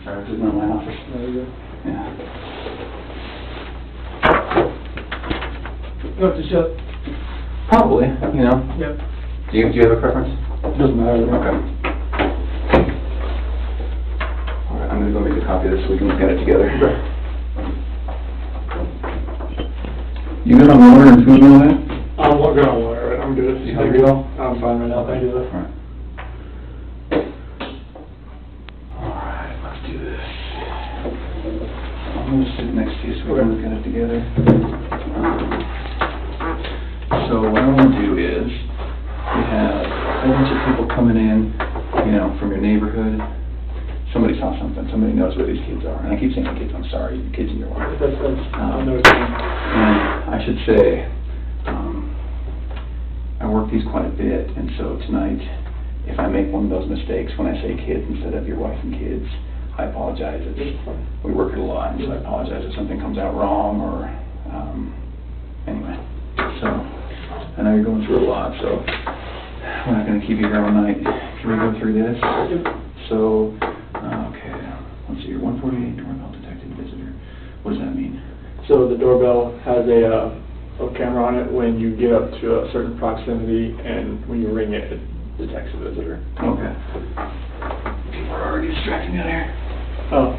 Sorry, this is not my office. There you go. Yeah. You have to shut. Probably, you know. Yep. Do you have a preference? Doesn't matter. Okay. All right, I'm gonna go make a copy of this so we can look at it together. You good on water and food and all that? I'm good on water, right? I'm good. You hungry at all? I'm fine right now, thank you. All right. All right, let's do this. I'm gonna sit next to you so we can look at it together. So what I want to do is, we have a whole bunch of people coming in, you know, from your neighborhood. Somebody saw something, somebody knows where these kids are. And I keep saying kids, I'm sorry, the kids in your life. That's And I should say, I work these quite a bit, and so tonight, if I make one of those mistakes when I say kids instead of your wife and kids, I apologize. We work it a lot, and so I apologize if something comes out wrong, or, anyway. So, I know you're going through a lot, so we're not going to keep you here all night. Can we go through this? So, okay, let's see, your 148 doorbell detected visitor. What does that mean? So the doorbell has a camera on it. When you get up to a certain proximity and when you ring it, it detects a visitor. Okay. People are already distracting me out here. Oh.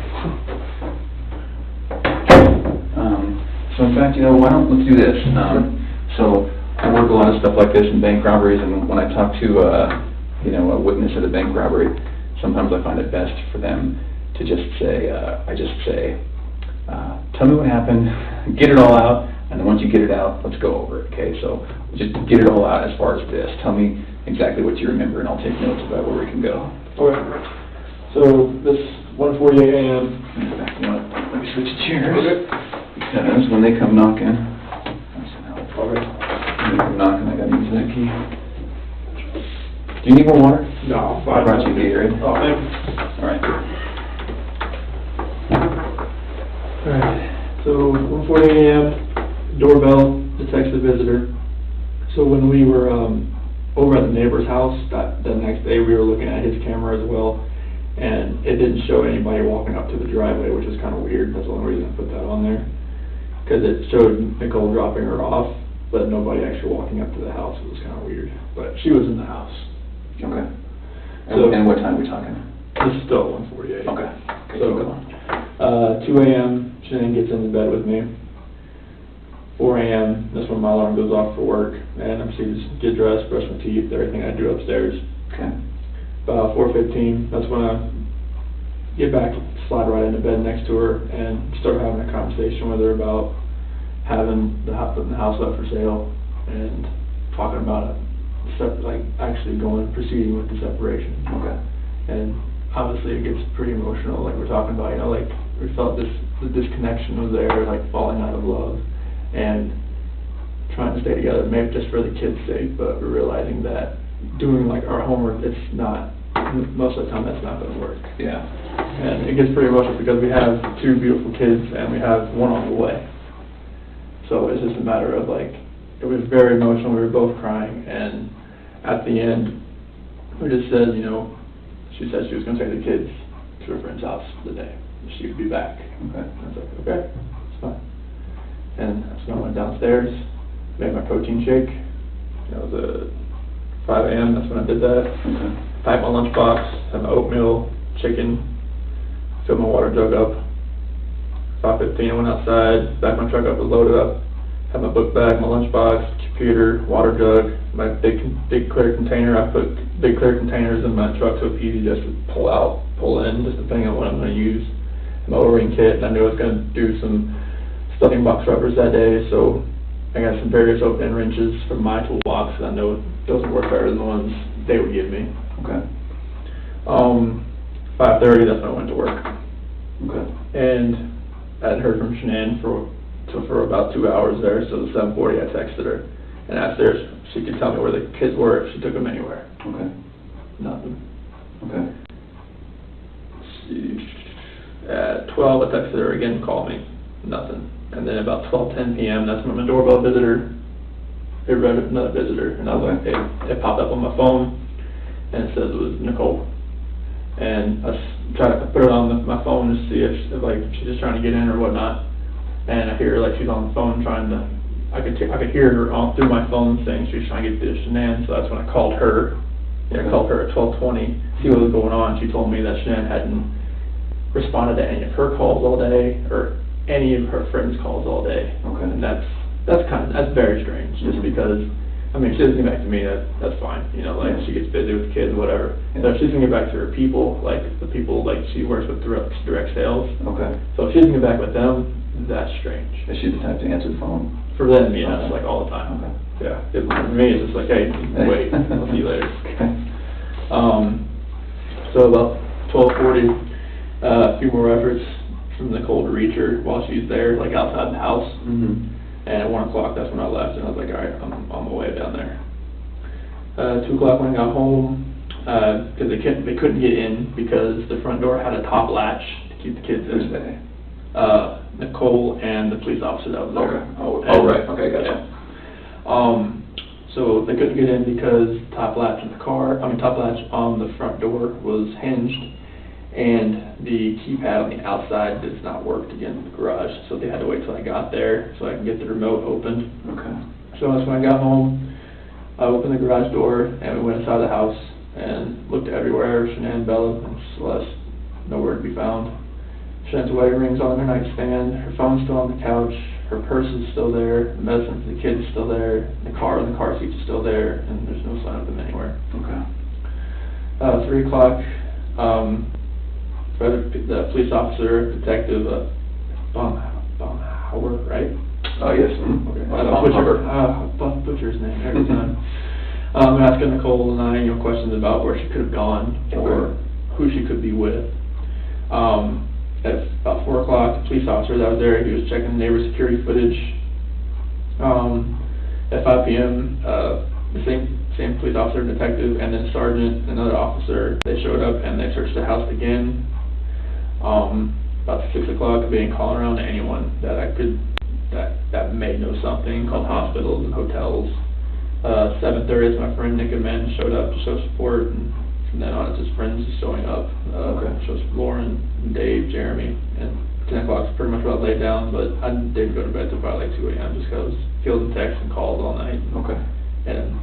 So in fact, you know, let's do this. So I work a lot of stuff like this in bank robberies, and when I talk to, you know, a witness at a bank robbery, sometimes I find it best for them to just say, tell me what happened, get it all out, and then once you get it out, let's go over it, okay? So just get it all out as far as this. Tell me exactly what you remember, and I'll take notes about where we can go. Okay. So this 1:48 a.m. Let me switch chairs. Okay. Because when they come knocking, Okay. when they come knocking, I gotta use that key. Do you need more water? No, I brought you Gatorade. Oh, thank you. All right. Alright, so 1:48 a.m., doorbell detects the visitor. So when we were over at the neighbor's house, the next day we were looking at his camera as well, and it didn't show anybody walking up to the driveway, which is kind of weird. That's the only reason I put that on there. Because it showed Nicole dropping her off, but nobody actually walking up to the house. It was kind of weird. But she was in the house. Okay. So, and what time are we talking? This is still 1:48. Okay. So, 2 a.m., Shanann gets into bed with me. 4 a.m., that's when my alarm goes off for work, and I proceed to get dressed, brush my teeth, everything I do upstairs. Okay. About 4:15, that's when I get back, slide right into bed next to her, and start having a conversation with her about having putting the house up for sale, and talking about it, actually proceeding with the separation. Okay. And obviously it gets pretty emotional, like we're talking about, you know, like we felt the disconnection was there, like falling out of love, and trying to stay together, maybe just for the kids' sake, but we're realizing that doing like our homework, it's not, most of the time that's not going to work. Yeah. And it gets pretty emotional because we have 2 beautiful kids and we have 1 on the way. So it's just a matter of like, it was very emotional, we were both crying, and at the end, we just said, you know, she said she was going to take the kids to her friend's house for the day. She would be back. Okay. And I was like, okay, it's fine. And that's when I went downstairs, made my protein shake. It was at 5 a.m., that's when I did that. Okay. Packed my lunchbox, had my oatmeal, chicken, filled my water jug up. 5:15, I went outside, backed my truck up, was loaded up. Had my book bag, my lunchbox, computer, water jug, my big clear container. I put big clear containers in my truck so it's easy just to pull out, pull in, just depending on what I'm going to use. My O-ring kit, and I knew I was going to do some stuffing box rubbers that day, so I got some various open-end wrenches from my toolbox, and I know those would work better than the ones they would give me. Okay. 5:30, that's when I went to work. Okay. And I hadn't heard from Shanann for about 2 hours there, so at 7:40 I texted her and asked her if she could tell me where the kids were if she took them anywhere. Okay. Nothing. Okay. At 12 I texted her again, call me. Nothing. And then about 12:10 p.m. that's when my doorbell visitor, it read another visitor, and I was like, it popped up on my phone, and it says it was Nicole. and I put it on my phone to see if like she's just trying to get in or whatnot, and I hear like she's on the phone trying to. I could hear her through my phone saying she was trying to get to Shanann, so that's when I called her. Yeah, I called her at 12:20, see what was going on. She told me that Shanann hadn't responded to any of her calls all day or any of her friends' calls all day. Okay. And that's very strange, just because, I mean, if she doesn't get back to me, that's fine, you know, like, she gets busy with kids, whatever. Yeah. So if she doesn't get back to her people, like, the people, like, she works with direct sales. Okay. So if she doesn't get back with them, that's strange. Is she the type to answer the phone? For them, yeah, Okay. it's like all the time. Okay. Yeah, for me, it's just like, hey, wait, I'll see you later. Okay. So about 12:40, a few more efforts from Nicole to reach her while she's there, like outside the house. Mm-hmm. And at 1 o'clock, that's when I left, and I was like, all right, I'm on my way down there. 2 o'clock when I got home, because they couldn't get in because the front door had a top latch to keep the kids in. Who's they? Nicole and the police officer that was there. Okay. Oh, right, okay, gotcha. Yeah. So they couldn't get in because top latch on the front door was hinged, and the keypad on the outside does not work to get into the garage, so they had to wait till I got there so I can get the remote opened. Okay. So that's when I got home. I opened the garage door, and we went inside the house and looked everywhere. Shanann, Bella, and Celeste, nowhere to be found. Shannann's wedding ring's on her nightstand, her phone's still on the couch, her purse is still there, the medicine for the kids is still there, the car seat is still there, and there's no sign of them anywhere. Okay. 3 o'clock, Frederick, the police officer, detective, Baumhauer, right? Oh, yes. Mm-hmm. Okay. I butcher his name every time. Asking Nicole and I, questions about where she could have gone or who she could be with. At about 4 o'clock, the police officer that was there, he was checking neighbor security footage. At 5 p.m., the same police officer, detective, and then sergeant, another officer, they showed up and they searched the house again. About 6 o'clock, I began calling around to anyone that may know something, called hospitals and hotels. 7:30, my friend Nick and Men showed up to show support, and from then on, it's his friends just showing up. Shows Lauren, Dave, Jeremy, and 10 o'clock's pretty much about laid down, but I didn't go to bed till probably like 2 a.m. just because fielding texts and calls all night. Okay. And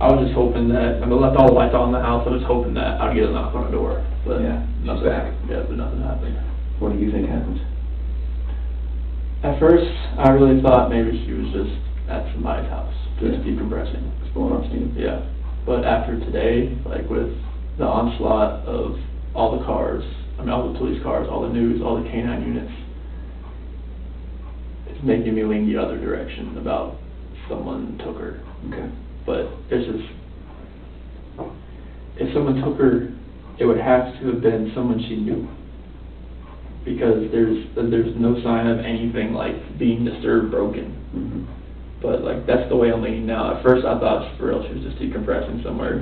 I was just hoping that, I left all the lights on in the house, I was hoping that I'd get a knock on the door, but Yeah, nothing happened. Yeah, but nothing happened. What do you think happened? At first, I really thought maybe she was just at somebody's house, just Yeah. decompressing. Just blowing off steam? Yeah, but after today, like with the onslaught of all the cars, all the police cars, all the news, all the K-9 units, it's making me lean the other direction about someone took her. Okay. But it's just, if someone took her, it would have to have been someone she knew. Because there's no sign of anything like being disturbed, broken. Mm-hmm. But like, that's the way I'm leaning now. At first I thought for real she was just decompressing somewhere.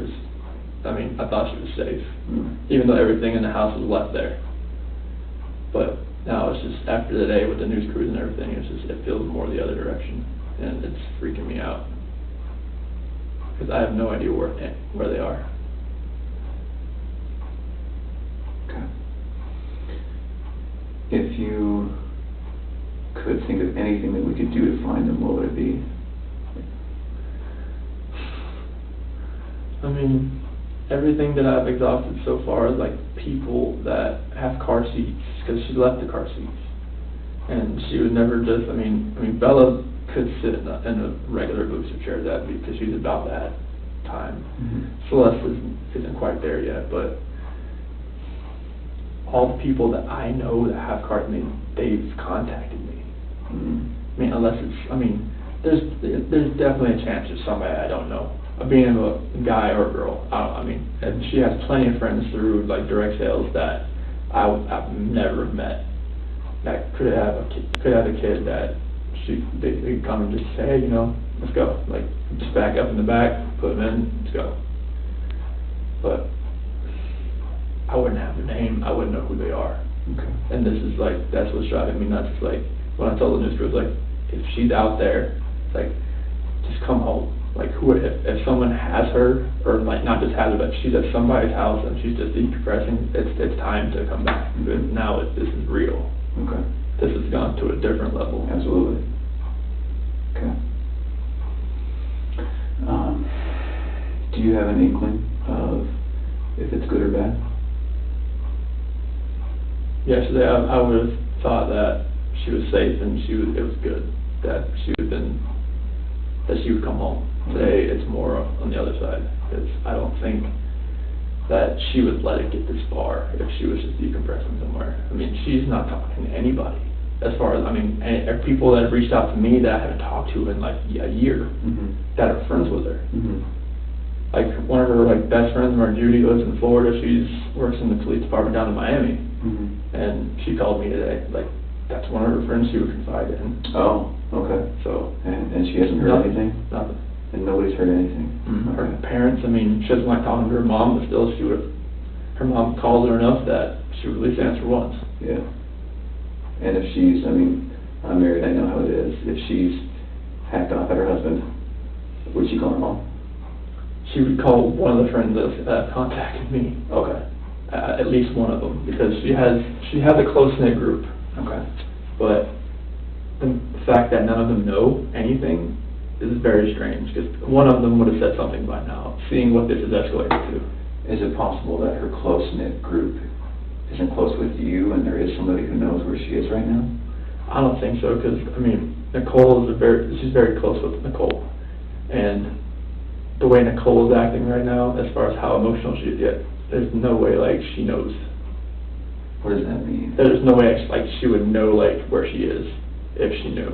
I thought she was safe. Mm-hmm. Even though everything in the house was left there. But now it's just, after the day with the news crews and everything, it feels more the other direction. And it's freaking me out. Because I have no idea where they are. Okay. If you could think of anything that we could do to find them, what would it be? I mean, everything that I've exhausted so far is like people that have car seats, because she left the car seats. And she would never just, I mean, Bella could sit in a regular booster chair, because she's about that time. Mm-hmm. Celeste isn't quite there yet, but all the people that I know that have cars, they've contacted me. Mm-hmm. Unless it's, there's definitely a chance it's somebody I don't know. Being a guy or a girl, and she has plenty of friends through like direct sales that I've never met that could have a kid that they come and just say, hey, let's go, like just back up in the back, put them in, let's go. But I wouldn't have their name, I wouldn't know who they are. Okay. And this is like, that's what's driving me nuts. It's like when I told the news crew, like, if she's out there, it's like, just come home. like, if someone has her, or like, not just has her, but she's at somebody's house and she's just decompressing, it's time to come back. Because now this is real. Okay. This has gone to a different level. Absolutely. Okay. Do you have an inkling of if it's good or bad? Yesterday, I would have thought that she was safe and it was good, that she would come home. Today, it's more on the other side. I don't think that she would let it get this far if she was just decompressing somewhere. I mean, she's not talking to anybody. As far as, I mean, people that have reached out to me that I haven't talked to in like a year, that are friends with her. Like, one of her like best friends, Mark Judy, lives in Florida. Works in the police department down in Miami. And she called me today. Like, that's one of her friends she would confide in. Oh, okay. So. And she hasn't heard anything? Nothing. And nobody's heard anything? Her parents, I mean, she doesn't like talking to her mom, but still, her mom calls her enough that she would at least answer once. Yeah. And if she's, I mean, I'm married, I know how it is. If she's hacked off at her husband, would she call her mom? She would call one of the friends that contacted me. Okay. At least one of them, because she has a close-knit group. Okay. But the fact that none of them know anything is very strange, because one of them would have said something by now, seeing what this has escalated to. Is it possible that her close-knit group isn't close with you, and there is somebody who knows where she is right now? I don't think so, because, I mean, Nicole she's very close with Nicole. And the way Nicole is acting right now, as far as how emotional she is, there's no way, like, she knows. What does that mean? There's no way, like, she would know, like, where she is, if she knew.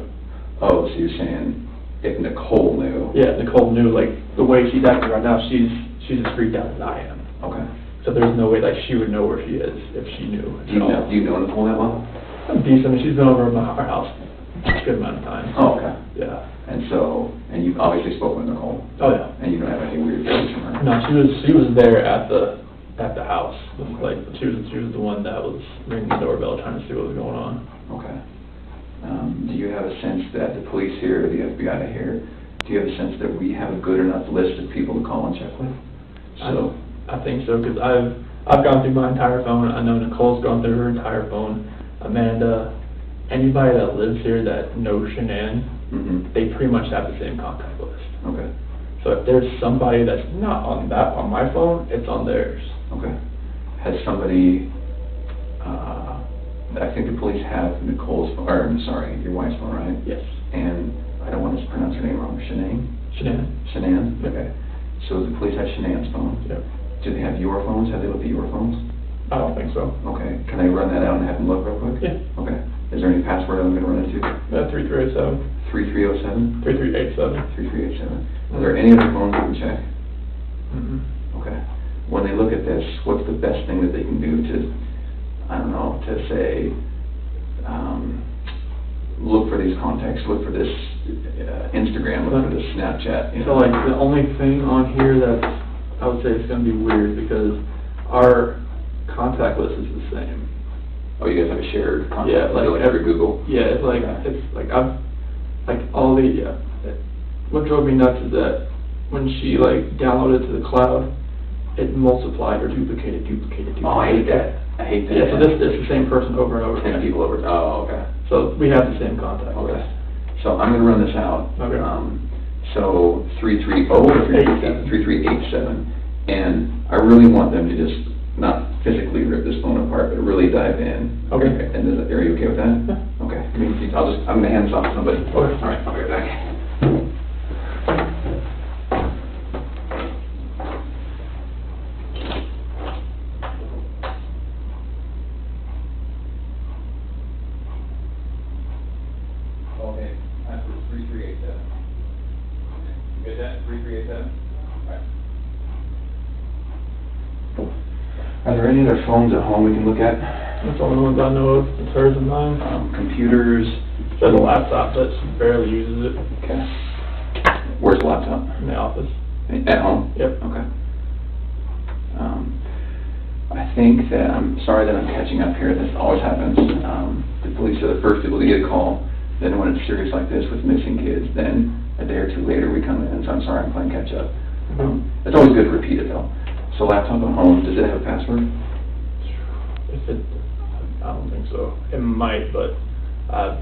Oh, so you're saying if Nicole knew? Yeah, Nicole knew, like, the way she's acting right now, she's as freaked out as I am. Okay. So there's no way, like, she would know where she is if she knew. Do you know Nicole that well? I'm decent. I mean, she's been over at our house a good amount of time. Oh, okay. Yeah. And you've obviously spoken with Nicole? Oh, yeah. And you don't have any weird feelings from her? No, she was there at the house. Like, she was the one that was ringing the doorbell trying to see what was going on. Okay. Do you have a sense that the police here, or the FBI here, do you have a sense that we have a good enough list of people to call and check with? I think so, because I've gone through my entire phone. I know Nicole's gone through her entire phone. Amanda, anybody that lives here that knows Shanann, they pretty much have the same contact list. Okay. So if there's somebody that's not on my phone, it's on theirs. Okay. Has somebody, I think the police have Nicole's phone, or I'm sorry, your wife's phone, right? Yes. And I don't want to pronounce her name wrong, Shanann. Shanann? Yep. Okay. So the police have Shanann's phone? Yep. Do they have your phones? Have they looked at your phones? I don't think so. Okay. Can I run that out and have them look real quick? Yeah. Okay. Is there any password I'm going to run into? 3307. 3307? 3387. 3387. Are there any other phones we can check? Okay. When they look at this, what's the best thing that they can do to, I don't know, to say, look for these contacts, look for this Instagram, look for this Snapchat? You know? So, like, the only thing on here that I would say it's going to be weird, because our contact list is the same. Oh, you guys have a shared contact? Yeah, like every Google? Yeah, it's like, what drove me nuts is that when she, like, downloaded to the cloud, it multiplied or duplicated. Oh, I hate that. Yeah, so this is the same person over and over again. 10 people over, oh, okay. So we have the same contact Okay. list. So I'm going to run this out. Okay. So 330 or 3387, and I really want them to just not physically rip this phone apart, but really dive in. Okay. And are you okay with that? Yeah. Okay. I'm going to hand this off to somebody. Okay. All right, I'll be right back. Okay, that's 3387. You get that? 3387? All right. Are there any other phones at home we can look at? That's the only ones I know of. It's hers and mine. Computers? She has a laptop, but she barely uses it. Okay. Where's the laptop? In the office. At home? Yep. Okay. I think that, I'm sorry that I'm catching up here, this always happens. The police are the first people to get a call. Then when it's serious like this with missing kids, then a day or two later, we come in, so I'm sorry, I'm playing catch up. It's always good to repeat it though. So laptop at home, does it have a password? If it, I don't think so. It might, but that's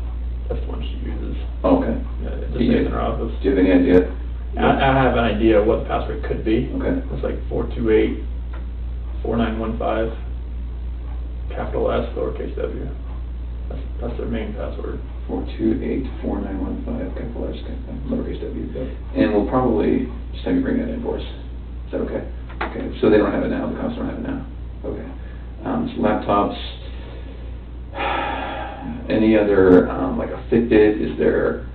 the one she uses. Oh, okay. Yeah, it just stays in her office. Do you have any idea? I have an idea what the password could be. Okay. It's like 428-4915, capital S, lowercase w. That's their main password. 428-4915, capital S, lowercase w. And we'll probably just have you bring that in for us. Is that okay? Okay, so they don't have it now, the cops don't have it now. Okay. So laptops, any other, like a Fitbit, is there,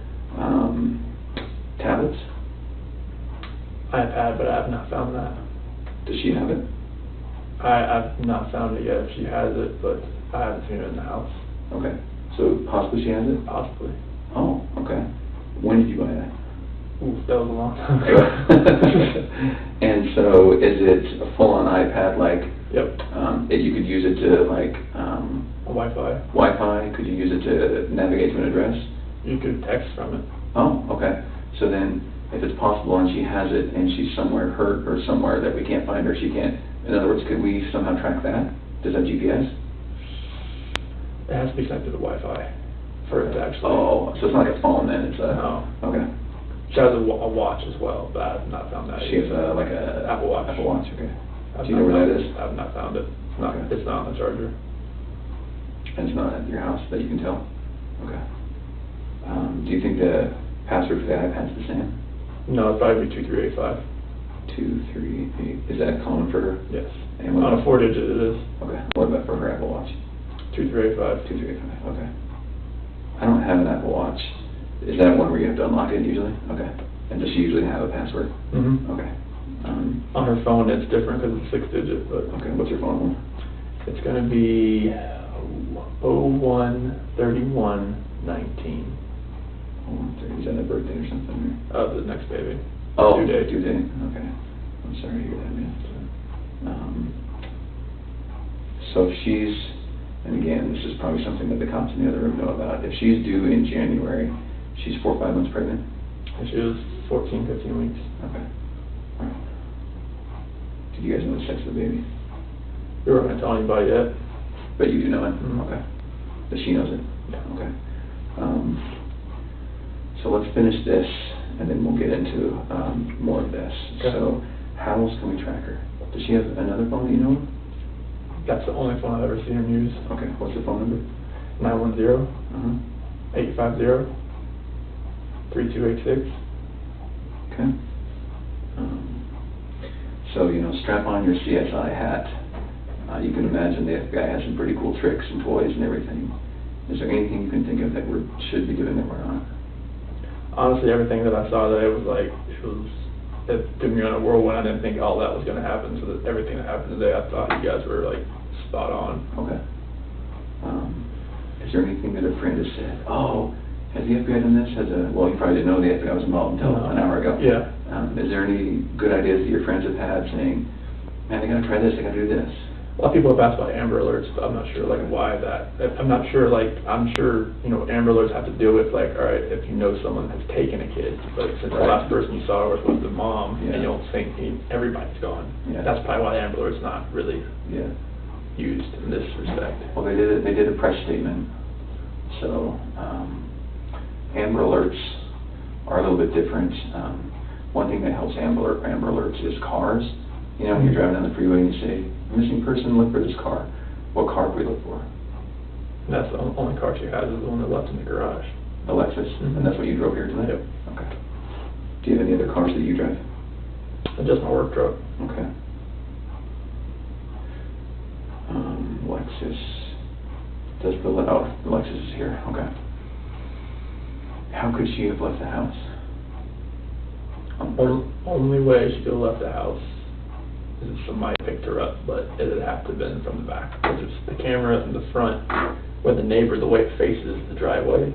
tablets? iPad, but I have not found that. Does she have it? I've not found it yet if she has it, but I haven't seen it in the house. Okay, so possibly she has it? Possibly. Oh, okay. When did you buy that? Oof, that was a long time ago. And so is it a full-on iPad, like? Yep. You could use it to, like, A Wi-Fi. Wi-Fi? Could you use it to navigate to an address? You could text from it. Oh, okay. So then, if it's possible and she has it and she's somewhere hurt or somewhere that we can't find her, she can't, in other words, could we somehow track that? Does that GPS? It has to be connected to Wi-Fi for it to actually... Oh, so it's not like a phone then, it's a... No. Okay. She has a watch as well, but I have not found that. She has like a... Apple Watch. Apple Watch, okay. Do you know where that is? I have not found it. Okay. It's not on the charger. And it's not at your house that you can tell? Okay. Do you think the password for the iPad's the same? No, it'd probably be 2385. 238. Is that common for her? Yes. And what On a about- 4-digit it is. Okay. What about for her Apple Watch? 2385. 2385. Okay. I don't have an Apple Watch. Is that one where you have to unlock it usually? Okay. And does she usually have a password? Mm-hmm. Okay. On her phone it's different because it's 6-digit, but... Okay. What's your phone number? It's going to be 013119. Is that a birthday or something? Or? The next baby. Oh, Due date. Due date. Okay. I'm sorry to hear that, man. So if she's, and again, this is probably something that the cops in the other room know about. If she's due in January, she's 4 or 5 months pregnant? And she was 14, 15 weeks. Okay. All right. Did you guys know the sex of the baby? We weren't going to tell anybody yet. But you do know it? Mm-hmm. Okay. But she knows it? Yeah. Okay. So let's finish this, and then we'll get into more of this. Okay. So how else can we track her? Does she have another phone that you know of? That's the only phone I've ever seen him use. Okay. What's the phone number? 910-850-3286. Okay. So, you know, strap on your CSI hat. You can imagine the FBI has some pretty cool tricks and toys and everything. Is there anything you can think of that we should be doing that we're not? Honestly, everything that I saw today was like, it took me on a whirlwind. I didn't think all that was going to happen. So that everything that happened today, I thought you guys were like spot on. Okay. Is there anything that a friend has said? Oh, has the FBI done this? Well, you probably didn't know the FBI was involved until an hour ago. Yeah. Is there any good ideas that your friends have had saying, man, I gotta try this, I gotta do this? A lot of people have asked about Amber Alerts, but I'm not sure like why that. I'm not sure I'm sure, you know, Amber Alerts have to deal with like, all right, if you know someone has taken a kid, but since the last person you saw was the mom, and you don't think everybody's gone. Yeah. That's probably why Amber Alert's not really used in this respect. Well, they did a press statement. So, Amber Alerts are a little bit different. One thing that helps Amber Alerts is cars. You know, when you're driving down the freeway and you say, missing person, look for this car. What car do we look for? And that's the only car she has is the one that left in the garage. The Lexus? Mm-hmm. And that's what you drove here tonight? Yep. Okay. Do you have any other cars that you drive? Just my work truck. Okay. Lexus. Does the Lexus is here. Okay. How could she have left the house? Only way she could have left the house is if somebody picked her up, but it would have to have been from the back. Because if the camera in the front, where the neighbor, the way it faces the driveway,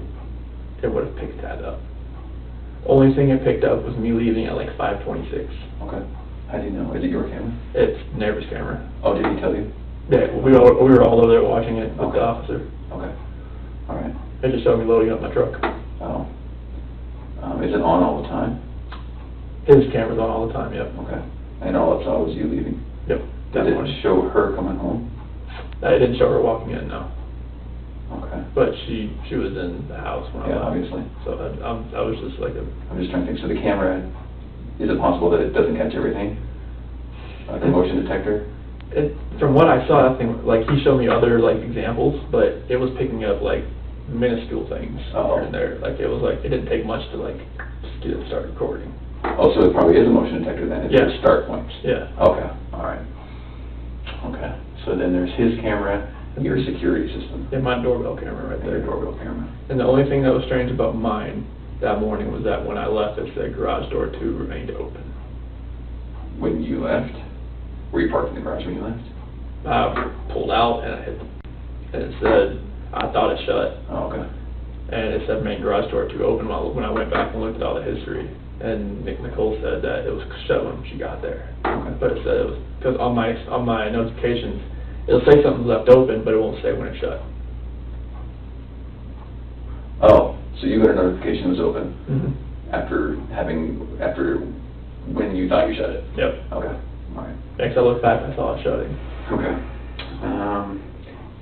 it would have picked that up. Only thing it picked up was me leaving at like 5:26. Okay. How do you know? Is it your camera? It's neighbor's camera. Oh, did he tell you? Yeah, we were all over there watching it with the officer. Okay. All right. They just showed me loading up my truck. Oh. Is it on all the time? His camera's on all the time, yep. Okay. And all it saw was you leaving? Yep. Did it show her coming home? I didn't show her walking in, no. Okay. But she was in the house when I left. Yeah, obviously. So I was just like I'm just trying to think, so the camera, is it possible that it doesn't catch everything? Like a motion detector? From what I saw, I think, like, he showed me other, like, examples, but it was picking up, like, minuscule things here and there. Like, it was like, it didn't take much to, like, just get it start recording. Oh, so it probably is a motion detector then? It's Yeah. a start point? Yeah. Okay, all right. Okay, so then there's his camera, your security system. And my doorbell camera right And there. your doorbell camera. And the only thing that was strange about mine that morning was that when I left, it said garage door 2 remained open. When you left? Were you parked in the garage when you left? I pulled out and I hit, and it said, I thought it shut. Oh, okay. And it said main garage door 2 open when I went back and looked at all the history. And Nicole said that it was shut when she got there. Okay. But it said it was, because on my notifications, it'll say something's left open, but it won't say when it's shut. Oh, so you got a notification it was open Mm-hmm. after when you thought you shut it? Yep. Okay, all right. Next I looked back, I saw it shutting. Okay.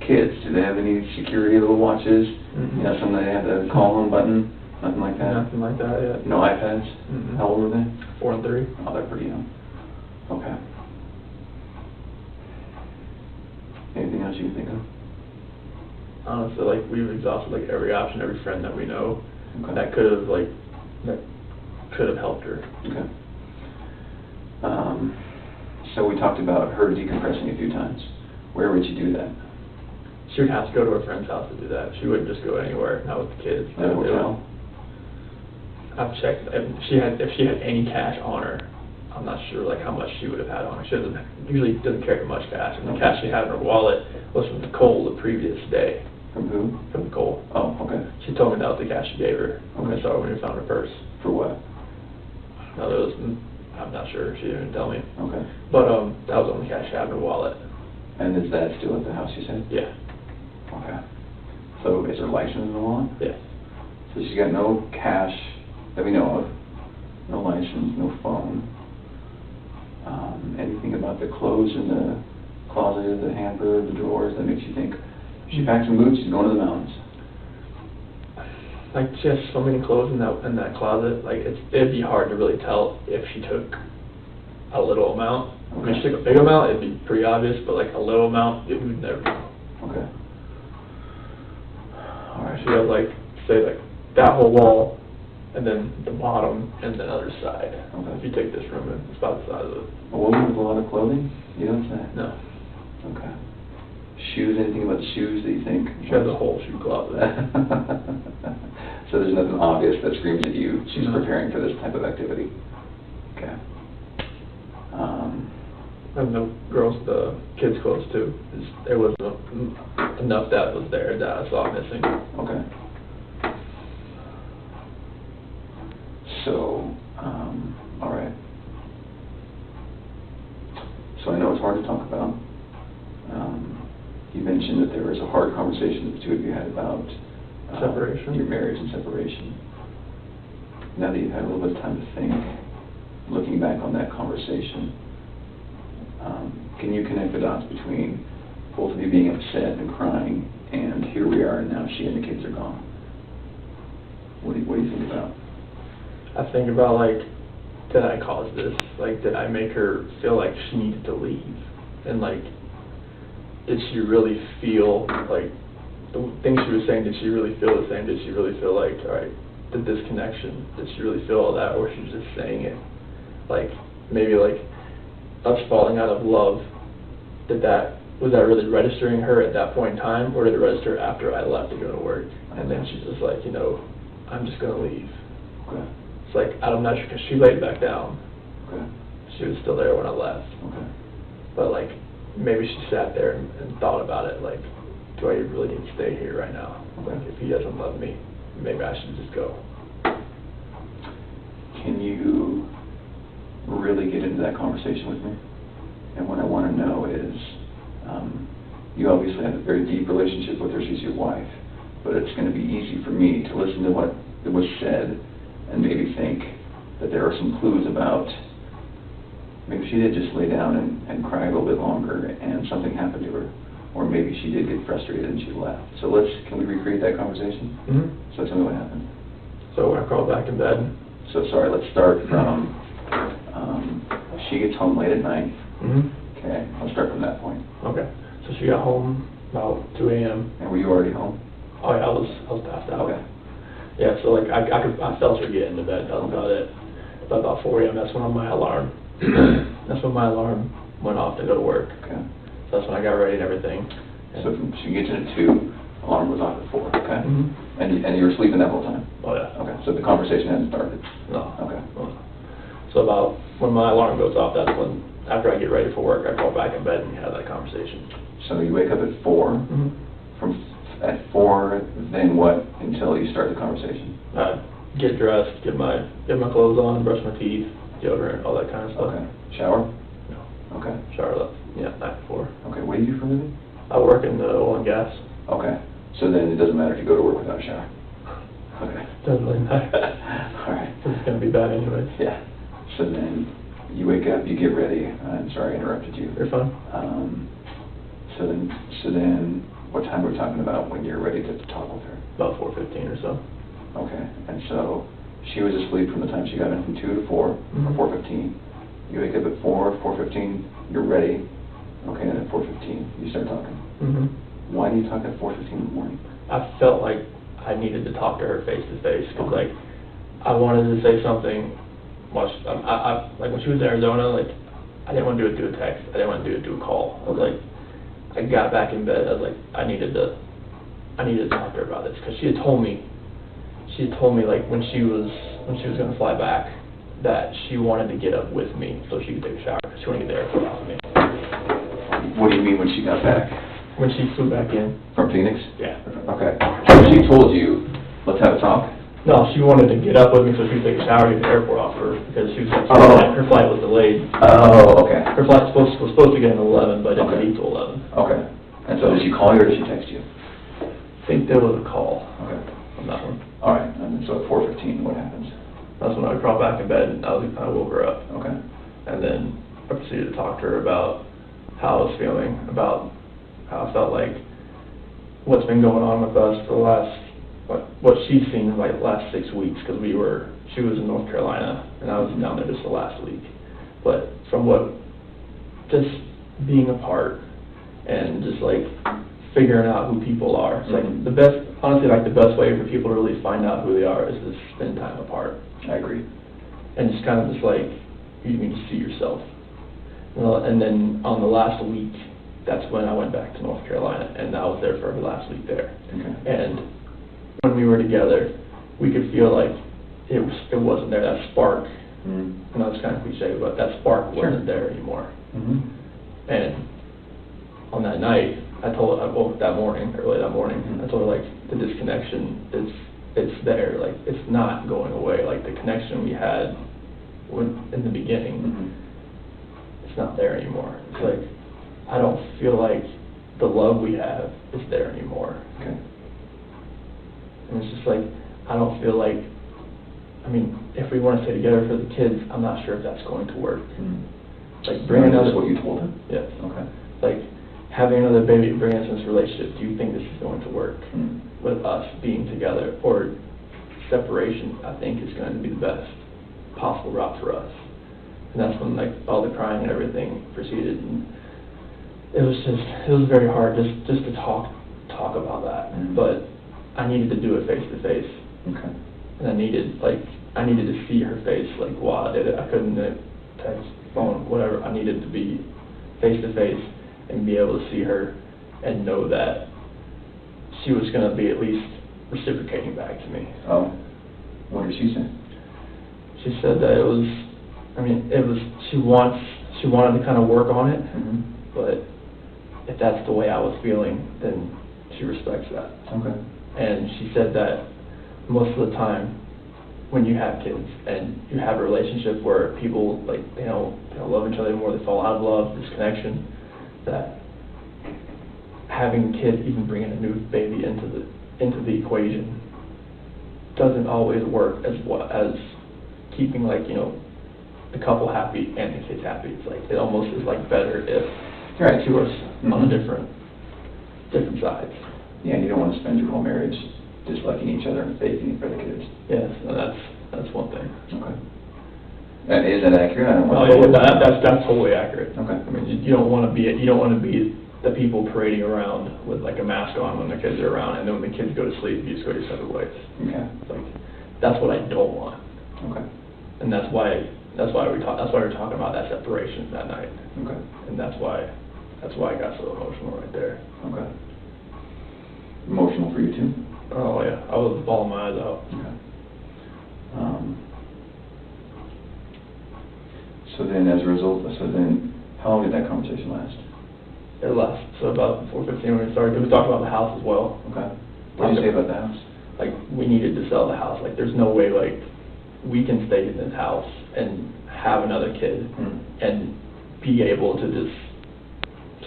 Kids, do they have any security little watches? Mm-mm. You know, something they have the call home button? Nothing like that? Nothing like that yet. No iPads? Mm-mm. How old are they? 4 and 3. Oh, they're pretty young. Okay. Anything else you can think of? Honestly, like, we've exhausted, like, every option, every friend that we know Okay. that could have helped her. Okay. So we talked about her decompressing a few times. Where would you do that? She would have to go to her friend's house to do that. She wouldn't just go anywhere, not with the kids. At a hotel? I've checked, if she had any cash on her, I'm not sure, like, how much she would have had on her. She usually doesn't carry much cash, and the cash she had in her wallet was from Nicole the previous day. From who? From Nicole. Oh, okay. She told me that was the cash she gave her when Okay. I saw her when we found her purse. For what? No, it was, I'm not sure, she didn't tell me. Okay. But, that was the only cash she had in her wallet. And is that still at the house, you said? Yeah. Okay. So is her license in the wallet? Yeah. So she's got no cash that we know of, no license, no phone. Anything about the clothes in the closet, the hamper, the drawers that makes you think, she packed some boots, she's going to the mountains? Like, she has so many clothes in that closet, like, it'd be hard to really tell if she took a little amount. I mean, if she took a big amount, it'd be pretty obvious, but like a little amount, it would never know. Okay. All right. She has, like, say, like, that whole wall, and then the bottom, and the other side. Okay. If you take this room, it's about the size of it. A woman with a lot of clothing? You don't say? No. Okay. Shoes, anything about the shoes that you think? She has a whole shoe closet. So there's nothing obvious that screams at you, she's No. preparing for this type of activity? Okay. And the kids' clothes too. There was enough that was there that I saw missing. Okay. So, all right. So I know it's hard to talk about. You mentioned that there was a hard conversation that the two of you had about Separation. your marriage and separation. Now that you've had a little bit of time to think, looking back on that conversation, can you connect the dots between both of you being upset and crying, and here we are, and now she and the kids are gone? What do you think about? I think about, like, did I cause this? Like, did I make her feel like she needed to leave? And, like, did she really feel, like, the things she was saying, did she really feel the same? Did she really feel like, all right, the disconnection, did she really feel all that, or she was just saying it? Like, maybe, like, us falling out of love, was that really registering her at that point in time, or did it register after I left to go to work? And then she's just like, I'm just going to leave. Okay. It's like, I'm not sure, because she laid back down. Okay. She was still there when I left. Okay. But, like, maybe she sat there and thought about it, like, do I really need to stay here right now? Okay. Like, if he doesn't love me, maybe I should just go. Can you really get into that conversation with me? And what I want to know is, you obviously have a very deep relationship with her, she's your wife, but it's going to be easy for me to listen to what was said and maybe think that there are some clues about maybe she did just lay down and cry a little bit longer and something happened to her, or maybe she did get frustrated and she left. So can we recreate that conversation? Mm-hmm. So tell me what happened. So I crawled back in bed. So sorry, let's start from, she gets home late at night. Mm-hmm. Okay, I'll start from that point. Okay. So she got home about 2 a.m. And were you already home? Oh yeah, I was passed out. Okay. Yeah, so like I felt her get into bed. That was about it. But about 4 a.m. that's when my alarm went off to go to work. Okay. So that's when I got ready and everything. So from she gets in at 2, alarm was off at 4. Okay. Mm-hmm. And you were sleeping that whole time? Oh yeah. Okay. So the conversation hadn't started. No. Okay. No. So about when my alarm goes off, that's when, after I get ready for work, I crawl back in bed and we have that conversation. So you wake up at 4. Mm-hmm. At 4, then what until you start the conversation? Get dressed, get my clothes on, brush my teeth, deodorant, all that kind of stuff. Okay. Shower? No. Okay. Shower, night before. Okay. What do you do for a living? I work in the oil and gas. Okay. So then it doesn't matter if you go to work without a shower? Okay. Doesn't really matter. All right. It's going to be bad anyways. Yeah. So then you wake up, you get ready. I'm sorry I interrupted you. You're fine. So then what time are we talking about when you're ready to talk with her? About 4:15 or so. Okay. And so she was asleep from the time she got in from 2 to 4, Mm-hmm. or 4:15. You wake up at 4:15, you're ready. Okay, and at 4:15, you start talking. Mm-hmm. Why do you talk at 4:15 in the morning? I felt like I needed to talk to her face to face because like I wanted to say something. Like when she was in Arizona, like I didn't want to do it through a text. I didn't want to do it through a call. I was like, I got back in bed. I was like, I needed to talk to her about this because she had told me like when she was going to fly back that she wanted to get up with me so she could take a shower because she wanted to get the airport off of me. What do you mean when she got back? When she flew back in. From Phoenix? Yeah. Okay. So she told you, let's have a talk? No, she wanted to get up with me so she could take a shower and get the airport off her because she was her flight was delayed. Oh, okay. Her flight was supposed to get in 11, but it didn't Okay. leave till 11. Okay. And so did she call you or did she text you? I think there was a call Okay. on that one. All right. And so at 4:15, what happens? That's when I crawled back in bed and I woke her up. Okay. And then I proceeded to talk to her about how I was feeling, about how I felt like what's been going on with us for the last, what she's seen in like the last 6 weeks, because she was in North Carolina and I was down there just the last week. But from just being apart and just like figuring out who people are. It's like honestly, like the best way for people to really find out who they are is to spend time apart. I agree. And just kind of just like, you can just see yourself. And then on the last week, that's when I went back to North Carolina, and I was there for the last week there. Okay. And when we were together, we could feel like it wasn't there, that spark. Mm-hmm. I know it's kind of cliche, but that spark wasn't there anymore. Mm-hmm. And on that night, I woke up early that morning, Mm-hmm. I told her like the disconnection it's there, like it's not going away. Like the connection we had in the beginning, Mm-hmm. it's not there anymore. It's like I don't feel like the love we have is there anymore. Okay. And it's just like I don't feel like, I mean, if we want to stay together for the kids, I'm not sure if that's going to work. Mm-hmm. Like bringing That's another. what you told her? Yes. Okay. Like having another baby, bringing us into this relationship. Do you think this is going to work Mm-hmm. with us being together, or separation? I think is going to be the best possible route for us. And that's when like all the crying and everything proceeded, and it was very hard just to talk about that. Mm-hmm. But I needed to do it face to face. Okay. And I needed to see her face, like while I did it. I couldn't text, phone, whatever. I needed to be face to face and be able to see her and know that she was going to be at least reciprocating back to me. Oh, what did she say? She said that she wanted to kind of work on it, Mm-hmm. but if that's the way I was feeling, then she respects that. Okay. And she said that most of the time, when you have kids and you have a relationship where people like they don't love each other more, they fall out of love, disconnection, that having kids, even bringing a new baby into the equation, doesn't always work as keeping, like, you know, the couple happy and the kids happy. It's like, it almost is like better if Right. two are on different sides. Yeah, you don't want to spend your whole marriage disliking each other and faking it for the kids. Yes, and that's one thing. Okay. And is that accurate? I don't Oh, want yeah, that's totally accurate. Okay. I mean, you don't want to be the people parading around with like a mask on when the kids are around, and then when the kids go to sleep, you just go your separate ways. Okay. It's like, that's what I don't want. Okay. And that's why we're talking about that separation that night. Okay. And that's why I got so emotional right there. Okay. Emotional for you too? Oh yeah, I was bawling my eyes out. Okay. So then, as a result, how long did that conversation last? It lasted, so about 4:15 when we started. We talked about the house as well. Okay. What did you say about the house? Like, we needed to sell the house. Like, there's no way, like, we can stay in this house and have another kid and be able to just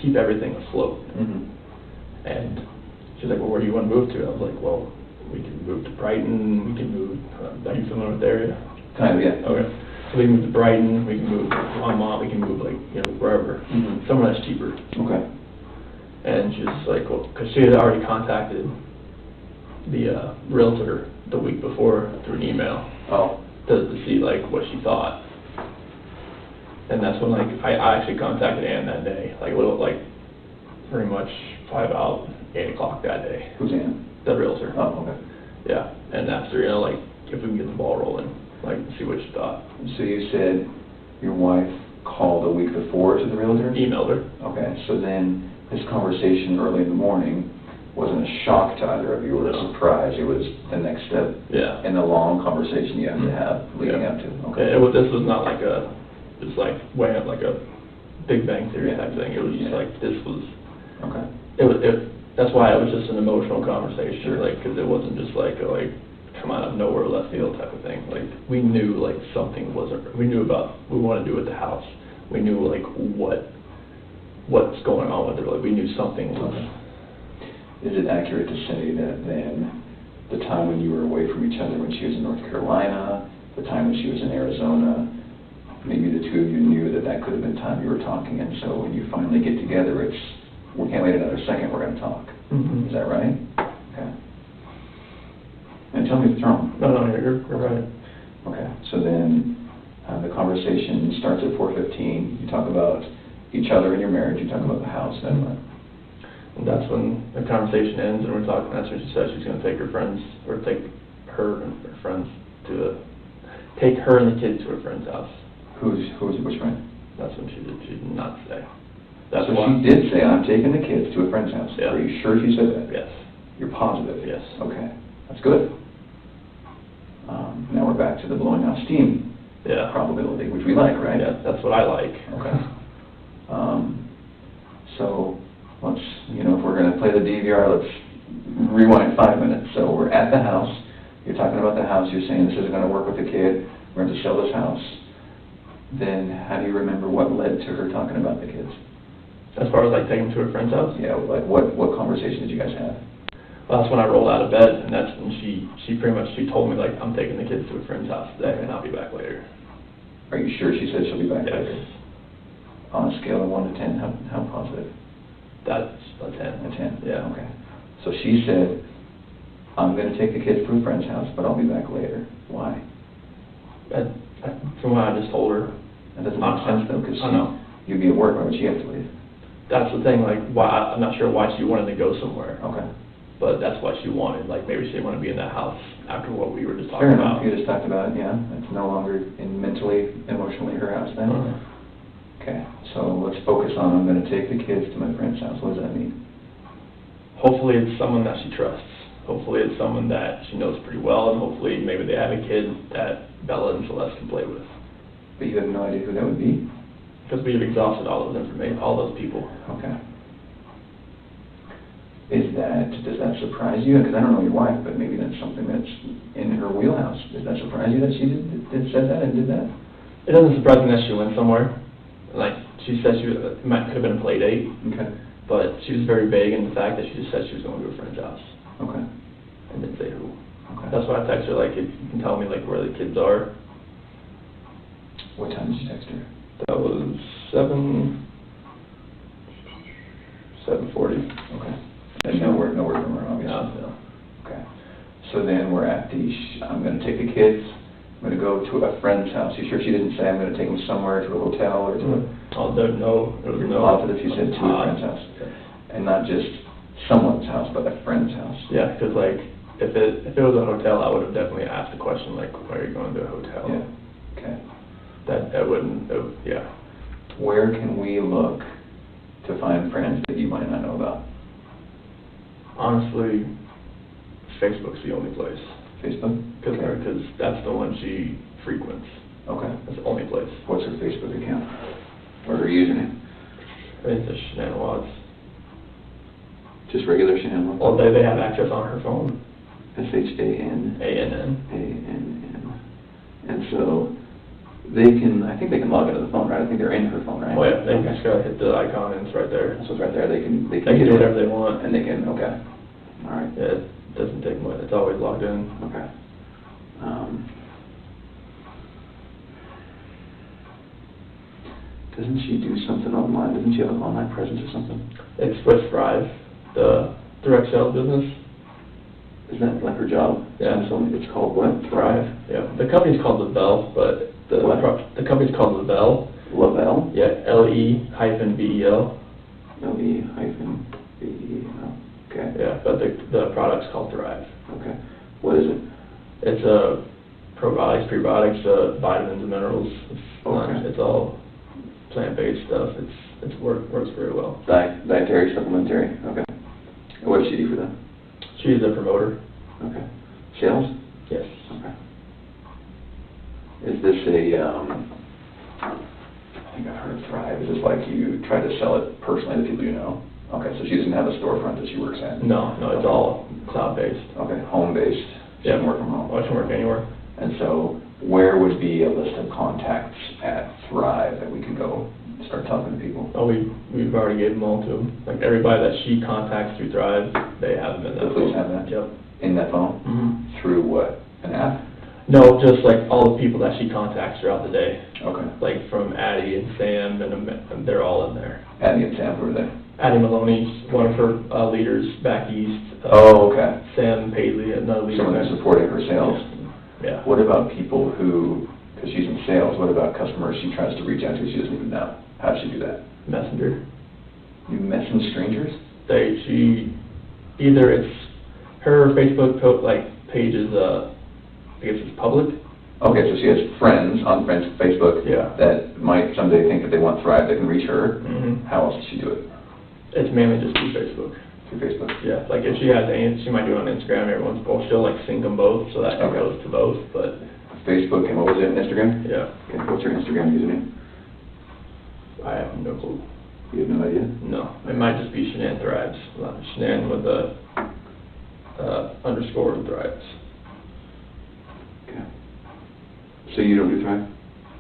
keep everything afloat. And she's like, well, where do you want to move to? I was like, well, we can move to Brighton, we can move, are you familiar with the area? Kind of, yeah. Okay. So we can move to Brighton, we can move to Longmont, we can move, like, you know, wherever, somewhere that's cheaper. Okay. And she was like, well, because she had already contacted the realtor the week before through an email. Oh. To see, like, what she thought. And that's when, like, I actually contacted Ann that day, like, pretty much probably about 8 o'clock that day. Who's Ann? The realtor. Oh, okay. Yeah, and asked her, you know, like, if we can get the ball rolling, like, see what she thought. So you said your wife called a week before to the realtor? Emailed her. Okay, so then this conversation early in the morning wasn't a shock to either of you or a surprise, it was the next step in the long conversation you have to have leading up to. Okay. This was not like just like weighing up like a Big Bang Theory type thing. It was just like, this was, that's why it was just an emotional conversation, like, because it wasn't just like come out of nowhere, left field type of thing. Like, we knew, like, something wasn't, we knew about what we wanted to do with the house. We knew, like, what's going on with it. Like, we knew something was. Is it accurate to say that then the time when you were away from each other, when she was in North Carolina, the time when she was in Arizona, maybe the two of you knew that could have been time you were talking, and so when you finally get together, it's, we can't wait another second, we're going to talk. Is that right? Okay. And tell me if it's wrong. No, you're right. Okay, so then the conversation starts at 4:15. You talk about each other and your marriage, you talk about the house, then what? And that's when the conversation ends, and we're talking. That's when she said she's going to take her friends, or take her and her friends take her and the kids to her friend's house. Which friend? That's when she did not say. So she did say, I'm taking the kids to a friend's house. Yeah. Are you sure she said that? Yes. You're positive? Yes. Okay, that's good. Now we're back to the blowing off steam probability, which we like, right? Yeah, that's what I like. Okay. So let's, if we're going to play the DVR, let's rewind 5 minutes. So we're at the house. You're talking about the house. You're saying this isn't going to work with the kid. We're going to sell this house. Then how do you remember what led to her talking about the kids? As far as, like, taking them to her friend's house? Yeah, like what conversation did you guys have? Well, that's when I rolled out of bed, and that's when she pretty much told me, like, I'm taking the kids to a friend's house today, and I'll be back later. Are you sure she said she'll be back later? Yes. On a scale of 1 to 10, how positive? That's a 10. A 10? Yeah. Okay. So she said, I'm going to take the kids to a friend's house, but I'll be back later. Why? From what I just told her. That doesn't make sense, though, because you'd be at work. Why would she have to leave? That's the thing, like, I'm not sure why she wanted to go somewhere. Okay. But that's what she wanted. Like, maybe she didn't want to be in that house after what we were just talking about. Fair enough. You just talked about it, yeah. It's no longer mentally, emotionally her house then. Okay. So let's focus on, I'm going to take the kids to my friend's house. What does that mean? Hopefully it's someone that she trusts. Hopefully it's someone that she knows pretty well, and hopefully maybe they have a kid that Bella and Celeste can play with. But you have no idea who that would be? Because we've exhausted all those people. Okay. Does that surprise you? Because I don't know your wife, but maybe that's something that's in her wheelhouse. Does that surprise you that she said that and did that? It doesn't surprise me that she went somewhere. Like, she said it could have been a play date. Okay. But she was very vague in the fact that she just said she was going to a friend's house. Okay. And didn't say who. Okay. That's why I text her, like, if you can tell me, like, where the kids are. What time did you text her? That was 7:40. Okay. And no word from her, obviously? No. Okay. So then we're at I'm gonna take the kids, I'm gonna go to a friend's house. You sure she didn't say I'm gonna take them somewhere to a hotel or to a... Oh, no, it was You're no. positive you said to a friend's house? And not just someone's house, but a friend's house? Yeah, because, like, if it was a hotel, I would have definitely asked the question, like, why are you going to a hotel? Yeah, okay. That wouldn't, yeah. Where can we look to find friends that you might not know about? Honestly, Facebook's the only place. Facebook? Because that's the one she frequents. Okay. That's the only place. What's her Facebook account? Or her username? I think it's Shanann Watts. Just regular Shanann Watts? Well, they have access on her phone. SHAN? ANN. ANN. And so, I think they can log into the phone, right? I think they're in her phone, right? Oh, yeah, they just gotta hit the icon and it's right there. So it's right there, they can They can do whatever they want. And they can, okay. All right. Yeah, it doesn't take much, it's always logged in. Okay. Doesn't she do something online? Doesn't she have an online presence or something? It's with Thrive, the direct sales business. Is that like her job? Yeah. So it's called what? Thrive, yeah. The company's called Liddell, but the company's called Liddell. Lavelle? Yeah, L-E-hyphen-V-E-L. L-E-hyphen-V-E-L. Okay. Yeah, but the product's called Thrive. Okay. What is it? It's probiotics, prebiotics, vitamins and minerals. It's all plant-based stuff. It works very well. Dietary, supplementary. Okay. And what does she do for them? She's a promoter. Okay. Sales? Yes. Okay. Is this I think I've heard of Thrive. Is this like you try to sell it personally to people you know? Okay, so she doesn't have a storefront that she works at? No, it's all cloud-based. Okay, home-based. She can work from home. Oh, she can work anywhere. And so where would be a list of contacts at Thrive that we could go start talking to people? Oh, we've already gave them all to them. Like everybody that she contacts through Thrive, they have them in that phone. The police have that? Yep. In that phone? Mm-hmm. Through what? An app? No, just like all the people that she contacts throughout the day. Okay. Like from Addie and Sam, and they're all in there. Addie and Sam, who are they? Addie Maloney's one of her leaders back east. Oh, okay. Sam Paley, another leader. Someone who's supporting her sales. Yeah. What about people who, because she's in sales, what about customers she tries to reach out to she doesn't even know? How does she do that? Messenger. You message strangers? Either it's her Facebook page is I guess it's public. Okay, so she has friends on Facebook that might someday think that they want Thrive, they can reach her. Mm-hmm. How else does she do it? It's mainly just through Facebook. Through Facebook? Yeah, like if she has she might do it on Instagram every once in a while. She'll like sync them both so that it goes to both, but... Facebook, and what was it, Instagram? Yeah. Okay, what's her Instagram username? I have no clue. You have no idea? No, it might just be Shanann Thrives. Shanann with the underscore Thrives. Okay. So you don't do Thrive?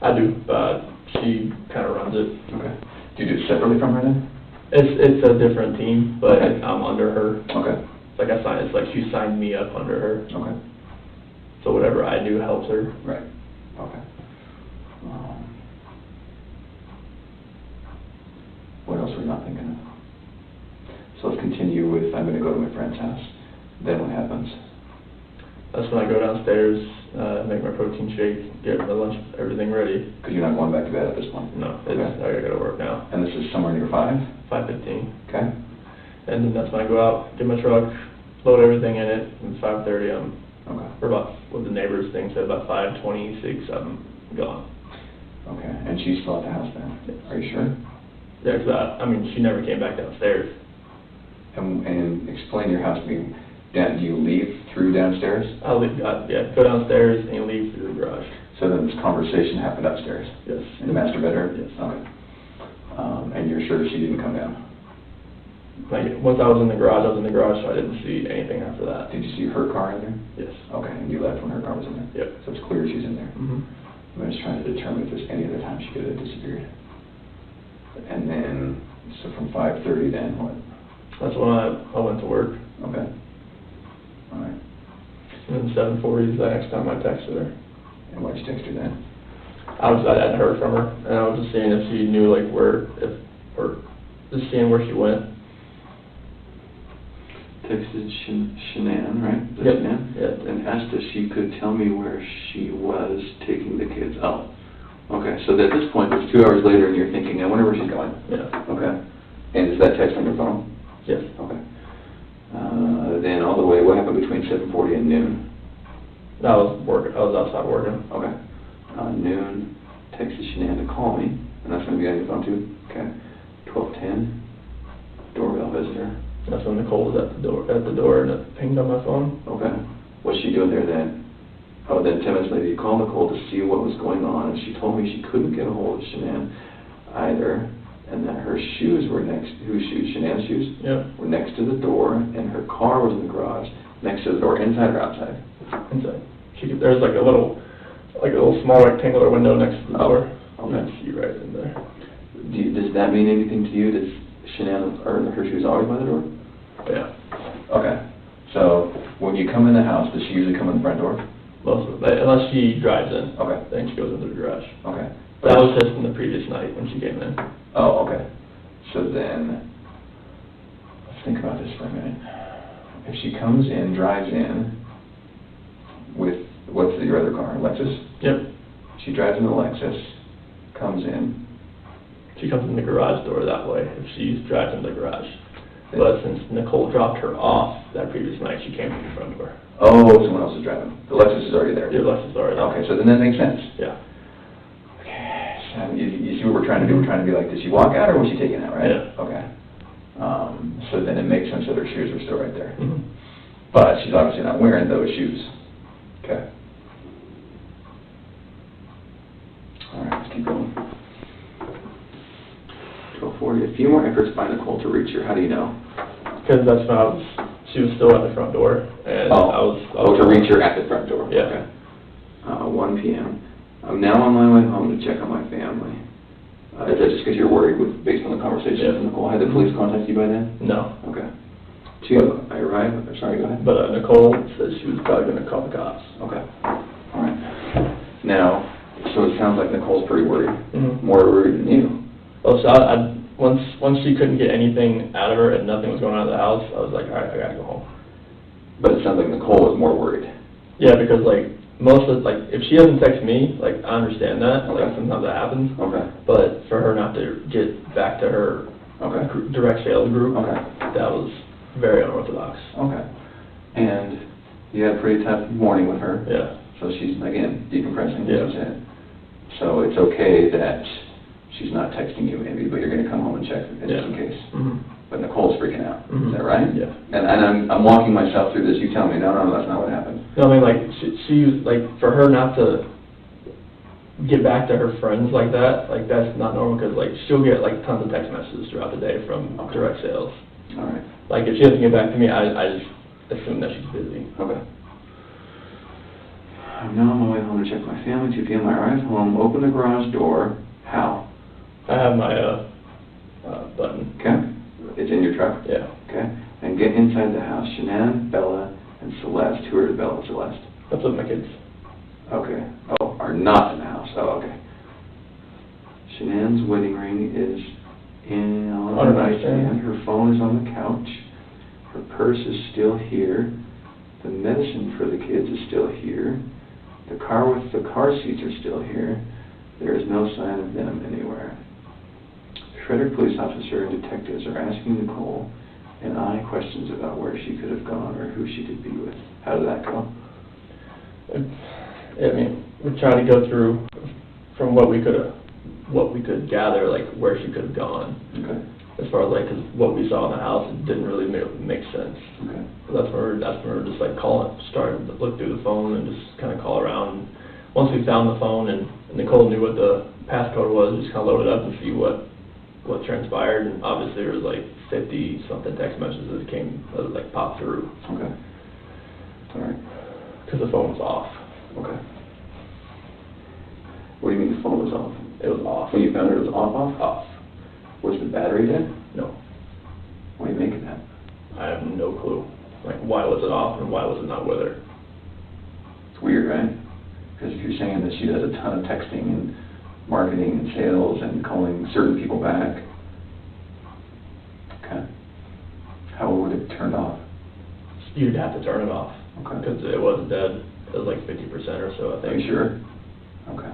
I do, but she kind of runs it. Okay. Do you do it separately from her then? It's a different team, but I'm under her. Okay. It's like she signed me up under her. Okay. So whatever I do helps her. Right. Okay. What else are we not thinking of? So let's continue with, I'm going to go to my friend's house. Then what happens? That's when I go downstairs, make my protein shake, get my lunch, everything ready. Because you're not going back to bed at this point? No, Okay. I gotta go to work now. And this is somewhere near 5? 5:15. Okay. And then that's when I go out, get my truck, load everything in it, and 5:30 or about what the neighbors think said, about 5:26 I'm gone. Okay, and she's still at the house then? Yes. Are you sure? Yeah, because she never came back downstairs. And explain your house to me. Do you leave through downstairs? I'll leave, go downstairs and leave through the garage. So then this conversation happened upstairs? Yes. In the master bedroom? Yes. Okay. And you're sure she didn't come down? Once I was in the garage, so I didn't see anything after that. Did you see her car in there? Yes. Okay, and you left when her car was in there? Yep. So it's clear she's in there? Mm-hmm. I'm just trying to determine if there's any other time she could have disappeared. And then, so from 5:30 then, what? That's when I went to work. Okay. All right. And then 7:40 is the next time I texted her. And why'd you text her then? I hadn't heard from her, and I was just seeing if she knew, like, or just seeing where she went. Texted Shanann, right? Yep. Shanann? Yep. And asked if she could tell me where she was taking the kids. Oh, okay, so at this point, it's 2 hours later, and you're thinking, I wonder where she's going. Yeah. Okay. And is that text on your phone? Yes. Okay. Then all the way, what happened between 7:40 and noon? I was outside working. Okay. Noon, texted Shanann to call me, and that's going to be on your phone too? Okay. 12:10, doorbell visitor. That's when Nicole was at the door, and it pinged on my phone. Okay. What's she doing there then? Oh, then 10 minutes later, you called Nicole to see what was going on, and she told me she couldn't get a hold of Shanann either, and that her shoes were whose shoes? Shanann's shoes? Yep. Were next to the door, and her car was in the garage, next to the door, inside or outside? Inside. There's like a little small rectangular window next to the door. Okay. You can see right in there. Does that mean anything to you? Does Shanann, or her shoes always by the door? Yeah. Okay. So, when you come in the house, does she usually come in the front door? Most of it, unless she drives in. Okay. Then she goes into the garage. Okay. That was just in the previous night when she came in. Oh, okay. So then, let's think about this for a minute. If she comes in, drives in with, what's your other car, Lexus? Yep. She drives in the Lexus, comes in. She comes in the garage door that way if she drives in the garage. But since Nicole dropped her off that previous night, she came in the front door. Oh, someone else is driving. The Lexus is already there. Your Lexus is already there. Okay, so then that makes sense. Yeah. Okay, so you see what we're trying to do? We're trying to be like, did she walk out or was she taken out, right? Yeah. Okay. So then it makes sense that her shoes are still right there. Mm-hmm. But she's obviously not wearing those shoes. Okay. All right, let's keep going. 12:40, a few more efforts by Nicole to reach her. How do you know? Because that's when she was still at the front door, and I was to reach her at the front door. Yeah. Okay. 1 p.m. I'm now on my way home to check on my family. Is that just because you're worried based on the conversation Yeah. with Nicole? Had the police contact you by then? No. Okay. 2, I arrive, sorry, go ahead. But Nicole said she was probably going to call the cops. Okay. All right. Now, so it sounds like Nicole's pretty worried. Mm-hmm. More worried than you. Well, so once she couldn't get anything out of her and nothing was going on in the house, I was like, all right, I gotta go home. But it sounds like Nicole was more worried. Yeah, because like if she doesn't text me, like I understand that, Okay. like sometimes that happens. Okay. But for her not to get back to her Okay. direct sales group, Okay. that was very unorthodox. Okay. And you had a pretty tough morning with her. Yeah. So she's, again, decompressing, as Yeah. you said. So it's okay that she's not texting you maybe, but you're going to come home and check just in case. Mm-hmm. But Nicole's freaking out. Mm-hmm. Is that right? Yeah. And I'm walking myself through this. You tell me, no, that's not what happened. No, I mean, like, she like, for her not to get back to her friends like that, like, that's not normal, because, like, she'll get, like, tons of text messages throughout the day from direct sales. All right. Like, if she doesn't get back to me, I just assume that she's busy. Okay. I'm now on my way home to check my family. 2 p.m. I arrive home, open the garage door. How? I have my, button. Okay. It's in your truck? Yeah. Okay. And get inside the house. Shanann, Bella, and Celeste. Who are Bella and Celeste? That's what my kids. Okay. Oh, are not in the house. Oh, okay. Shanann's wedding ring is on On the her nightstand. nightstand. Her phone is on the couch. Her purse is still here. The medicine for the kids is still here. The car with the car seats are still here. There is no sign of them anywhere. Frederick police officer and detectives are asking Nicole and I questions about where she could have gone or who she could be with. How did that go? I mean, we tried to go through from what we could gather, like where she could have gone. Okay. As far as like, cause what we saw in the house, it didn't really make sense. Okay. So that's when we're just like started to look through the phone and just kind of call around. Once we found the phone and Nicole knew what the passcode was, just kind of load it up and see what transpired. And obviously there was like 50 something text messages that like popped through. Okay. All right. Because the phone was off. Okay. What do you mean the phone was off? It was off. When you found it was off? Off. Was the battery dead? No. Why do you make it that? I have no clue. Like, why was it off and why was it not with her? It's weird, right? Because if you're saying that she does a ton of texting and marketing and sales and calling certain people back, okay. How would it turn off? You'd have to turn it off. Okay. Because it wasn't dead. It was like 50% or so, I Are think. you sure? Okay.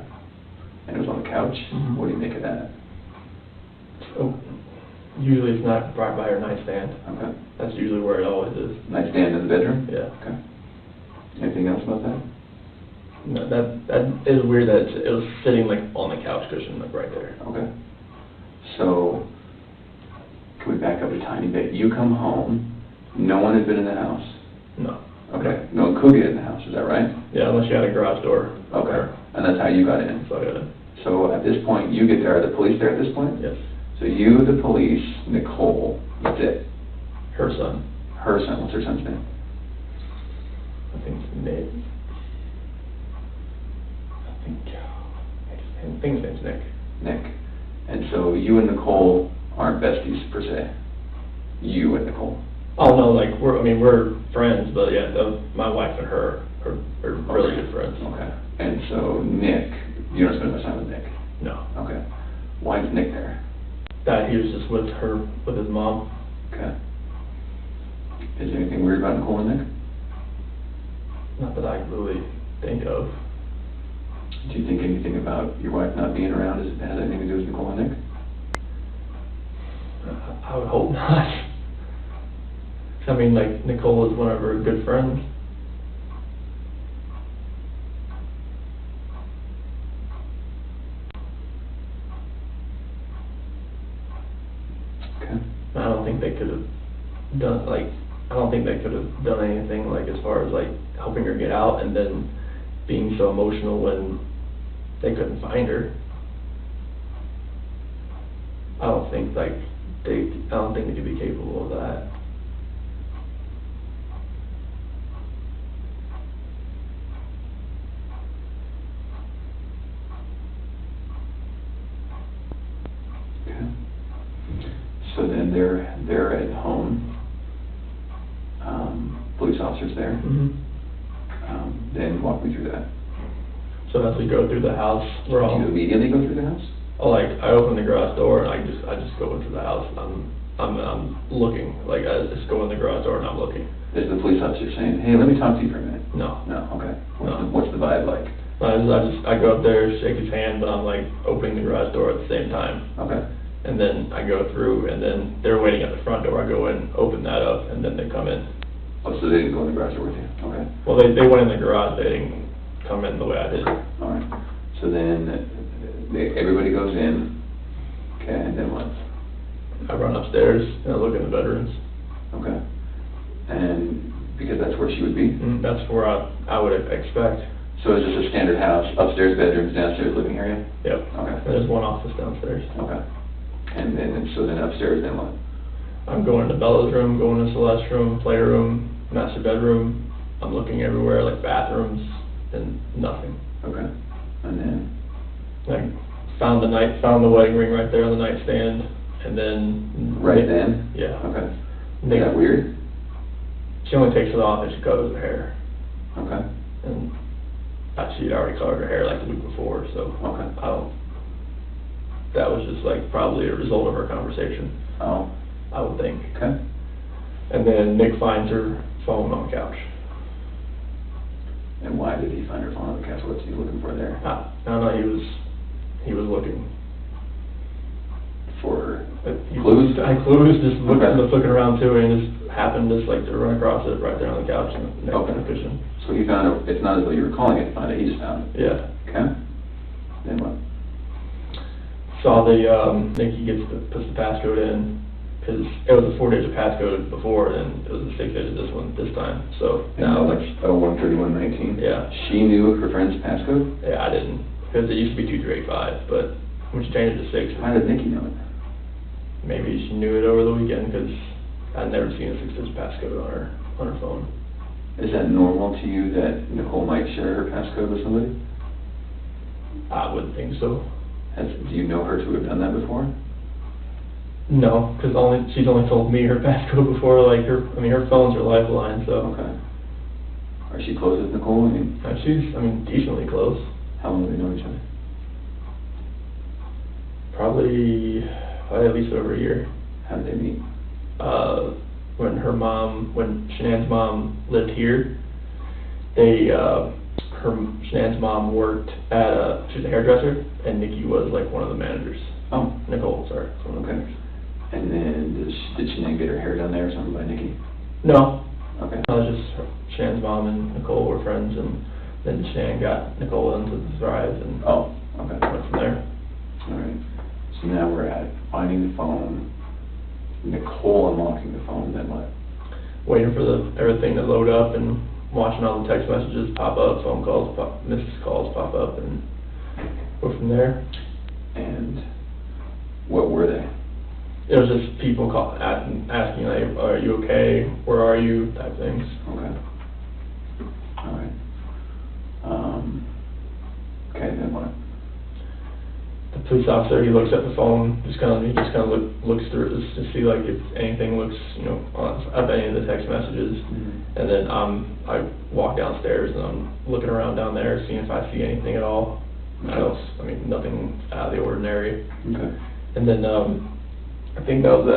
And it was on the couch? Mhm. What do you make of that? Oh, usually it's not right by her nightstand. Okay. That's usually where it always is. Nightstand in the bedroom? Yeah. Okay. Anything else about that? No, that is weird that it was sitting like on the couch cushion, like right there. Okay. So, can we back up a tiny bit? You come home, no one had been in the house. No. Okay. No one could get in the house, is that right? Yeah, unless you had a garage door. Okay. And that's how you got in? So I got in. So at this point, you get there, are the police there at this point? Yes. So you, the police, Nicole, that's it? Her son. Her son, what's her son's name? I think Nick. I think his name's Nick. Nick. And so you and Nicole aren't besties per se? You and Nicole? Oh no, like we're friends, but yeah, my wife and her are really good friends. Okay. And so Nick, you don't spend much time with Nick? No. Okay. Why is Nick there? That he was just with his mom. Okay. Is there anything weird about Nicole and Nick? Not that I really think of. Do you think anything about your wife not being around has anything to do with Nicole and Nick? I would hope not. I mean, like, Nicole is one of her good friends. Okay. I don't think they could have done, like, I don't think they could have done anything, like, as far as, like, helping her get out and then being so emotional when they couldn't find her. I don't think they could be capable of that. Okay. So then they're at home. Police officers there. Mm-hmm. Then walk me through that. So as we go through the house, we're all. Do you immediately go through the house? I open the garage door and I just go into the house. I'm looking, like I just go in the garage door and I'm looking. Is the police officer saying, "Hey, let me talk to you for a minute"? No. No. Okay. No. What's the vibe like? I go up there, shake his hand, but I'm like opening the garage door at the same time. Okay. And then I go through, and then they're waiting at the front door. I go in, open that up, and then they come in. Oh, so they didn't go in the garage door with you? Okay. Well, they went in the garage. They didn't come in the way I did. All right. So then everybody goes in. Okay. And then what? I run upstairs and I look in the bedrooms. Okay. And because that's where she would be? That's where I would expect. So is this a standard house, upstairs bedrooms, downstairs living area? Yep. Okay. There's one office downstairs. Okay. And then, so then upstairs, then what? I'm going to Bella's room, going to Celeste's room, playroom, master bedroom. I'm looking everywhere, like bathrooms, and nothing. Okay. And then? I found the wedding ring right there on the nightstand, and then. Right then? Yeah. Okay. Nick, Is that weird? She only takes it off if she colors her hair. Okay. And she'd already colored her hair like the week before, so. Okay. That was just like probably a result of our conversation. Oh. I would think. Okay. And then Nick finds her phone on the couch. And why did he find her phone on the couch? What's he looking for there? No, he was looking. For Clues, just looking around too, and just happened to run across it right there on the couch next to the cushion. So he found it, it's not as though you were calling it to find it, he just found it? Yeah. Okay. Then what? Saw Nicky puts the passcode in, because it was a 4-digit passcode before, and it was a 6-digit this time, so now like. Oh, 13119? Yeah. She knew her friend's passcode? Yeah, I didn't, because it used to be 2385, but when she changed it to 6. How did Nicky know it? Maybe she knew it over the weekend, because I'd never seen a 6-digit passcode on her phone. Is that normal to you that Nicole might share her passcode with somebody? I wouldn't think so. Do you know her to have done that before? No, because she's only told me her passcode before. Like her phone's her lifeline. So. Okay. Are Is she close with Nicole? I mean, She's, decently close. how long do they know each other? Probably at least over a year. How did they meet? When Shanann's mom lived here, Shanann's mom worked at she was a hairdresser, and Nikki was like one of the managers. Oh. Nicole, sorry. One of the Okay. managers. And then did Shanann get her hair done there or something by Nikki? No. Okay. Just Shannon's mom and Nicole were friends, and then Shanann got Nicole into the Thrive, and Oh, okay. went from there. All right. So now we're at finding the phone, Nicole unlocking the phone, then what? Waiting for everything to load up and watching all the text messages pop up, phone calls, missed calls pop up, and go from there. And what were they? It was just people asking like, are you okay? Where are you? Type things. Okay. All right. Okay, then what? The police officer, he looks at the phone, he just kind of looks through it just to see like if anything looks, up any of the text messages. Mm-hmm. And then I walk downstairs and I'm looking around down there, seeing if I see anything at all. Nothing out of the ordinary. Okay. And then I think that was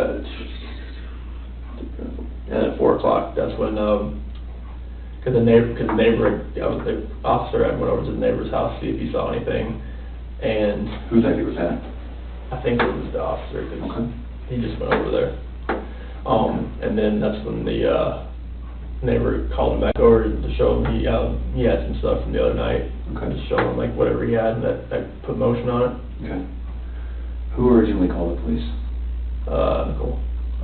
at 4 o'clock. That's when the officer had went over to the neighbor's house to see if he saw anything. And Whose idea was that? I think it was the officer, because Okay. he just went over there. And then that's when the neighbor called him back over to show him he had some stuff from the other night. Okay. Just show him like whatever he had that put motion on it. Okay. Who originally called the police? Nicole.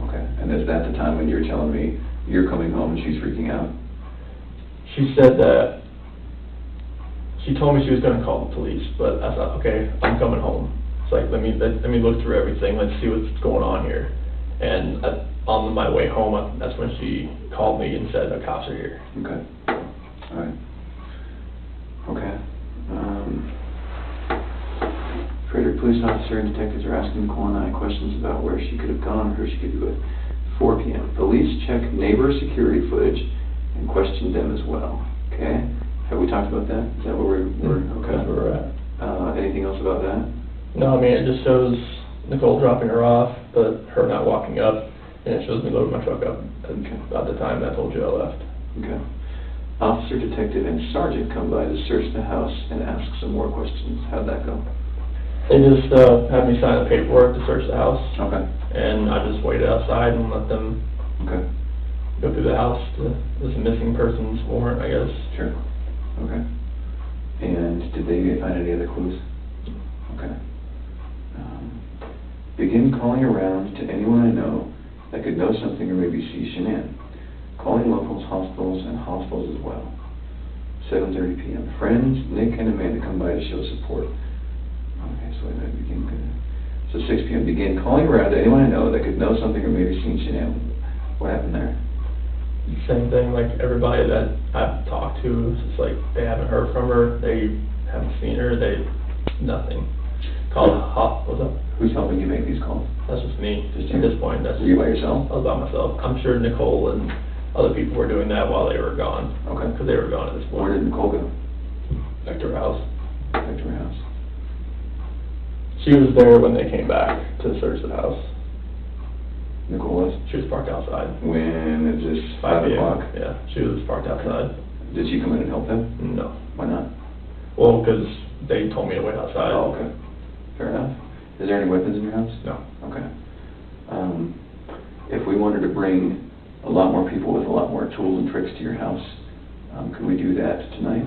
Okay. And is that the time when you were telling me you're coming home and she's freaking out? She said that, she told me she was gonna call the police, but I thought, okay, I'm coming home. It's like, let me look through everything, let's see what's going on here. And on my way home, that's when she called me and said, the cops are here. Okay. All right. Okay. Frederick police officer and detectives are asking Nicole and I questions about where she could have gone or who she could be with. 4 p.m. Police check neighbor security footage and question them as well. Okay? Have we talked about that? Is that where we're okay? That's where we're at. Anything else about that? No, it just shows Nicole dropping her off, but her not walking up, and it shows me loading my truck up at the time I told you I left. Okay. Officer, detective, and sergeant come by to search the house and ask some more questions. How'd that go? They just had me sign the paperwork to search the house, Okay. and I just waited outside and let them Okay. go through the house. There's a missing persons warrant, I guess. Sure. Okay. And did they find any other clues? Okay. Begin calling around to anyone I know that could know something or maybe see Shanann. Calling locals, hospitals, and hospitals as well. 7:30 p.m. Friends, Nick and Amanda come by to show support. Okay, so I begin. So 6 p.m. Begin calling around to anyone I know that could know something or maybe seen Shanann. What happened there? Same thing, like everybody that I've talked to, it's just like they haven't heard from her, they haven't seen her, nothing. What's up? Who's helping you make these calls? That's just me, Just at you? this point, Were you by yourself? I was by myself. I'm sure Nicole and other people were doing that while they were gone. Okay. Because they were gone at this point. Where did Nicole go? Back to her house. Back to her house. She was there when they came back to search the house. Nicole was? She was parked outside. When is this, 5 5 o'clock? Yeah, she was parked outside. Did she come in and help them? No. Why not? Well, because they told me to wait outside. Oh, okay. Fair enough. Is there any weapons in your house? No. Okay. If we wanted to bring a lot more people with a lot more tools and tricks to your house, could we do that tonight?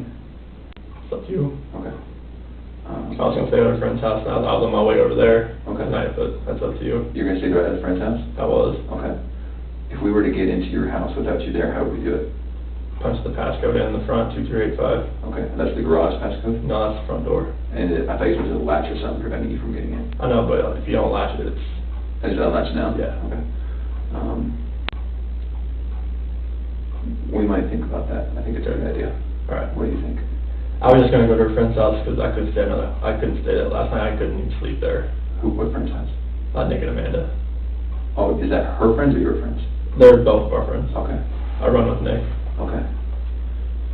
It's up to you. Okay. I was going to stay at a friend's house, and I was on my way over there Okay. tonight, but that's up to you. You're going to stay right at a friend's house? I was. Okay. If we were to get into your house without you there, how would we do it? Punch the passcode in the front, 2385. Okay, and that's the garage passcode? No, that's the front door. And I thought you said it was a latch or something preventing you from getting in. I know, but if you don't latch it, it's... Is that a latch now? Yeah. Okay. We might think about that. I think it's a good idea. All right. What do you think? I was just going to go to her friend's house because I couldn't stay there. Last night I couldn't even sleep there. What friend's house? Nick and Amanda. Oh, is that her friends or your friends? They're both of our friends. Okay. I run with Nick. Okay.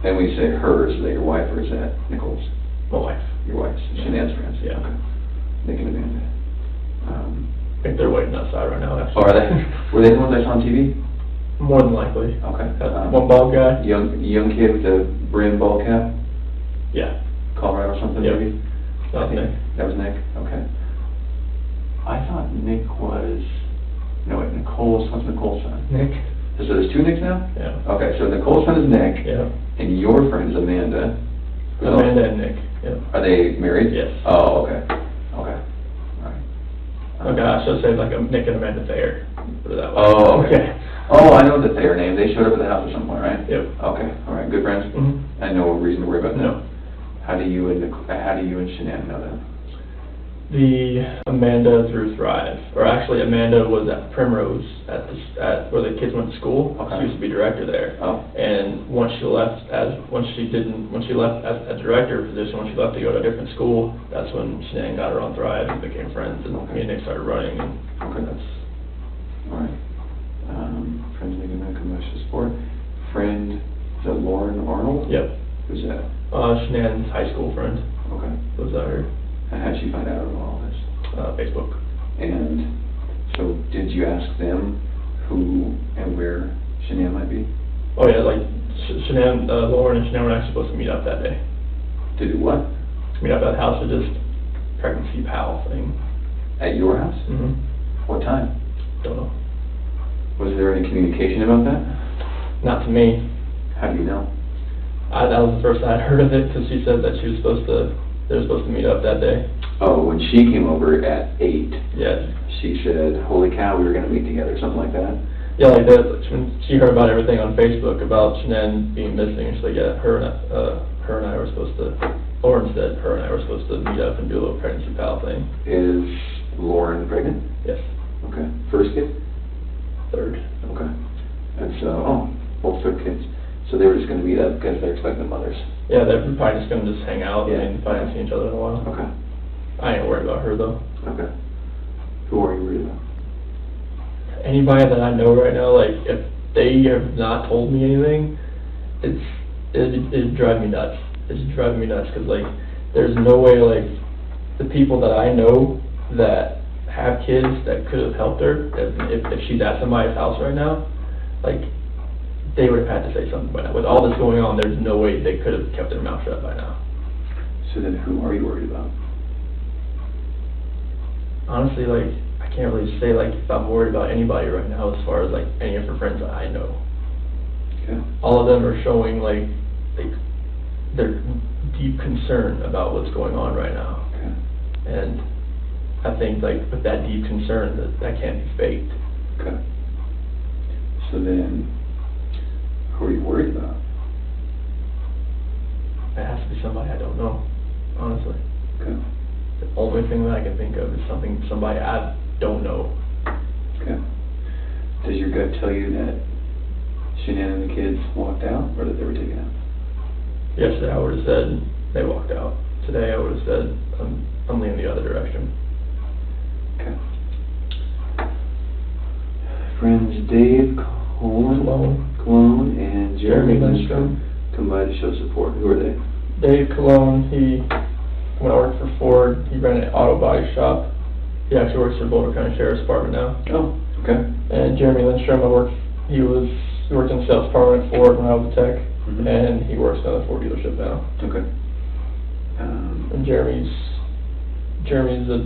And we say her, is that your wife or is that Nicole's? My wife. Your wife's, Shanann's friends? Yeah. Okay. Nick and Amanda. I think they're waiting outside right now, actually. Oh, are they? Were they the ones I saw on TV? More than likely. Okay. That one bald guy? Young kid with the brim ball cap? Yeah. Colorado or something, Yep. maybe? That was Nick. That was Nick? Okay. I thought Nick was, no wait, Nicole's, what's Nicole's son? Nick? So there's two Nicks now? Yeah. Okay, so Nicole's son is Nick. Yeah. And your friend is Amanda. Amanda and Nick, yeah. Are they married? Yes. Oh, okay. Okay. All right. Okay, I should say like a Nick and Amanda Thayer. Put it that way. Oh, okay. Oh, I know the Thayer name. They showed up at the house at some point, right? Yep. Okay, all right, good friends? Mm-hmm. And no reason to worry about that? No. How do you and Shanann know that? Amanda through Thrive, or actually Amanda was at Primrose at where the kids went to school. Okay. She used to be director there. Oh. And once she left as a director position, when she left to go to a different school, that's when Shanann got her on Thrive and became friends, and Okay. me and Nick started running. And Okay, that's, all right. Friends making that commercial support. Friend, is that Lauren Arnold? Yep. Who's that? Shanann's high school friend Okay. lives out here. And how'd she find out about all this? Facebook. And so did you ask them who and where Shanann might be? Oh yeah, like Shanann, Lauren and Shanann were actually supposed to meet up that day. To do what? Meet up at the house for just pregnancy pal thing. At your house? Mm-hmm. What time? Don't know. Was there any communication about that? Not to me. How do you know? That was the first I'd heard of it, because she said that they were supposed to meet up that day. Oh, when she came over at 8, Yeah. she said, holy cow, we were going to meet together, something like that? Yeah, like that, when she heard about everything on Facebook about Shanann being missing, and she's like, yeah, her and I were supposed to, Lauren said her and I were supposed to meet up and do a little pregnancy pal thing. Is Lauren pregnant? Yes. Okay. First kid? Third. Okay. And so, both third kids. So they were just going to meet up because they're expecting mothers. Yeah, they're probably just gonna just hang out, Yeah. and probably haven't seen each other in a while. Okay. I ain't worried about her though. Okay. Who are you worried about? Anybody that I know right now, like, if they have not told me anything, it'd drive me nuts. It's driving me nuts, because, like, there's no way, like, the people that I know that have kids that could have helped her, if she's at somebody's house right now, like, they would have had to say something by now. With all this going on, there's no way they could have kept their mouth shut by now. So then who are you worried about? Honestly, like, I can't really say, like, if I'm worried about anybody right now as far as, like, any of her friends that I know. Okay. All of them are showing, like their deep concern about what's going on right now. Okay. And I think, like, with that deep concern, that can't be faked. Okay. So then, who are you worried about? It has to be somebody I don't know, honestly. Okay. The only thing that I can think of is somebody I don't know. Okay. Does your gut tell you that Shanann and the kids walked out, or that they were taken out? Yesterday I would have said they walked out. Today I would have said I'm leaning the other direction. Okay. Friends Dave Cologne and Jeremy Lindstrom come by to show support. Who are they? Dave Cologne, when I worked for Ford, he ran an auto body shop. He actually works for Boulder County Sheriff's Department now. Oh, okay. And Jeremy Lindstrom, he worked in the sales department at Ford when I was a tech, and he works at a Ford dealership now. Okay. And Jeremy's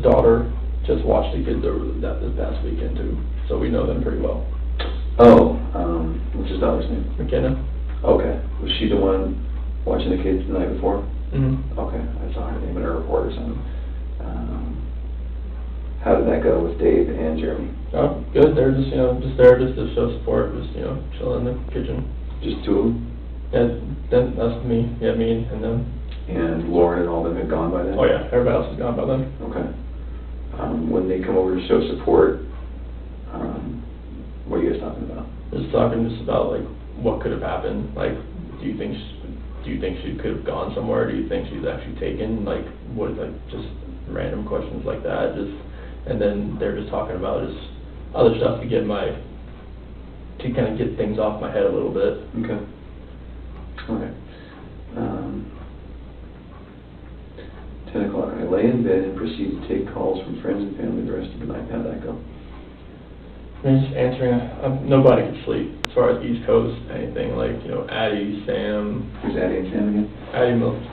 daughter just watched the kids over this past weekend too, so we know them pretty well. Oh, what's his daughter's name? McKenna. Okay. Was she the one watching the kids the night before? Mm-hmm. Okay, I saw her name in a report or something. How did that go with Dave and Jeremy? Oh, good. They're just there just to show support, just chilling in the kitchen. Just two of them? Yeah, that's me. Yeah, me and them. And Lauren and all them had gone by then? Oh yeah, everybody else is gone by then. Okay. When they come over to show support, what are you guys talking about? Just talking about, like, what could have happened. Like, do you think she could have gone somewhere? Do you think she's actually taken? Like, just random questions like that. And then they're just talking about just other stuff to kind of get things off my head a little bit. Okay. Okay. 10 o'clock, I lay in bed and proceed to take calls from friends and family the rest of the night. How'd that go? I'm just answering, nobody could sleep, as far as East Coast, anything, like, you know, Addie, Sam. Who's Addie and Sam again? Addie Mills,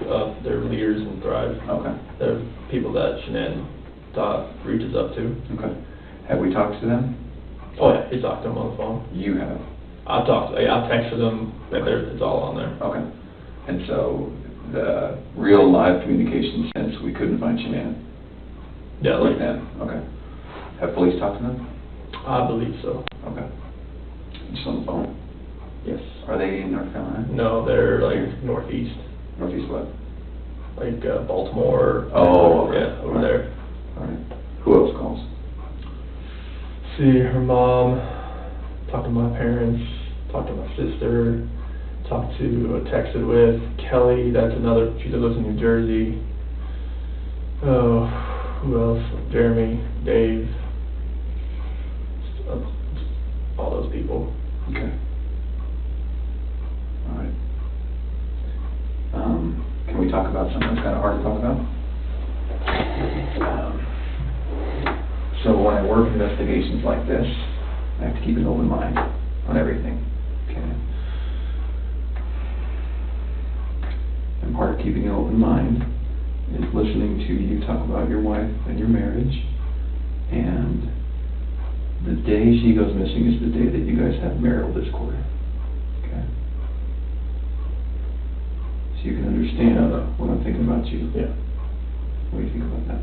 they're leaders in Thrive. Okay. They're people that Shanann reaches up to. Okay. Have we talked to them? Oh yeah, he talked to them on the phone. You have? I texted them, it's all on there. Okay. And so, the real live communication sense, we couldn't find Shanann? Yeah, like, Right then? Okay. Have police talked to them? I believe so. Okay. Just on the phone? Yes. Are they in North Carolina? No, they're like northeast, Northeast what? like Baltimore. Oh, okay. Yeah, over there. All right. Who else calls? See, her mom, talked to my parents, talked to my sister, texted with Kelly, that's another, she lives in New Jersey. Oh, who else? Jeremy, Dave, all those people. Okay. All right. Can we talk about something that's kind of hard to talk about? So when I work investigations like this, I have to keep an open mind on everything, okay? And part of keeping an open mind is listening to you talk about your wife and your marriage, and the day she goes missing is the day that you guys have marital discord, okay? So you can understand what I'm thinking about you. Yeah. What do you think about that?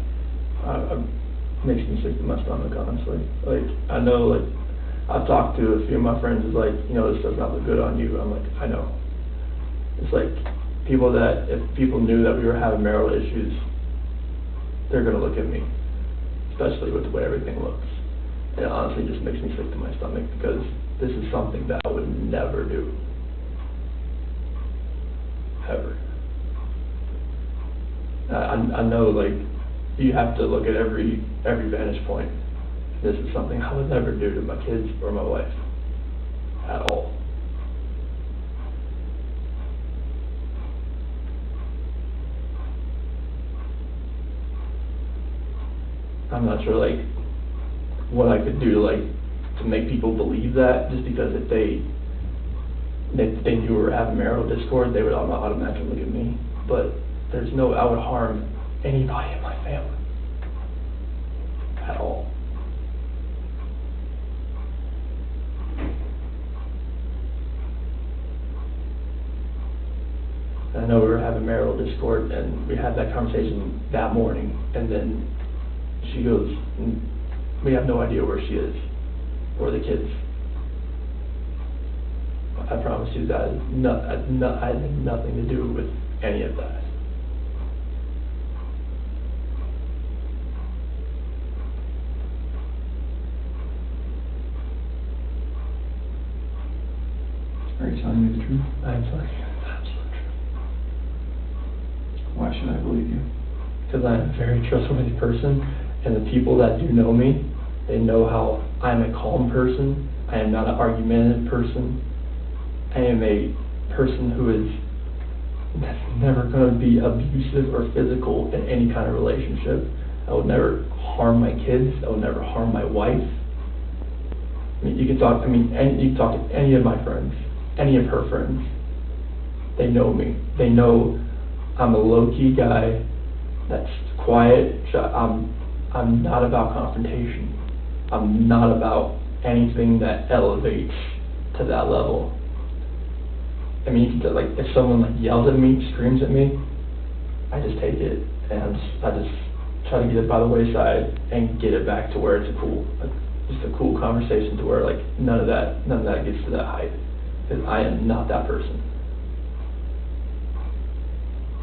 Makes me sick to my stomach, honestly. Like, I know, like, I've talked to a few of my friends, is like, you know, this does not look good on you. I'm like, I know. It's like, if people knew that we were having marital issues, they're gonna look at me, especially with the way everything looks. And it honestly just makes me sick to my stomach, because this is something that I would never do. Ever. I know, like, you have to look at every vantage point. This is something I would never do to my kids or my wife, at all. I'm not sure, like, what I could do, like, to make people believe that, just because if they knew we were having marital discord, they would automatically look at me. But there's no, I would harm anybody in my family at all. And I know we were having marital discord, and we had that conversation that morning, and then she goes, we have no idea where she is, or the kids. I promise you that I had nothing to do with any of that. Are you telling me the truth? I'm telling you the absolute truth. Why should I believe you? Because I'm a very trustworthy person, and the people that do know me, they know how I'm a calm person. I am not an argumentative person. I am a person who is never going to be abusive or physical in any kind of relationship. I would never harm my kids. I would never harm my wife. I mean, you can talk to any of my friends, any of her friends. They know me. They know I'm a low-key guy that's quiet. I'm not about confrontation. I'm not about anything that elevates to that level. I mean, you can tell, like, if someone like yells at me, screams at me, I just take it, and I just try to get it by the wayside and get it back to where it's just a cool conversation, to where, like, none of that gets to that height, because I am not that person.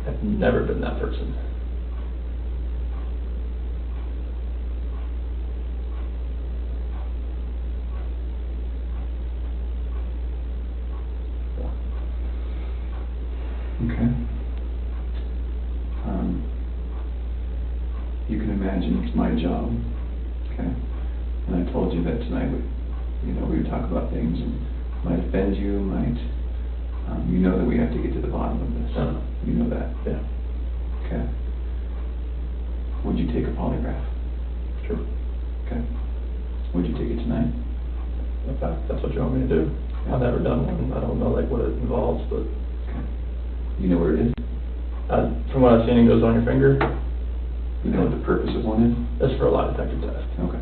I've never been that person. Okay. You can imagine it's my job, okay? And I told you that tonight, we would talk about things, and might offend you, you know that we have to get to the bottom of this. Uh-huh. You know that? Yeah. Okay. take a polygraph? Sure. Okay. Would you take it tonight? If that's what you want me to do. I've never done one. I don't know like what it involves, but Okay. You know where it is? from what I've seen, it goes on your finger. You know what the purpose of one is? It's for a lie detector test. Okay.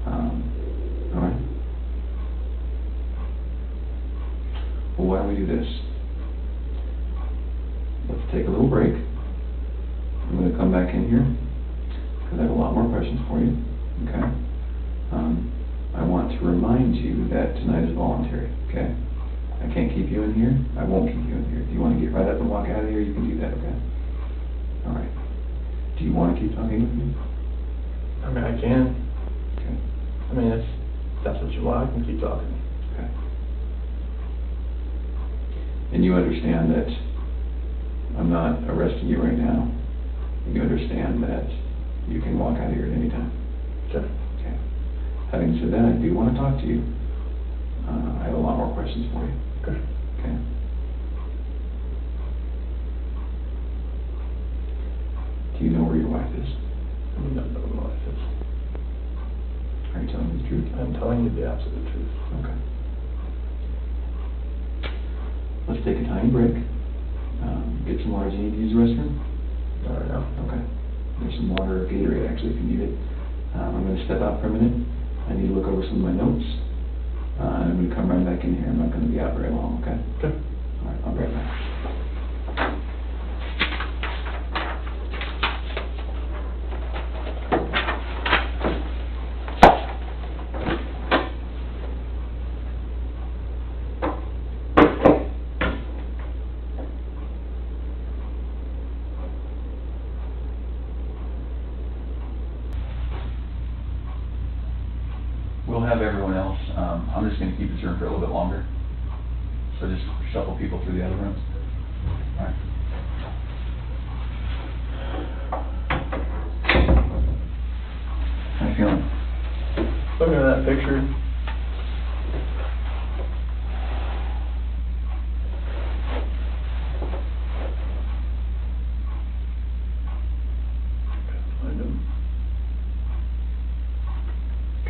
All right. Well, why don't we do this? Let's take a little break. I'm going to come back in here because I have a lot more questions for you. Okay. I want to remind you that tonight is voluntary. Okay. I can't keep you in here. I won't keep you in here. If you want to get right up and walk out of here, you can do that. Okay. All right. Do you want to keep talking with me? I mean, I can. Okay. I mean, if that's what you want, I can keep talking. Okay. And you understand that I'm not arresting you right now. You understand that you can walk out of here at any time. Sure. Okay. Having said that, I do want to talk to you. I have a lot more questions for you. Okay. Okay. Do you know where your wife is? I mean, that's what my life is. Are you telling me the truth? I'm telling you the absolute truth. Okay. Let's take a tiny break. Get some water. Do you need to use the restroom? I don't know. Okay. There's some water or Gatorade actually if you need it. I'm going to step out for a minute. I need to look over some of my notes. And I'm going to come right back in here. I'm not going to be out very long, okay? Okay. All right, I'll be right back. We'll have everyone else. I'm just going to keep this room for a little bit longer. So just shuffle people through the other rooms. All right. How you feeling? Looking at that picture, find him.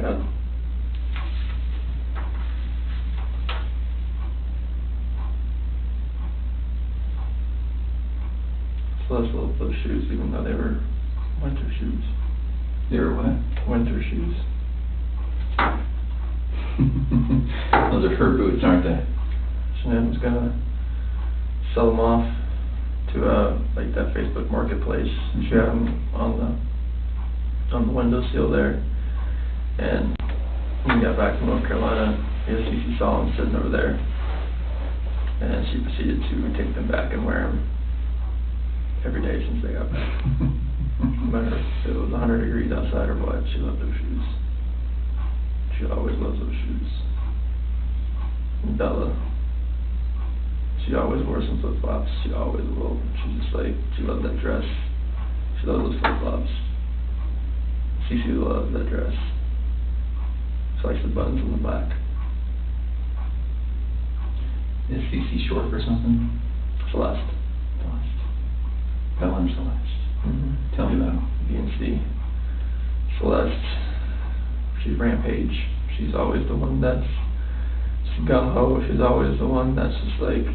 God. Celeste loved those shoes, even though they were winter shoes. They were what? Winter shoes. Those are her boots, aren't they? Shanann was gonna sell them off to like that Facebook marketplace. She had them on the windowsill there, and when we got back from North Carolina, she saw them sitting over there, and she proceeded to take them back and wear them every day since they got back. No matter if it was 100 degrees outside or what, she loved those shoes. She always loves those shoes. And Bella, she always wore some flip-flops. She always will. She's just like, she loved that dress. She loved those flip-flops. Cece loves that dress. She likes the buttons on the back. Is Cece short for something? Celeste. Celeste. Bella and Celeste. Mm-hmm. Tell me about them. BNC. Celeste, she's rampage. She's always the one that's gung-ho. She's always the one that's just like,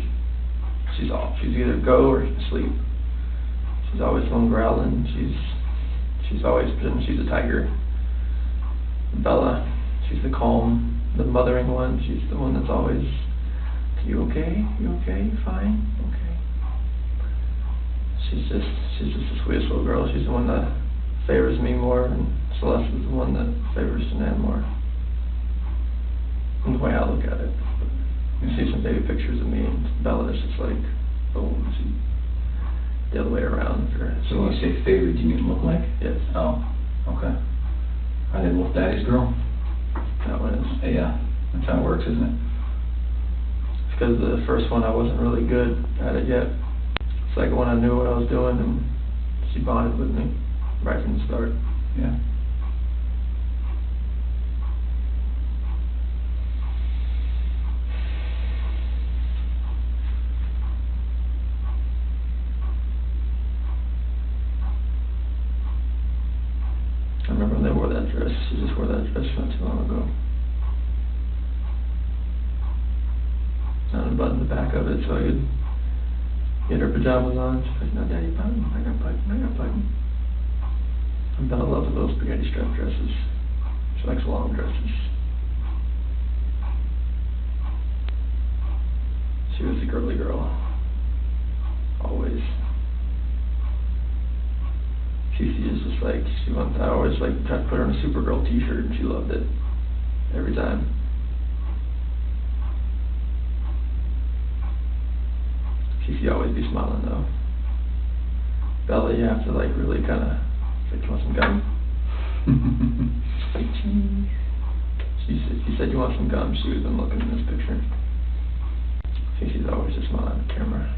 she's off. She's either go or sleep. She's always the one growling. She's always been, she's a tiger. Bella, she's the calm, the mothering one. She's the one that's always, you okay? You okay? You fine? Okay. She's just the sweetest little girl. She's the one that favors me more, and Celeste is the one that favors Shanann more. And the way I look at it. You see some baby pictures of me and Bella, it's just like, boom, the other way around. So when you say favorite, do you mean look like? Yes. Oh, okay. Are they Wolf Daddy's girl? That one is. Yeah, that's how it works, isn't it? It's because the first one I wasn't really good at it yet. Second one I knew what I was doing, and she bonded with me right from the start. Yeah. She just wore that dress not too long ago. Not unbuttoned the back of it so I could get her pajamas on. She's like, no, Daddy, button. I got button. Bella loves those spaghetti strap dresses. She likes long dresses. She was a girly girl. Always. Cece is just like, I always like tried to put her in a Supergirl t-shirt and she loved it. Every time. Cece always be smiling though. Bella, you have to like really kinda, like, you want some gum? She said you want some gum. She was been looking at this picture. Cece's always just smiling at the camera.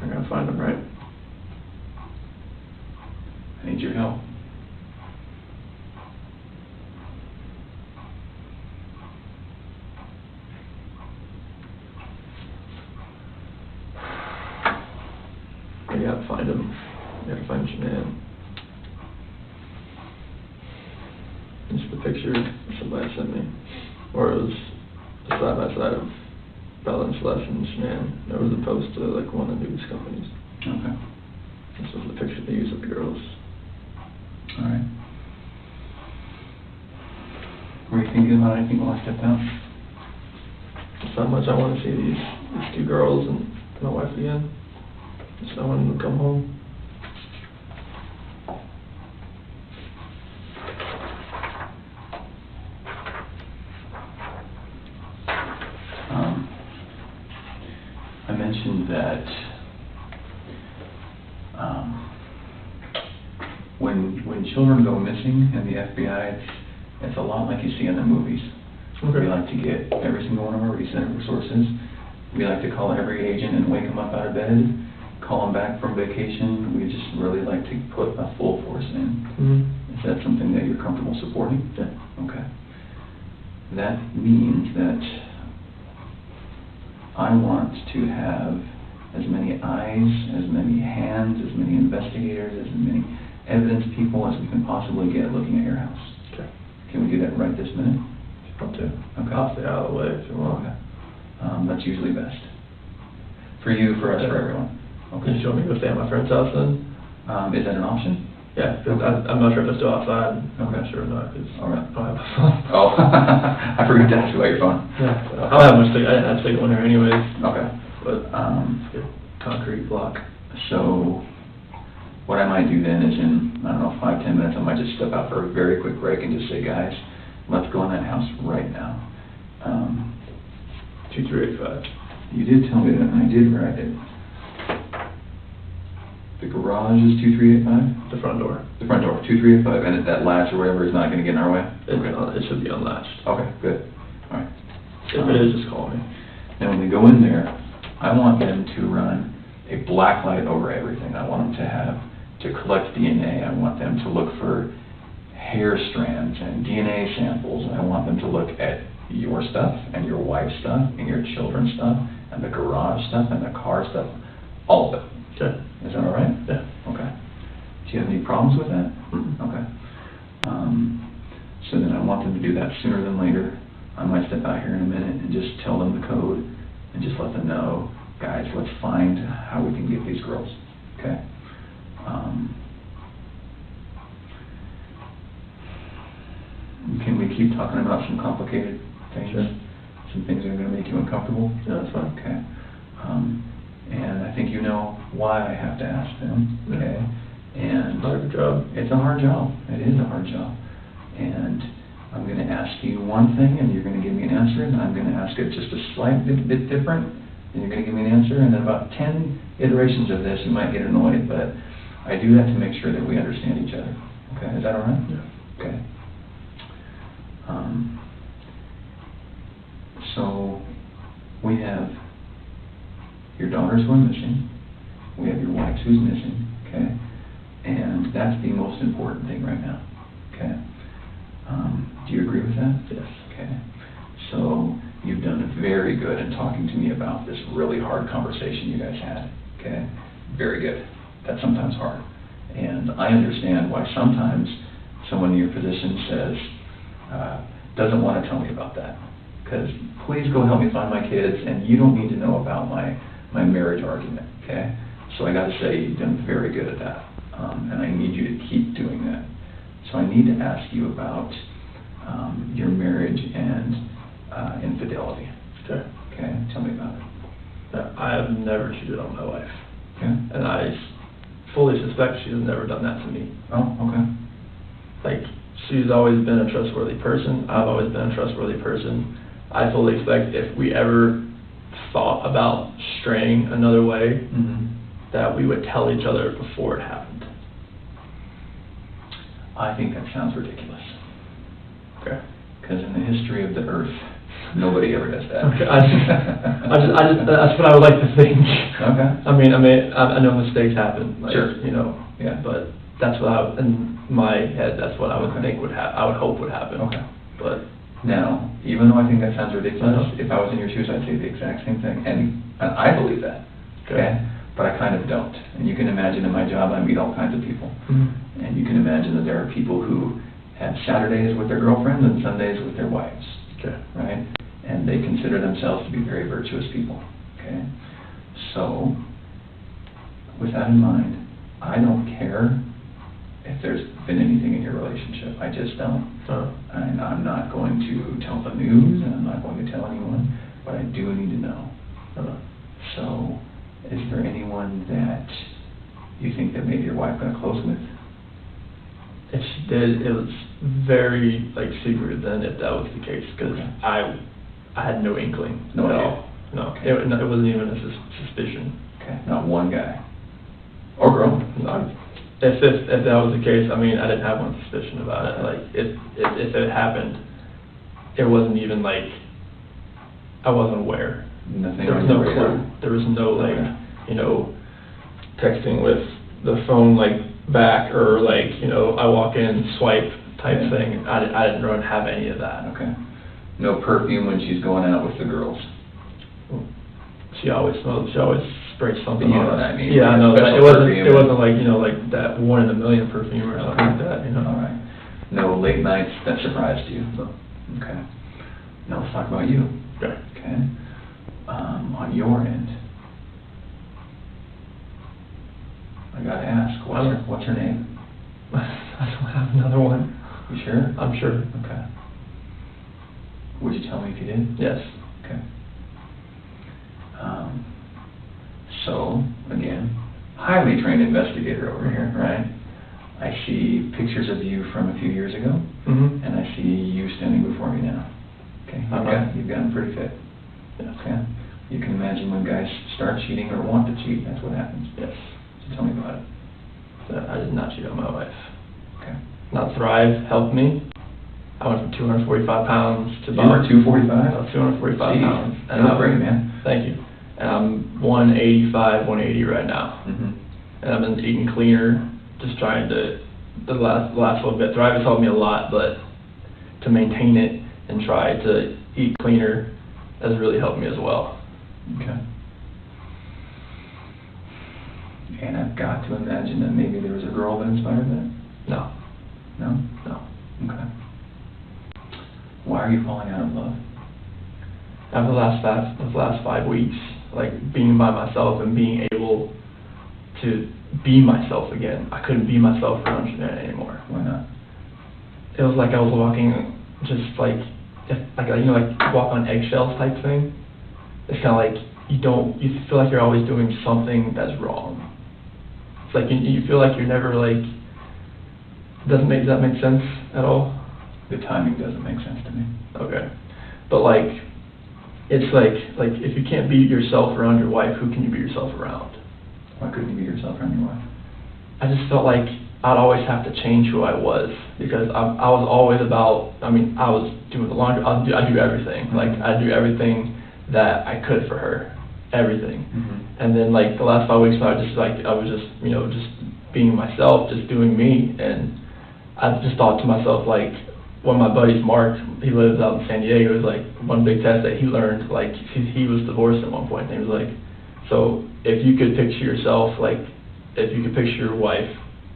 I'm gonna find them, right? I need your help. You gotta find them. You gotta find Shanann. This is the picture somebody sent me, where it was side by side of Bella and Celeste and Shanann. There was a post to like one of the news companies. Okay. This was the picture they used of the girls. All right. Were you thinking about anything while I stepped out? Just how much I want to see these two girls and my wife again. Just I want them to come home. I mentioned that when children go missing in the FBI, it's a lot like you see in the movies. Okay. We like to get every single one of our resources. We like to call every agent and wake them up out of bed, call them back from vacation. We just really like to put a full force in. Mm-hmm. Is that something that you're comfortable supporting? Yeah. Okay. That means that I want to have as many eyes, as many hands, as many investigators, as many evidence people as we can possibly get looking at your house. Okay. Can we do that right this minute? Up to. Okay. I'll stay out of the way if you want. Okay. That's usually best. For you, for us, for everyone. Okay. You want me to go stay at my friend's house then? Is that an option? Yeah, because I'm not sure if it's still outside. I'm Okay. not sure or not, because All right. I don't have a phone. Oh, I forgot to ask you about your phone. Yeah, I don't have much to, I didn't have to take one here anyways, Okay. but, good concrete block. So, what I might do then is in, I don't know, 5-10 minutes, I might just step out for a very quick break and just say, guys, let's go in that house right now. 2385. You did tell me that, and I did write it. The garage is 2385? The front door. The front door, 2385, and that latch or whatever is not gonna get in our way? It should be unlatched. Okay, good, all right. If it is, just call me. Now, when they go in there, I want them to run a black light over everything. I want them to collect DNA. I want them to look for hair strands and DNA samples. And I want them to look at your stuff and your wife's stuff and your children's stuff and the garage stuff and the car stuff, all of it. Okay. Is that all right? Yeah. Okay. Do you have any problems with that? Mm-mm. Okay. So then I want them to do that sooner than later. I might step out here in a minute and just tell them the code and just let them know, guys, let's find how we can get these girls, okay? Can we keep talking about some complicated things? Sure. Some things that are going to make you uncomfortable? Yeah, that's fine. Okay. And I think you know why I have to ask them, okay? And Hard job. it's a hard job. It is a hard job. And I'm going to ask you one thing, and you're going to give me an answer, and I'm going to ask it just a slight bit different, and you're going to give me an answer, and then about 10 iterations of this, you might get annoyed, but I do that to make sure that we understand each other. Okay, is that all right? Yeah. Okay. So, we have your daughters who are missing, we have your wives who's missing, okay? And that's the most important thing right now, okay? Do you agree with that? Yes. Okay. So, you've done very good in talking to to me about this really hard conversation you guys had, okay? Very good. That's sometimes hard. And I understand why sometimes someone in your position says, doesn't want to tell me about that. Because please go help me find my kids, and you don't need to know about my marriage argument, okay? So I gotta say, you've done very good at that. And I need you to keep doing that. So I need to ask you about your marriage and infidelity. Okay. Okay, tell me about it. I have never cheated on my wife. Okay. And I fully suspect she has never done that to me. Oh, okay. Like, she's always been a trustworthy person. I've always been a trustworthy person. I fully expect if we ever thought about straying another way, that we would tell each other before it happened. I think that sounds ridiculous. Okay. Because in the history of the earth, nobody ever does that. Okay. I just, that's what I would like to think. Okay. I know mistakes happen. Like, Sure. You know. Yeah. But that's what in my head, that's what I would Okay. think I would hope would happen. Okay. But. Now, even though I think that sounds ridiculous, Uh-huh. if I was in your shoes, I'd say the exact same thing. And I believe that. Okay? But I kind of don't. And you can imagine in my job, I meet all kinds of people. Mm-hmm. And you can imagine that there are people who have Saturdays with their girlfriends and Sundays with their wives. Okay. Right? And they consider themselves to be very virtuous people. Okay? So, with that in mind, I don't care if there's been anything in your relationship. I just don't. And I'm not going to tell the news, and I'm not going to tell anyone, but I do need to know. So, is there anyone that you think that maybe your wife got close with? If she did, it was very secretive then, if that was the case, because Okay. I had no inkling No at idea. all. No, Okay. it wasn't even a suspicion. Okay, not one guy. Or girl. No. If that was the case, I didn't have one suspicion about it. Like, if it happened, it wasn't even I wasn't aware. Nothing There was on no your radar. clue. There was no Okay. texting with the phone back or I walk in, swipe type Yeah. thing. I didn't really have any of that. Okay. No perfume when she's going out with the girls. She always sprays something You know on what us. I mean, Yeah, I like know. special It wasn't perfume. that 1 in a million perfume or something like that. All right. No late nights that surprised you. No. Okay. Now let's talk about you. Okay. Okay. On your end, I gotta ask, what's her name? I don't have another one. You sure? I'm sure. Okay. Would you tell me if you did? Yes. Okay. So, again, highly trained investigator over here, right? I see pictures of you from a few years ago, Mm-hmm. and I see you standing before me now. Okay, you've gotten pretty fit. Yes. Okay? You can imagine when guys start cheating or want to cheat, that's what happens. Yes. So tell me about it. I did not cheat on my wife. Okay. Not Thrive helped me. I went from 245 pounds to You were 245? I was 245 Jeez. pounds. You look great, man. Thank you. And I'm 185, 180 right now. Mm-hmm. And I've been eating cleaner, just trying to, the last little bit. Thrive has helped me a lot, but to maintain it and try to eat cleaner has really helped me as well. Okay. And I've got to imagine that maybe there was a girl that inspired that? No. No? No. Okay. Why are you falling out of love? After the last 5 weeks, being by myself and being able to be myself again, I couldn't be myself around Shanann anymore. Why not? It was like I was walking just walk on eggshells type thing. It's kind of you feel like you're always doing something that's wrong. It's like you feel like you're never does that make sense at all? The timing doesn't make sense to me. Okay. But it's like if you can't be yourself around your wife, who can you be yourself around? Why couldn't you be yourself around your wife? I just felt like I'd always have to change who I was because I was always about, I was doing the laundry, I do everything. I do everything that I could for her. Everything. Mm-hmm. And then the last 5 weeks, I was just just being myself, just doing me, and I just thought to myself one of my buddies, Mark, he lives out in San Diego, it was like one big test that he learned, like he was divorced at one point, and he was like, so if you could picture yourself, like if you could picture your wife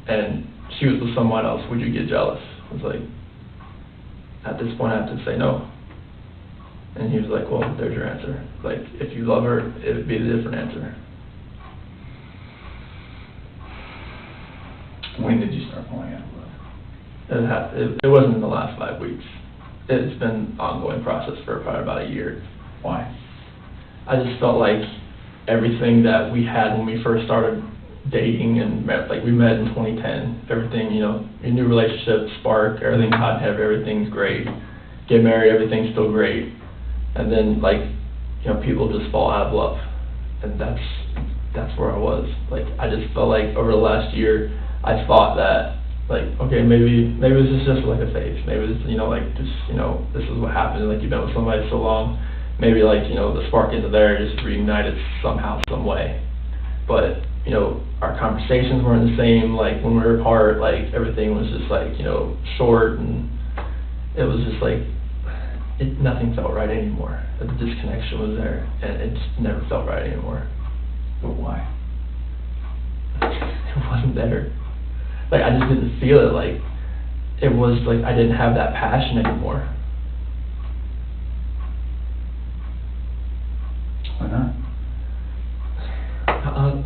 and she was with someone else, would you get jealous? I was like, at this point I have to say no. And he was like, well, there's your answer. Like, if you love her, it would be a different answer. When did you start falling out of love? It wasn't in the last 5 weeks. It's been an ongoing process for probably about a year. Why? I just felt like everything that we had when we first started dating and met, like we met in 2010, everything, you know, your new relationship, spark, everything's hot and heavy, everything's great. Get married, everything's still great. And then, like, you know, people just fall out of love. And that's where I was. Like, I just felt like over the last year, I thought that, like, okay, maybe this is just like a phase. Maybe this, you know, like, just, you know, this is what happened. Like, you've been with somebody so long. Maybe, like, you know, the spark isn't there, just reignited somehow, some way. But, you know, our conversations weren't the same. Like, when we were apart, like, everything was just, like, you know, short. And it was just, like, nothing felt right anymore. The disconnection was there, and it just never felt right anymore. But why? It wasn't there. Like, I just didn't feel it. Like, it was like I didn't have that passion anymore. Why not?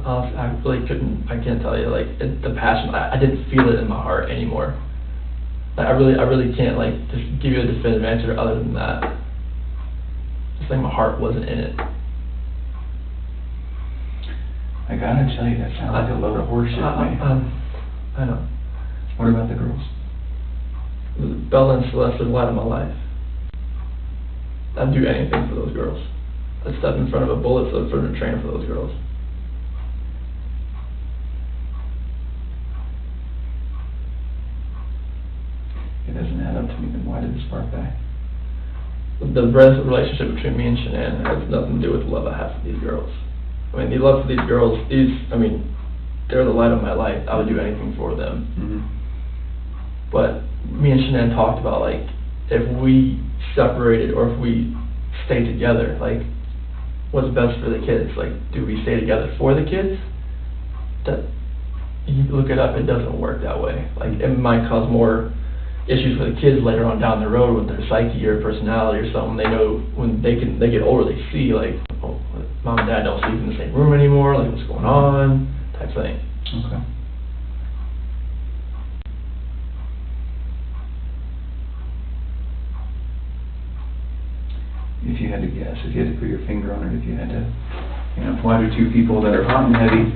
Honestly, I really couldn't. I can't tell you. Like, the passion, I didn't feel it in my heart anymore. Like, I really can't, like, just give you a definitive answer other than that. Just like my heart wasn't in it. I gotta tell you, that sounds like a load of horseshit to me. I know. What about the girls? Bella and Celeste are the light of my life. I'd do anything for those girls. I'd step in front of a bullet in front of a train for those girls. It doesn't add up to me, then why did the spark die? The relationship between me and Shanann has nothing to do with the love I have for these girls. I mean, the love for these girls, they're the light of my life. I would do anything for them. Mm-hmm. But me and Shanann talked about, like, if we separated or if we stayed together, like, what's best for the kids? Like, do we stay together for the kids? That, you look it up, it doesn't work that way. Like, it might cause more issues for the kids later on down the road with their psyche or personality or something. They know when they get older, they see, like, oh, mom and dad don't sleep in the same room anymore, like, what's going on, type thing. Okay. If you had to guess, if you had to put your finger on it, if you had to, you know, why do two people that are hot and heavy,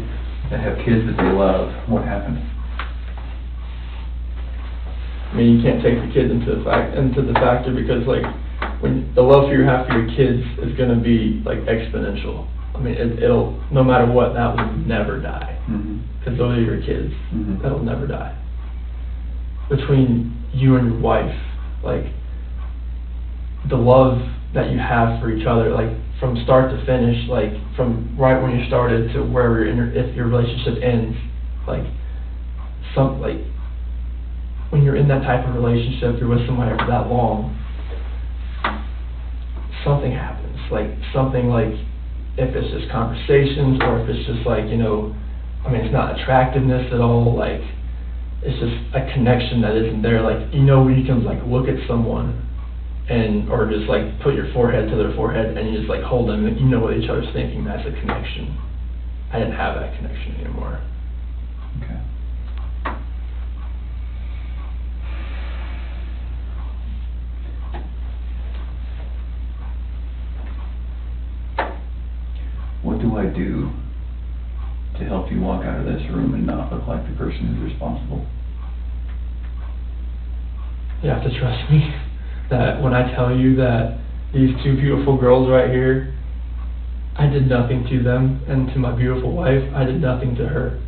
that have kids that they love, what happened? I mean, you can't take the kids into the factor because, like, when the love you have for your kids is going to be, like, exponential. I mean, it'll, no matter what, that will never die. Because those are your kids. That'll never die. Between you and your wife, like, the love that you have for each other, like, from start to finish, like, from right when you started to wherever if your relationship ends, like, when you're in that type of relationship, you're with somebody for that long, something happens. Like, something, like, if it's just conversations or if it's just, like, you know, I mean, it's not attractiveness at all, like, it's just a connection that isn't there. Like, you know, when you can, like, look at someone or just, like, put your forehead to their forehead and you just, like, hold them and you know what each other's thinking. That's a connection. I didn't have that connection anymore. Okay. What do I do to help you walk out of this room and not look like the person who's responsible? You have to trust me that when I tell you that these two beautiful girls right here, I did nothing to them, and to my beautiful wife, I did nothing to her.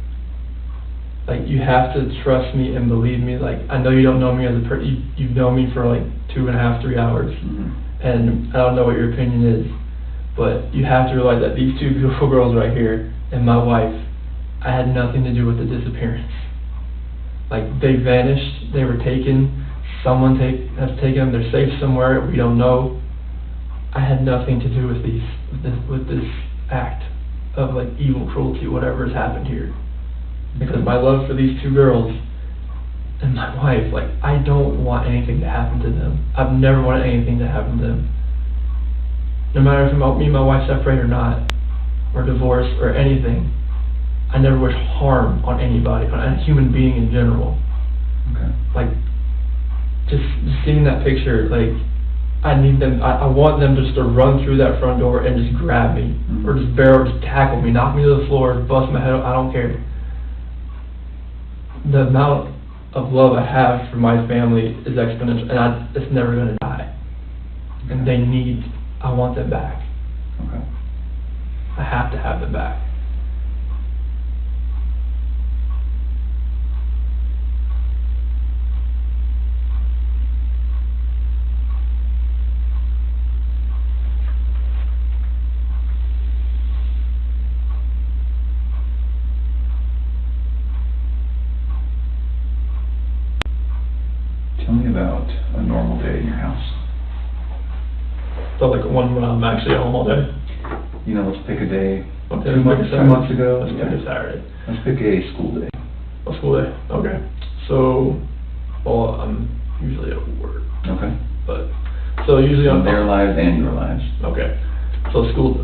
Like, you have to trust me and believe me. Like, I know you don't know me as a person. You've known me for like 2.5, 3 hours, and I don't know what your opinion is, but you have to realize that these two beautiful girls right here and my wife, I had nothing to do with the disappearance. Like, they vanished, they were taken someone has taken them. They're safe somewhere. We don't know. I had nothing to do with this act of like evil cruelty, whatever has happened here. Because my love for these 2 girls and my wife, like, I don't want anything to happen to them. I've never wanted anything to happen to them. No matter if me and my wife separate or not, or divorce or anything, I never wish harm on anybody, on a human being in general. Okay. Like, just seeing that picture, like, I need them, I want them just to run through that front door and just grab me, or just just tackle me, knock me to the floor, bust my head, I don't care. The amount of love I have for my family is exponential, and it's never gonna die. And I want them back. Okay. I have to have them back. Tell me about a normal day in your house. So like one when I'm actually at home all day. You know, let's pick a day. Okay, 2 months ago. Let's pick a Saturday. Let's pick a school day. A school day. Okay. So, well, I'm usually at work, Okay. but so usually On on their lives and your lives. Okay. So school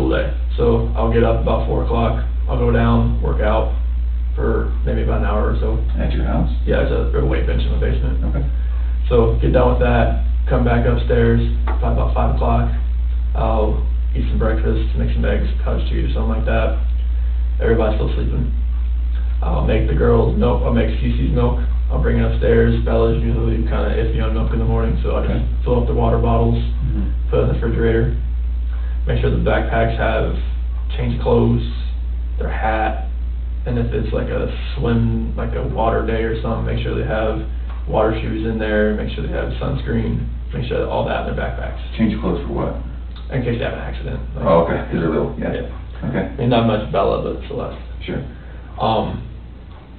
day. So I'll get up about 4 o'clock. I'll go down, work out for maybe about an hour or so. At your house? Yeah, there's a weight bench in the basement. Okay. So get done with that, come back upstairs, probably about 5 o'clock. I'll eat some breakfast, make some eggs, cottage cheese or something like that. Everybody's still sleeping. I'll make the girls milk, I'll make Cece's milk. I'll bring it upstairs. Bella's usually kind of iffy on milk in the morning, so I just fill up the water bottles, put it in the refrigerator. Make sure the backpacks have changed clothes, their hat, and if it's like a swim, like a water day or something, make sure they have water shoes in there, make sure they have sunscreen, make sure that all that in their backpacks. Change clothes for what? In case they have an accident. Like, Oh, okay, because they're little, yeah. Okay. I mean, not much Bella, but Celeste. Sure.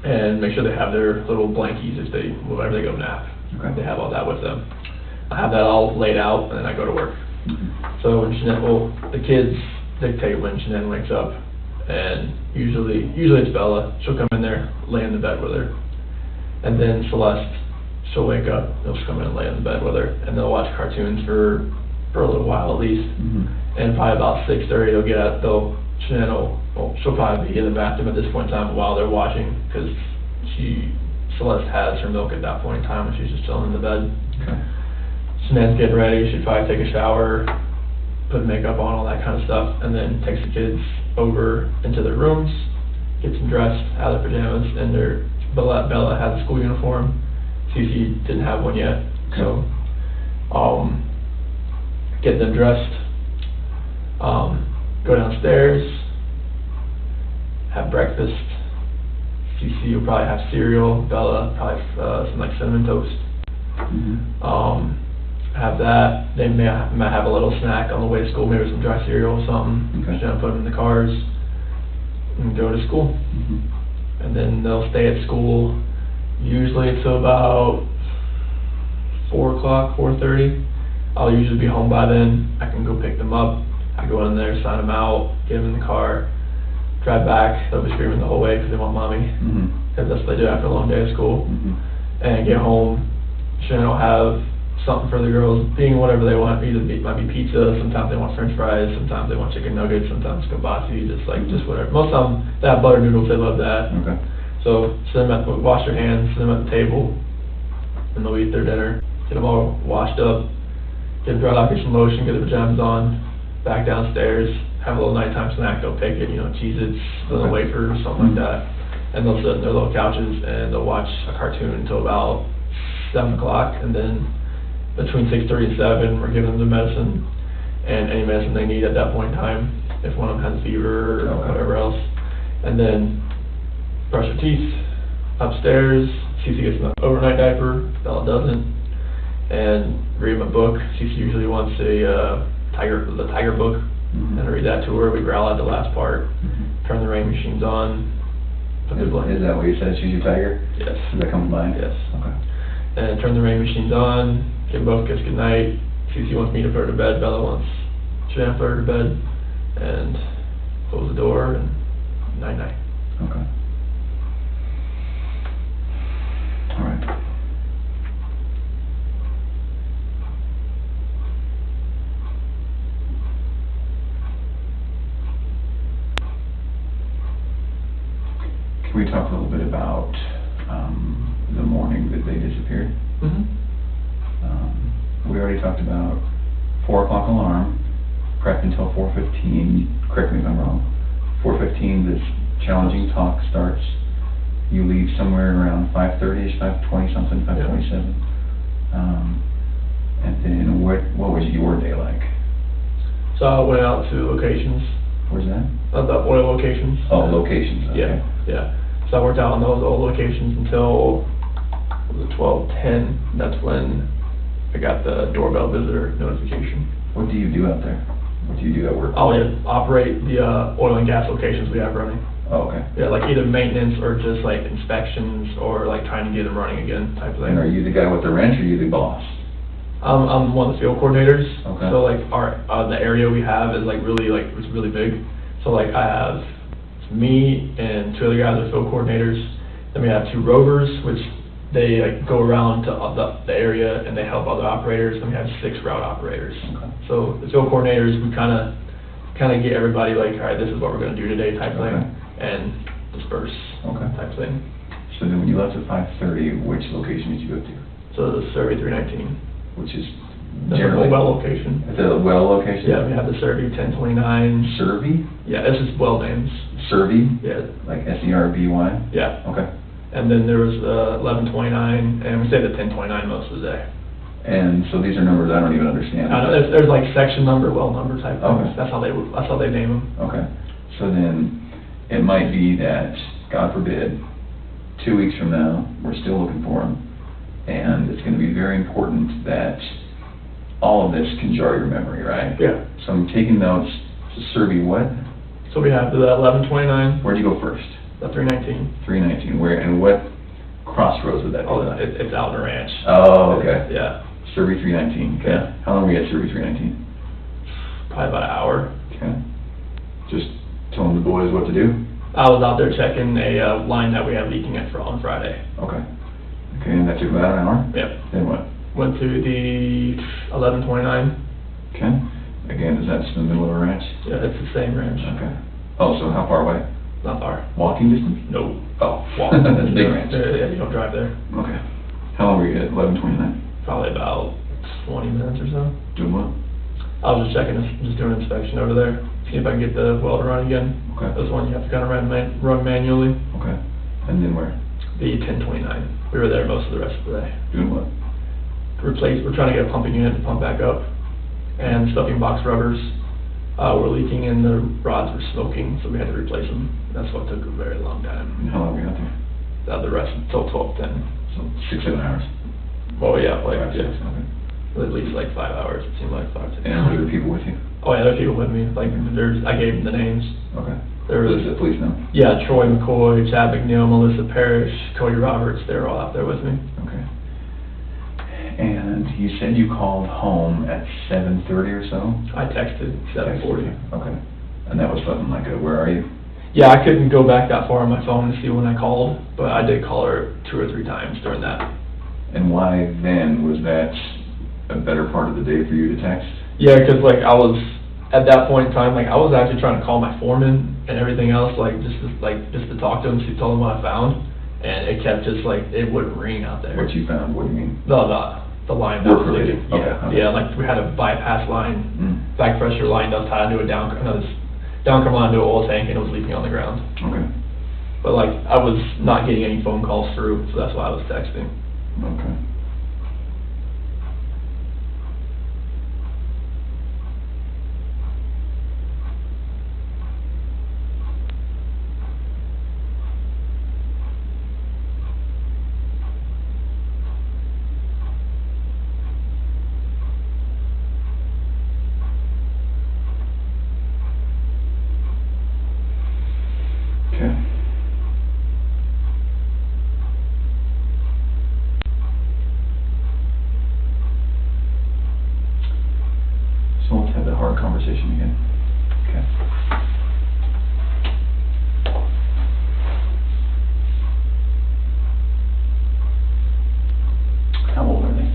And make sure they have their little blankies whenever they go nap. Okay. They have all that with them. I have that all laid out, and then I go to work. So when the kids dictate when Shanann wakes up, and usually it's Bella. She'll come in there, lay in the bed with her, and then Celeste, she'll wake up, she'll come in and lay in the bed with her, and they'll watch cartoons for a little while at least. And probably about 6:30 Shanann she'll probably be in the bathroom at this point in time while they're watching, because Celeste has her milk at that point in time when she's just chilling in the bed. Okay. Shanann's getting ready, she'd probably take a shower, put makeup on, all that kind of stuff, and then takes the kids over into their rooms, gets them dressed out of their pajamas, and Bella has a school uniform. Cece didn't have one yet, so get them dressed, go downstairs, have breakfast. Cece will probably have cereal, Bella probably some like cinnamon toast. Have that. They might have a little snack on the way to school, maybe some dry cereal or something. Okay. Just put them in the cars and go to school. And then they'll stay at school usually until about 4 o'clock, 4:30. I'll usually be home by then. I can go pick them up. I go in there, sign them out, get them in the car, drive back. They'll be screaming the whole way because they want mommy. Because that's what they do after a long day of school. And get home. Shanann will have something for the girls, being whatever they want. It might be pizza, sometimes they want french fries, sometimes they want chicken nuggets, sometimes kielbasa, just whatever. Most of them, they have butter noodles, they love that. Okay. So wash their hands, sit them at the table, and they'll eat their dinner. Get them all washed up, get them dried off, get some lotion, get their pajamas on, back downstairs, have a little nighttime snack, they'll take it, Cheez-Its, little wafers, something like that. And they'll sit in their little couches and they'll watch a cartoon until about 7 o'clock, and then between 6:30 and 7, we're giving them the medicine and any medicine they need at that point in time, if one of them has fever or whatever else. And then brush their teeth, upstairs, Cece gets an overnight diaper, Bella doesn't, and read them a book. Cece usually wants the tiger book, and I read that to her. We growl out the last part, turn the rain machines on, put the blanket. Is that what you said, she's your tiger? Yes. Does that come from mine? Yes. Okay. and turn the rain machines on, give them both a kiss goodnight. Cece wants me to put her to bed, Bella wants Shanann to put her to bed, and close the door, and night-night. Okay. All right. Can we talk a little bit about the morning that they disappeared? We already talked about 4 o'clock alarm, prep until 4:15. Correct me if I'm wrong. 4:15, this challenging talk starts. You leave somewhere around 5:30ish, 5:20 something, 5:27. And then what was your day like? So I went out to locations. Where's that? The oil locations. Oh, locations. Okay. Yeah. So I worked out on those oil locations until 12:10. That's when I got the doorbell visitor notification. What do you do out there? What do you do at work? I'll operate the oil and gas locations we have running. Oh, okay. Yeah, like either maintenance or just like inspections or like trying to get them running again type of thing. And are you the guy with the wrench or are you the boss? I'm one of the field coordinators. Okay. So like the area we have is it's really big. So like I have me and 2 other guys are field coordinators. Then we have 2 rovers, which they like go around to the area and they help other operators. Then we have 6 route operators. Okay. So the field coordinators, we kind of get everybody like, all right, this is what we're going to do today type Okay. thing, and disperse Okay. type thing. So then when you left at 5:30, which location did you go to? So the survey 319. Which is That's generally... a well location. At the well location? Yeah, we have the survey 1029. Survey? Yeah, this is well names. Survey? Yeah. Like S-E-R-V-Y? Yeah. Okay. And then there was 1129, and we say the 1029 most of the day. And so these are numbers I don't even understand. I know, there's like section number, well number type things. Okay. That's how they name them. Okay. So then, it might be that, God forbid, 2 weeks from now, we're still looking for them. And it's gonna be very important that all of this can jar your memory, right? Yeah. So I'm taking notes. So survey what? So we have the 1129, Where'd you go first? the 319. 319. Where, and what crossroads would that be? Oh, it's out in the ranch. Oh, okay. Yeah. Survey 319, okay. Yeah. How long were you at Survey 319? Probably about an hour. Okay. Just telling the boys what to do? I was out there checking a line that we had leaking on Friday. Okay. Okay, and that took about an hour? Yep. Then what? Went to the 1129. Okay. Again, is that just in the middle of a ranch? Yeah, it's the same ranch. Okay. Oh, so how far away? Not far. Walking distance? No. Oh, Walk. that's a big ranch. Yeah, you don't drive there. Okay. How long were you at 1129? Probably about 20 minutes or so. Doing what? I was just just doing an inspection over there, see if I can get the well to run again. Okay. This one you have to kind of run manually. Okay. And then where? The 1029. We were there most of the rest of the day. Doing what? We're trying to get a pumping unit to pump back up, and stuffing box rubbers were leaking and the rods were smoking, so we had to replace them. That's what took a very long time. And how long were you out there? The rest until 12:10. So 6-7 hours? Oh yeah, like 5, 6, yeah, okay. at least like 5 hours. It seemed like 5 to 6. And were there people with you? Oh yeah, there are people with me. Like I gave them the names. Okay. There was The police know? Yeah, Troy McCoy, Chad McNeil, Melissa Parrish, Cody Roberts. They were all out there with me. Okay. And you said you called home at 7:30 or so? I texted 7:40. Okay. And that was something like a, where are you? Yeah, I couldn't go back that far on my phone to see when I called, but I did call her 2 or 3 times during that. And why then? Was that a better part of the day for you to text? Yeah, because like I was at that point in time, like I was actually trying to call my foreman and everything else, like just to talk to him, to tell him what I found, and it kept just like it wouldn't ring out there. What you found? What do you mean? The line that was Work-related? leaking. Okay, Yeah, okay. yeah, like we had a bypass line, back pressure line that was tied into a downcomer line to an oil tank, and it was leaking on the ground. Okay. But like I was not getting any phone calls through, so that's why I was texting. Okay. Okay. conversation again. Okay. How old are they?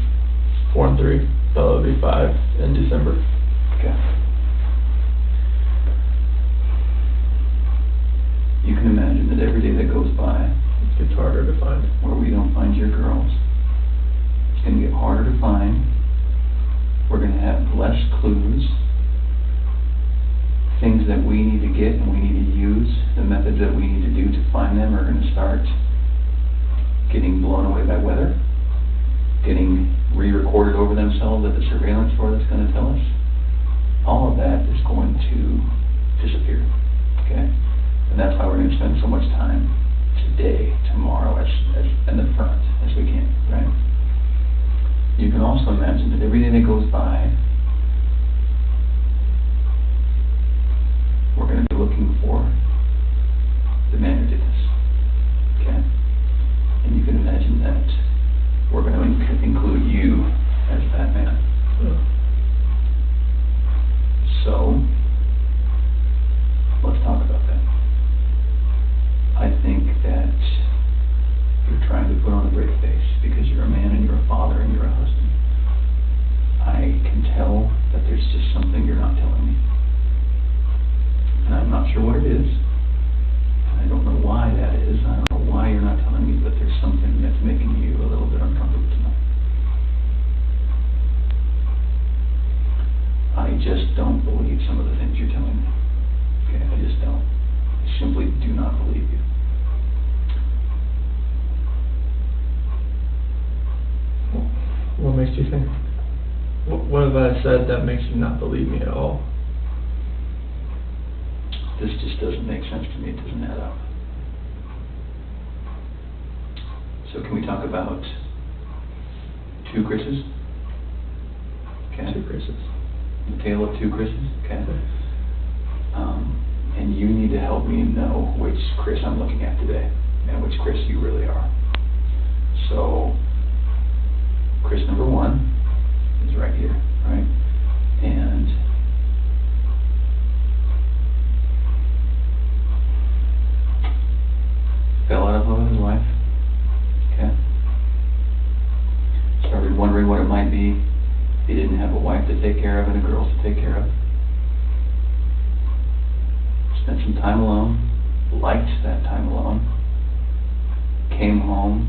4 and 3. Fellow will be 5 in December. Okay. You can imagine that every day that goes by It gets harder to find. where we don't find your girls, it's going to get harder to find. We're going to have less clues. Things that we need to get and we need to use, the methods that we need to do to find them are going to start getting blown away by weather, getting re-recorded over themselves at the surveillance store that's going to tell us. All of that is going to disappear, okay? And that's why we're going to spend so much time today, tomorrow, as in the front as we can, right? You can also imagine that every day that goes by, we're going to be looking for the man who did this, okay? And you can imagine that we're going to include you as that man. So, let's talk about that. I think that you're trying to put on a brave face because you're a man and you're a father and you're a husband. I can tell that there's just something you're not telling me. And I'm not sure what it is. I don't know why that is. I don't know why you're not telling me, but there's something that's making you a little bit uncomfortable tonight. I just don't believe some of the things you're telling me. Okay, I just don't. I simply do not believe you. What makes you think? What have I said that makes you not believe me at all? This just doesn't make sense to me. It doesn't add up. So can we talk about 2 Chris's? Okay. 2 Chris's. The tale of 2 Chris's? Okay. And you need to help me know which Chris I'm looking at today and which Chris you really are. So, Chris number 1 is right here, right? And fell out of love with his wife, okay? Started wondering what it might be. He didn't have a wife to take care of and a girl to take care of. Spent some time alone, liked that time alone, came home,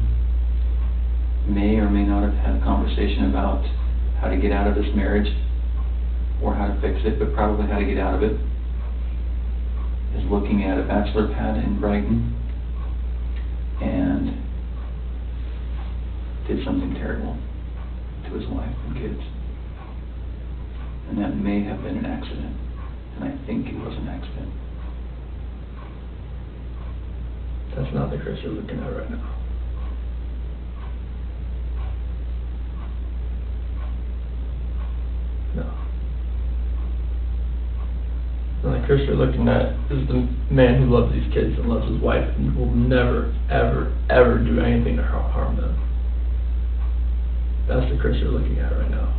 may or may not have had a conversation about how to get out of this marriage or how to fix it, but probably how to get out of it. Is looking at a bachelor pad in Brighton and did something terrible to his wife and kids. And that may have been an accident, and I think it was an accident. That's not the Chris you're looking at right now. No. And the Chris you're looking at is the man who loves these kids and loves his wife and will never, ever, ever do anything to harm them. That's the Chris you're looking at right now.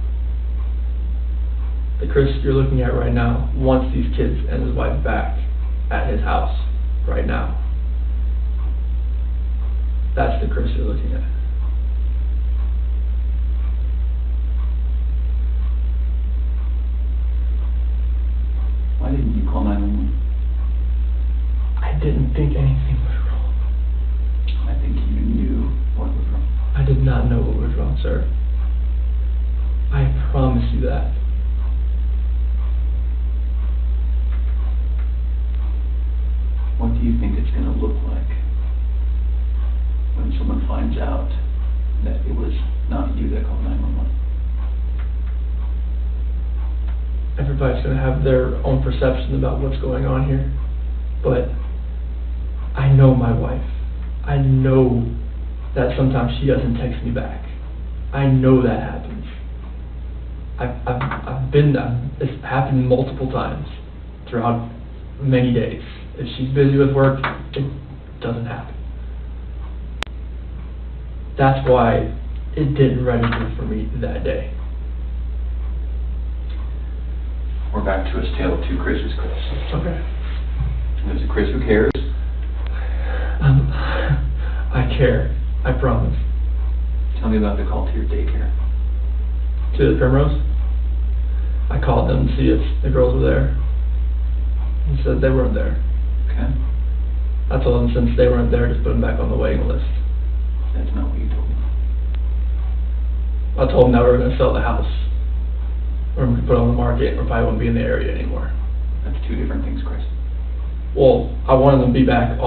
The Chris you're looking at right now wants these kids and his wife back at his house right now. That's the Chris you're looking at. Why didn't you call 911? I didn't think anything was wrong. I think you knew what was wrong. I did not know what was wrong, sir. I promise you that. What do you think it's going to look like when someone finds out that it was not you that called 911? Everybody's going to have their own perception about what's going on here, but I know my wife. I know that sometimes she doesn't text me back. I know that happens. I've been there. It's happened multiple times throughout many days. If she's busy with work, it doesn't happen. That's why it didn't register for me that day. We're back to a tale of two Chris's, Chris. Okay. There's a Chris who cares. I care. I promise. Tell me about the call to your daycare. To the Primrose? I called them to see if the girls were there. He said they weren't there. Okay. I told them since they weren't there, just put them back on the waiting list. That's not what you told me. I told them that we were going to sell the house. Or we could put it on the market, or probably won't be in the area anymore. That's two different things, Chris. Well, I wanted them to be back I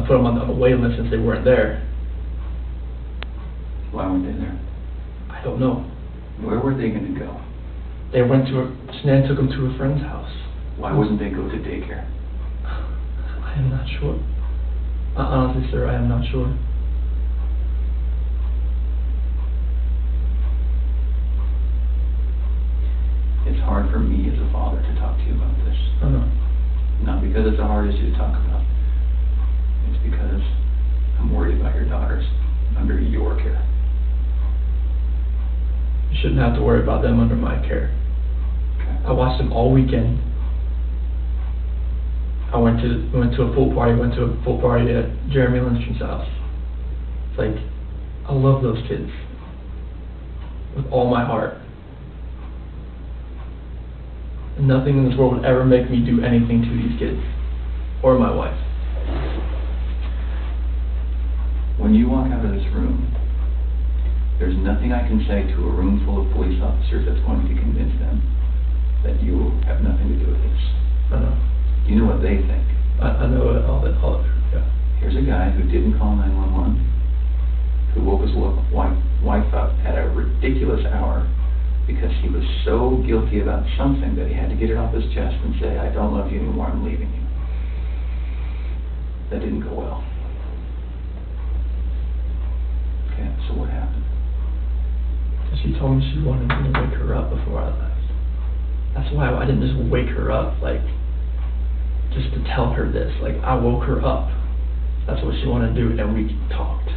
put them on the waiting list since they weren't there. Why weren't they there? I don't know. Where were they going to go? They went to Shanann took them to a friend's house. Why wouldn't they go to daycare? I am not sure. Honestly, sir, I am not sure. It's hard for me as a father to talk to you about this. I know. Not because it's the hardest to talk about. It's because I'm worried about your daughters under your care. You shouldn't have to worry about them under my care. Okay. I watched them all weekend. We went to a pool party at Jeremy Lindstrom's house. It's like, I love those kids with all my heart. And nothing in this world would ever make me do anything to these kids or my wife. When you walk out of this room, there's nothing I can say to a room full of police officers that's going to convince them that you have nothing to do with this. I know. You know what they think. I know all that, yeah. Here's a guy who didn't call 911, who woke his wife up at a ridiculous hour because he was so guilty about something that he had to get it off his chest and say, I don't love you anymore, I'm leaving you. That didn't go well. Okay, so what happened? She told me she wanted me to wake her up before I left. That's why I didn't just wake her up, like, just to tell her this. Like, I woke her up. That's what she wanted to do, and we talked.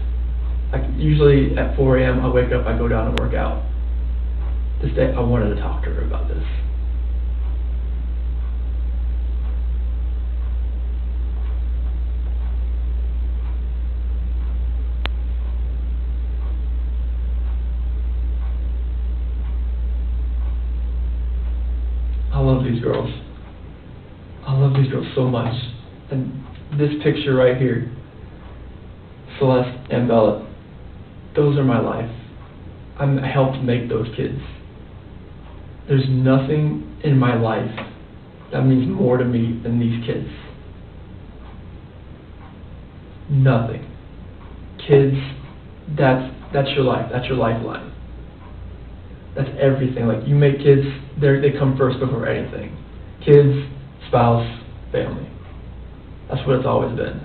Like, usually at 4 a.m. I wake up, I go down and work out. This day, I wanted to talk to her about this. I love these girls. I love these girls so much. And this picture right here, Celeste and Bella, those are my life. I helped make those kids. There's nothing in my life that means more to me than these kids. Nothing. Kids, that's your life. That's your lifeline. That's everything. Like, you make kids, they come first before anything. Kids, spouse, family. That's what it's always been.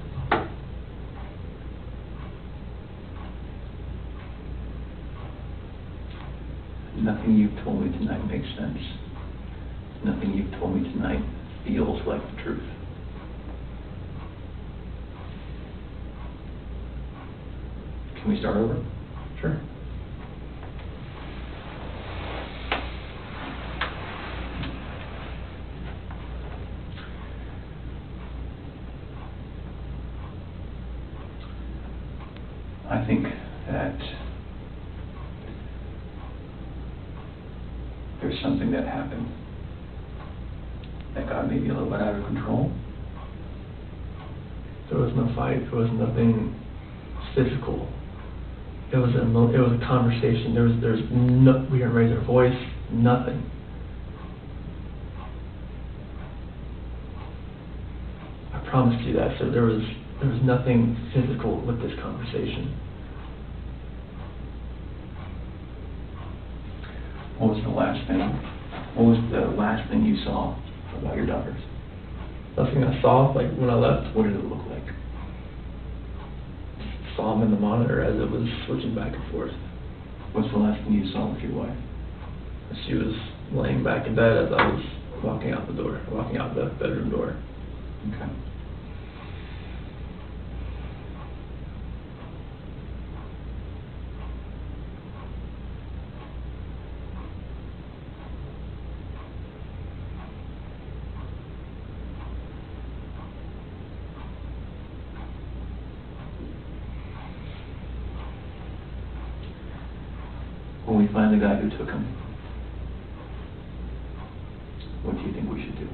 Nothing you've told me tonight makes sense. Nothing you've told me tonight feels like the truth. Can we start over? Sure. I think that there's something that happened that got maybe a little bit out of control. There was no fight. There was nothing physical. It was a conversation. We didn't raise our voice. Nothing. I promise you that. So there was nothing physical with this conversation. What was the last thing you saw about your daughters? Nothing I saw, like, when I left. What did it look like? Saw them in the monitor as it was switching back and forth. What's the last thing you saw with your wife? She was laying back in bed as I was walking out the bedroom door. Okay. when we find the guy who took him, what do you think we should do?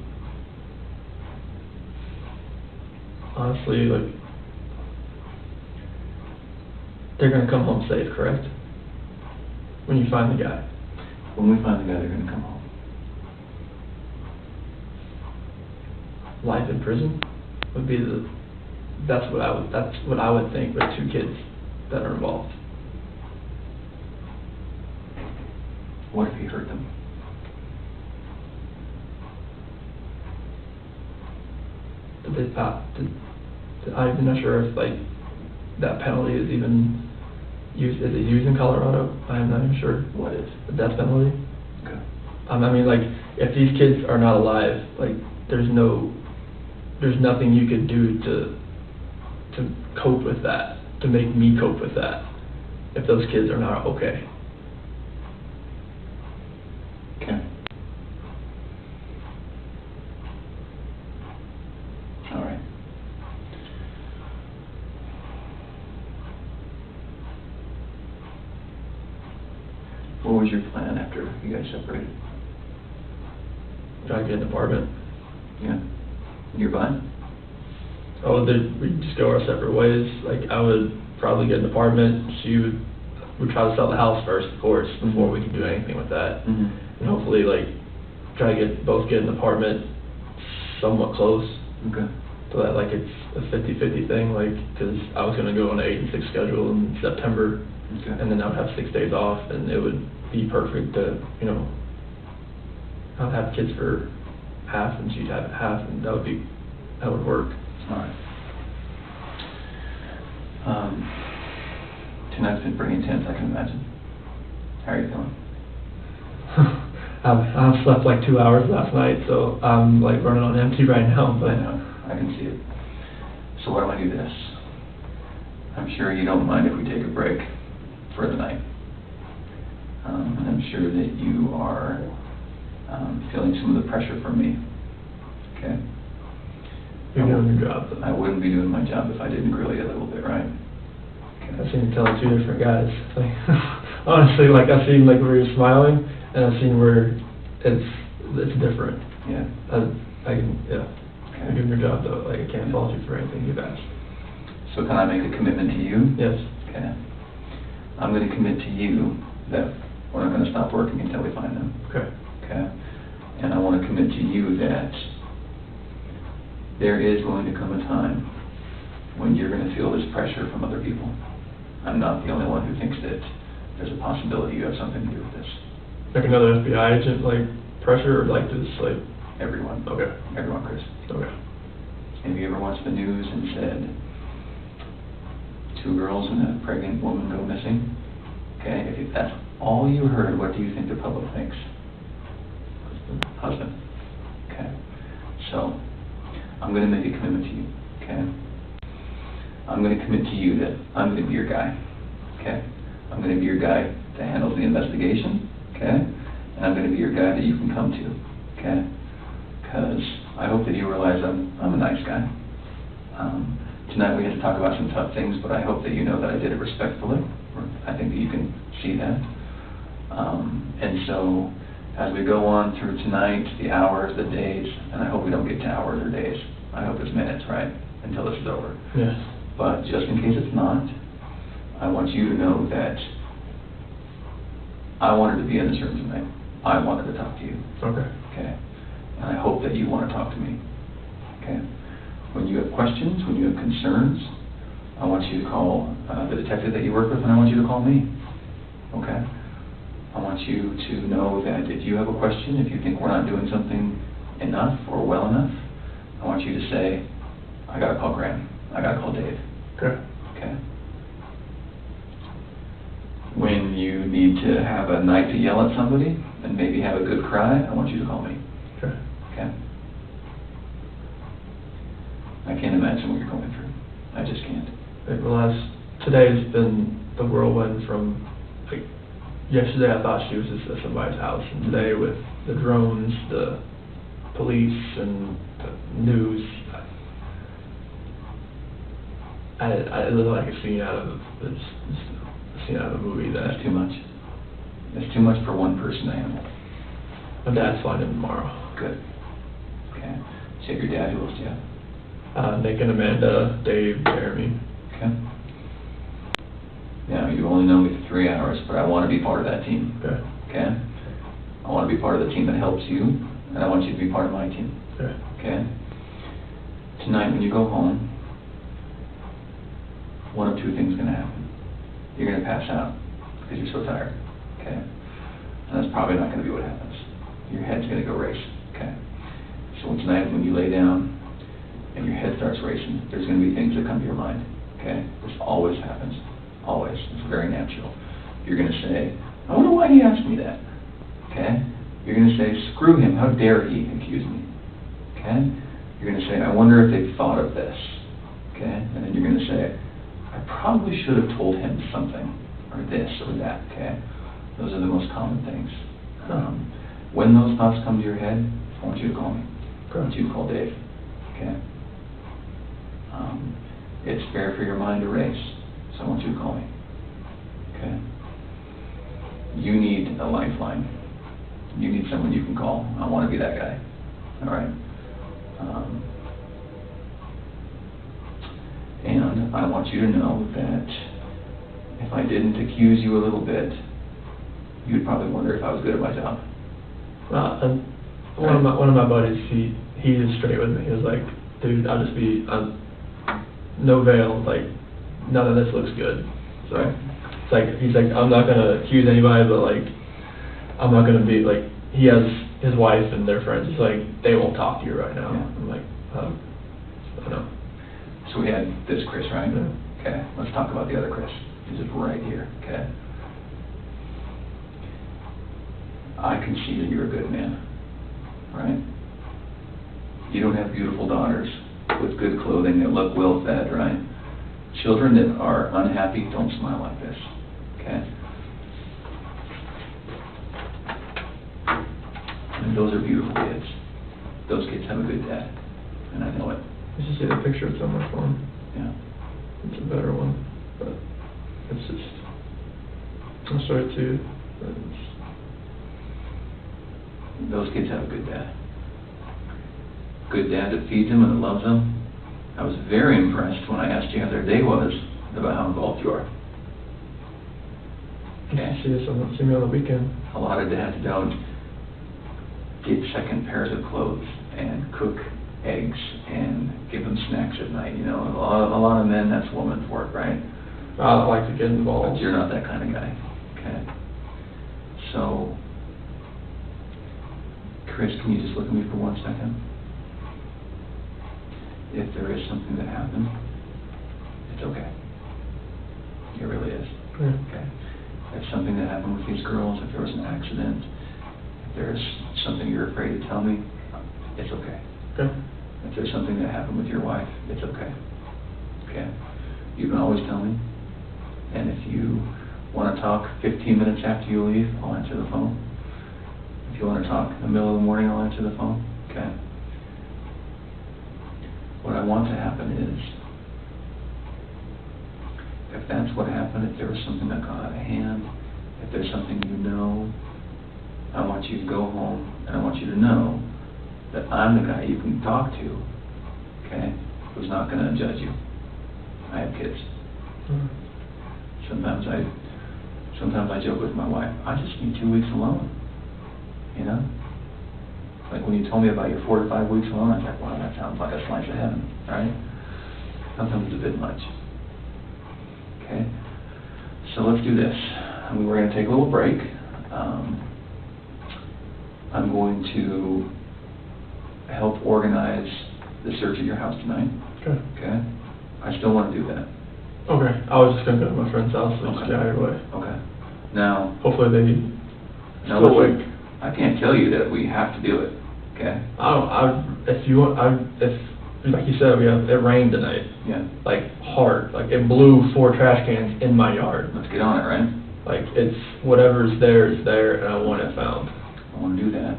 Honestly, like, they're gonna come home safe, correct? When you find the guy. When we find the guy, they're gonna come home. Life in prison would be that's what I would think with 2 kids that are involved. What if he hurt them? I'm not sure if, like, that penalty is even used, is it used in Colorado? I'm not even sure. What is? The death penalty? Okay. I mean, like, if these kids are not alive, like, there's nothing you could do to cope with that, to make me cope with that, if those kids are not okay. Okay. All right. What was your plan after you guys separated? Try to get an apartment. Yeah. Nearby? Oh, we'd just go our separate ways. Like, I would probably get an apartment. She would try to sell the house first, of course, before we could do anything with that. Mm-hmm. And hopefully, like, try to get an apartment somewhat close. Okay. So that, like, it's a 50-50 thing, like, because I was going to go on an 8 and 6 schedule in September, Okay. and then I would have 6 days off, and it would be perfect to, you know, I'd have kids for half, and she'd have half, and that would work. All right. Tonight's been pretty intense, I can imagine. How are you feeling? I've slept like 2 hours last night, so I'm like running on empty right now. But I know, I can see it. So why don't I do this? I'm sure you don't mind if we take a break for the night. And I'm sure that you are feeling some of the pressure from me. Okay? You're doing your job, though. I wouldn't be doing my job if I didn't grill you a little bit, right? I've seen you tell 2 different guys. Like, honestly, like, I've seen like where you're smiling, and I've seen where it's different. Yeah. I can, yeah. Okay. You're doing your job, though. Like, I can't fault you for anything you've asked. So can I make a commitment to you? Yes. Okay. I'm going to commit to you that we're not going to stop working until we find them. Okay. Okay? And I want to commit to you that there is going to come a time when you're going to feel this pressure from other people. I'm not the only one who thinks that there's a possibility you have something to do with this. Like another FBI agent, like, pressure, or like this, like... Everyone. Okay. Everyone, Chris. Okay. Have you ever watched the news and said, 2 girls and a pregnant woman go missing? Okay, if that's all you heard, what do you think the public thinks? Husband. Okay. So, I'm going to make a commitment to you, okay? I'm going to commit to you that I'm going to be your guy, okay? I'm going to be your guy that handles the investigation, okay? And I'm going to be your guy that you can come to, okay? Because I hope that you realize I'm a nice guy. Tonight we had to talk about some tough things, but I hope that you know that I did it respectfully. I think that you can see that. And so, as we go on through tonight, the hours, the days, and I hope we don't get to hours or days. I hope it's minutes, right? Until this is over. Yes. But just in case it's not, I want you to know that I wanted to be in this room tonight. I wanted to talk to you. Okay. Okay? And I hope that you want to talk to me. Okay? When you have questions, when you have concerns, I want you to call the detective that you work with, and I want you to call me. Okay? I want you to know that if you have a question, if you think we're not doing something enough or well enough, I want you to say, I gotta call Graham. I gotta call Dave. Okay. Okay? When you need to have a night to yell at somebody and maybe have a good cry, I want you to call me. Okay. Okay? I can't imagine what you're going through. I just can't. Today's been the whirlwind from, like, yesterday I thought she was just at somebody's house, and today with the drones, the police, and the news, it looked like a scene out of a movie. That's too much. That's too much for one person to handle. My dad's flying in tomorrow. Good. Okay. So you have your dad, who else do you have? Nick and Amanda, Dave, Jeremy. Okay. Now, you only know me for 3 hours, but I want to be part of that team. Okay. Okay? I want to be part of the team that helps you, and I want you to be part of my team. Okay. Okay? Tonight, when you go home, one of two things is going to happen. You're going to pass out because you're so tired. Okay? And that's probably not going to be what happens. Your head's going to go race. Okay? So tonight, when you lay down and your head starts racing, there's going to be things that come to your mind. Okay? This always happens. Always. It's very natural. You're going to say, I wonder why he asked me that. Okay? You're going to say, screw him. How dare he accuse me? Okay? You're going to say, I wonder if they thought of this. Okay? And then you're going to say, I probably should have told him something, or this, or that. Okay? Those are the most common things. When those thoughts come to your head, I want you to call me. I want you to call Dave. Okay? It's fair for your mind to race, so I want you to call me. Okay? You need a lifeline. You need someone you can call. I want to be that guy. All right? And I want you to know that if I didn't accuse you a little bit, you'd probably wonder if I was good at my job. One of my buddies, he is straight with me. He was like, dude, I'll just be no veil. Like, none of this looks good. So it's like he's like, I'm not gonna accuse anybody, but like, I'm not gonna be like. He has his wife and their friends. He's like, they won't talk to you right now. Yeah. I'm like, I know. So we had this Chris, right? Yeah. Okay, let's talk about the other Chris. He's right here, okay? I can see that you're a good man, right? You don't have beautiful daughters with good clothing that look well fed, right? Children that are unhappy don't smile like this, okay? And those are beautiful kids. Those kids have a good dad, and I know it. You should see the picture it's on my phone. Yeah. It's a better one, but it's just, I'll show it to you. But those kids have a good dad. Good dad that feeds them and that loves them. I was very impressed when I asked you how their day was about how involved you are. Okay. See me on the weekend. A lot of dads don't get second pairs of clothes and cook eggs and give them snacks at night. You know, a lot of men, that's woman's work, right? I like to get involved. But you're not that kind of guy. Okay. So, Chris, can you just look at me for 1 second? If there is something that happened, it's okay. It really is. Yeah. Okay. If something that happened with these girls, if there was an accident, if there's something you're afraid to tell me, it's okay. Okay. If there's something that happened with your wife, it's okay. Okay? You can always tell me. And if you want to talk 15 minutes after you leave, I'll answer the phone. If you want to talk in the middle of the morning, I'll answer the phone. Okay? What I want to happen is, if that's what happened, if there was something that got out of hand, if there's something you know, I want you to go home and I want you to know that I'm the guy you can talk to, okay, who's not going to judge you. I have kids. Mm-hmm. Sometimes I joke with my wife, I just need 2 weeks alone, you know? Like when you told me about your 4 to 5 weeks alone, I was like, wow, that sounds like a slice of heaven, right? Sometimes it's a bit much. Okay? So let's do this. We're going to take a little break. I'm going to help organize the search at your house tonight. Okay. Okay? I still want to do that. Okay. I was just going to go to my friend's house and just get out of your way. Okay. Now, hopefully they now still awake. I can't tell you that we have to do it. Okay? If you want, like you said, it rained tonight. Yeah. Like hard. Like it blew 4 trash cans in my yard. Let's get on it, right? Like it's whatever's there is there, and I want it found. I want to do that.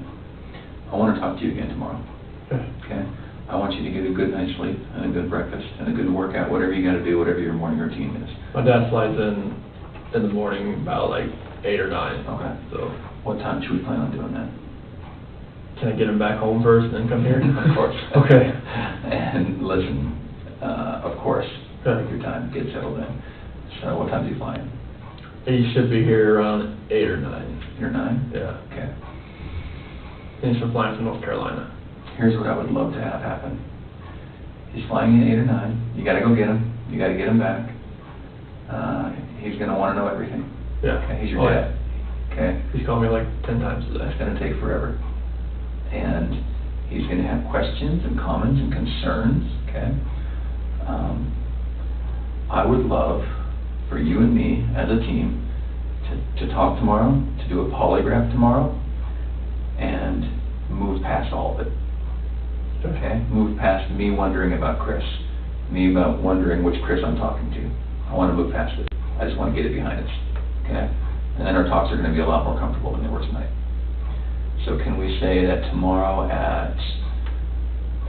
I want to talk to you again tomorrow. Okay. Okay? I want you to get a good night's sleep and a good breakfast and a good workout, whatever you got to do, whatever your morning routine is. My dad flies in the morning about like 8 or 9. Okay. So, What time should we plan on doing that? can I get him back home first and then come here? Of course. Okay. And listen, of course, Okay. take your time, get settled in. So what time do you fly in? He should be here around 8 or 9. 8 or 9? Yeah. Okay. He's from flying from North Carolina. Here's what I would love to have happen. He's flying in 8 or 9. You gotta go get him. You gotta get him back. He's gonna wanna know everything. Yeah. Okay, he's your Oh, dad. Okay? He's called me like 10 times today. That's gonna take forever. And he's gonna have questions and comments and concerns, okay? I would love for you and me as a team to talk tomorrow, to do a polygraph tomorrow, and move past all of it. Okay? Move past me wondering about Chris, me about wondering which Chris I'm talking to. I want to move past it. I just want to get it behind us. Okay? And then our talks are going to be a lot more comfortable than they were tonight. So can we say that tomorrow at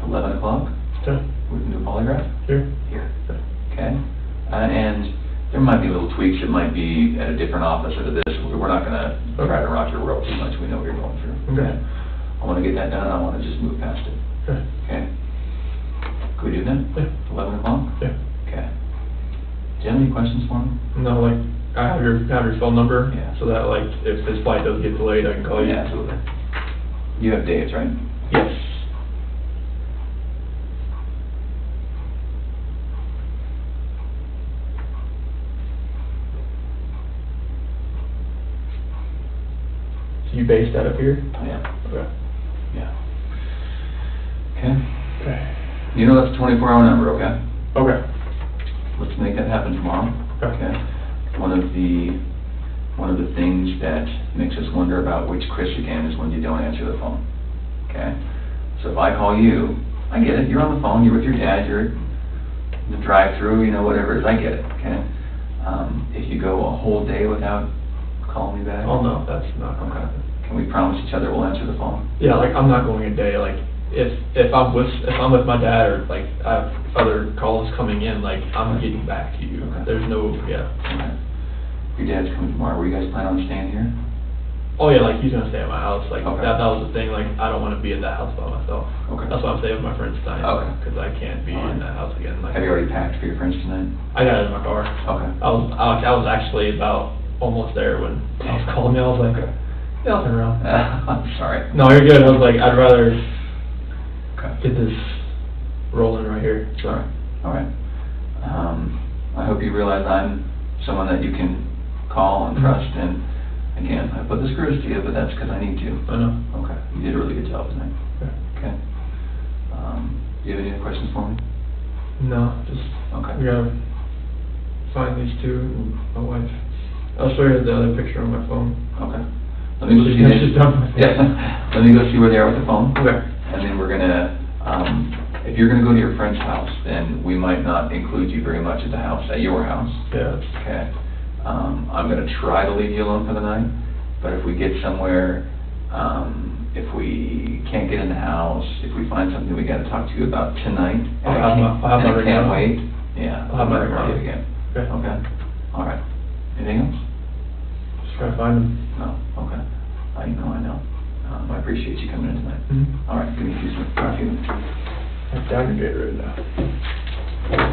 11 o'clock, Okay. we can do a polygraph? Here? Here. Okay? And there might be little tweaks. It might be at a different office or this. We're not going to try to rock your world too much. We know what you're going through. Okay. I want to get that done. I want to just move past it. Okay. Okay? Could we do that? Yeah. 11 o'clock? Yeah. Okay. Do you have any questions for him? No, like, I have your phone number, Yeah. so that, like, if his flight does get delayed, I can call you. Yeah, absolutely. You have Dave's, right? Yes. So you based out of here? Yeah. Okay. Yeah. Okay. Okay. You know that's a 24-hour number, okay? Okay. Let's make that happen tomorrow. Okay. One of the things that makes us wonder about which Chris again is when you don't answer the phone. Okay? So if I call you, I get it, you're on the phone, you're with your dad, you're in the drive-through, you know, whatever it is, I get it, okay? If you go a whole day without calling me back? Oh, no, that's not gonna Okay. happen. Can we promise each other we'll answer the phone? Yeah, like, I'm not going a day, like, if I'm with my dad, or, like, I have other calls coming in, like, I'm getting back to you. Okay. There's no, yeah. Okay. Your dad's coming tomorrow, were you guys planning on staying here? Oh, yeah, like, he's gonna stay at my house, like, Okay. that was the thing, like, I don't wanna be at that house by myself. Okay. That's why I'm staying with my friends tonight. Okay. Because I can't be in that house again, like. Have you already packed for your friends tonight? I got it in my car. Okay. I was actually about almost there when I was calling me, I was like, Okay. yeah, I'll turn around. I'm sorry. No, you're good, I was like, I'd rather Okay. get this rolling right here, so. All right. I hope you realize I'm someone that you can call and trust, and again, I put the screws to you, but that's because I need to. I know. Okay. You did a really good job tonight. Okay. Okay. Do you have any other questions for me? No, just, Okay. we gotta find these two, and my wife. I'll show you the other picture on my phone. Okay. Let me go see She's done. Yeah. Let me go see where they are with the phone. Okay. And then we're gonna, if you're gonna go to your friend's house, then we might not include you very much at the house, at your house. Yeah. Okay. I'm gonna try to leave you alone for the night, but if we get somewhere, if we can't get in the house, if we find something we gotta talk to you about tonight, and I'll have my I ring can't on. wait, yeah. I'll have my ring I'll on. call you again. Okay. Okay? All right. Anything else? Just trying to find them. No? Okay. I know. I appreciate you coming in tonight. Mm-hmm. All right, give me a few minutes. I'm down your gate right now.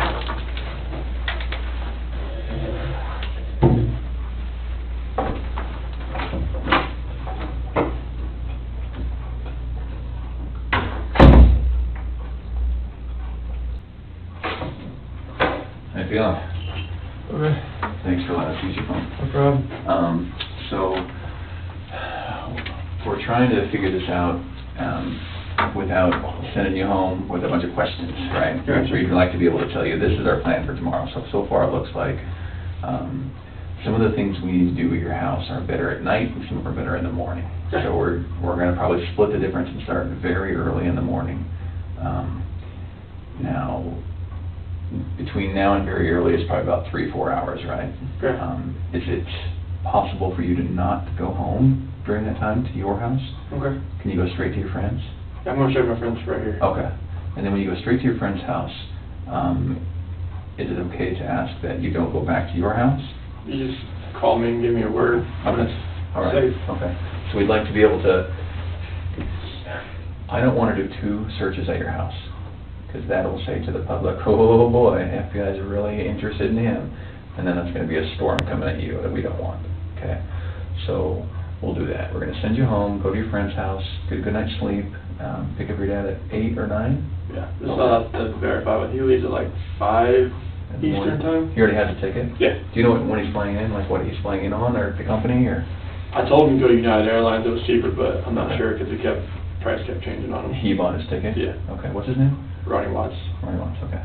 How you feeling? Okay, Thanks for letting us use your phone. no problem. So, we're trying to figure this out without sending you home with a bunch of questions, right? Gotcha. We'd like to be able to tell you, this is our plan for tomorrow. So far it looks like some of the things we need to do at your house are better at night, and some are better in the morning. Okay. So we're gonna probably split the difference and start very early in the morning. Now, between now and very early is probably about 3-4 hours, right? Okay. Is it possible for you to not go home during that time to your house? Okay. Can you go straight to your friends? I'm gonna show you my friends right here. Okay. And then when you go straight to your friend's house, is it okay to ask that you don't go back to your house? You just call me and give me a word. Okay. All right. Safe. Okay. So we'd like to be able to, I don't want to do 2 searches at your house, because that will say to the public, oh boy, FBI is really interested in him, and then that's going to be a storm coming at you that we don't want, okay? So we'll do that. We're going to send you home, go to your friend's house, get a good night's sleep, pick up your dad at 8 or 9? Yeah, just to verify, but he leaves at like 5 in the Eastern morning. time. He already has a ticket? Yeah. Do you know when he's flying in, like what he's flying in on, or the company, or? I told him to go to United Airlines, it was cheaper, but I'm not Okay. sure because price kept changing on him. He bought his ticket? Yeah. Okay, what's his name? Ronnie Watts. Ronnie Watts, okay.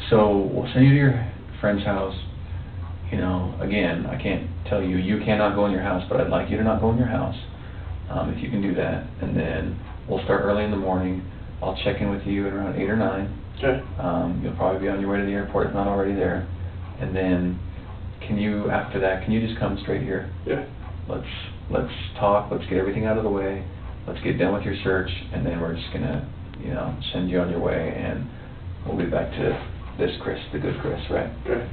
So we'll send you to your friend's house. You know, again, I can't tell you, you cannot go in your house, but I'd like you to not go in your house, if you can do that. And then we'll start early in the morning. I'll check in with you at around 8 or 9. Okay. You'll probably be on your way to the airport if not already there. And then, after that, can you just come straight here? Yeah. Let's talk, let's get everything out of the way, let's get done with your search, and then we're just gonna, send you on your way, and we'll be back to this Chris, the good Chris, right? Okay.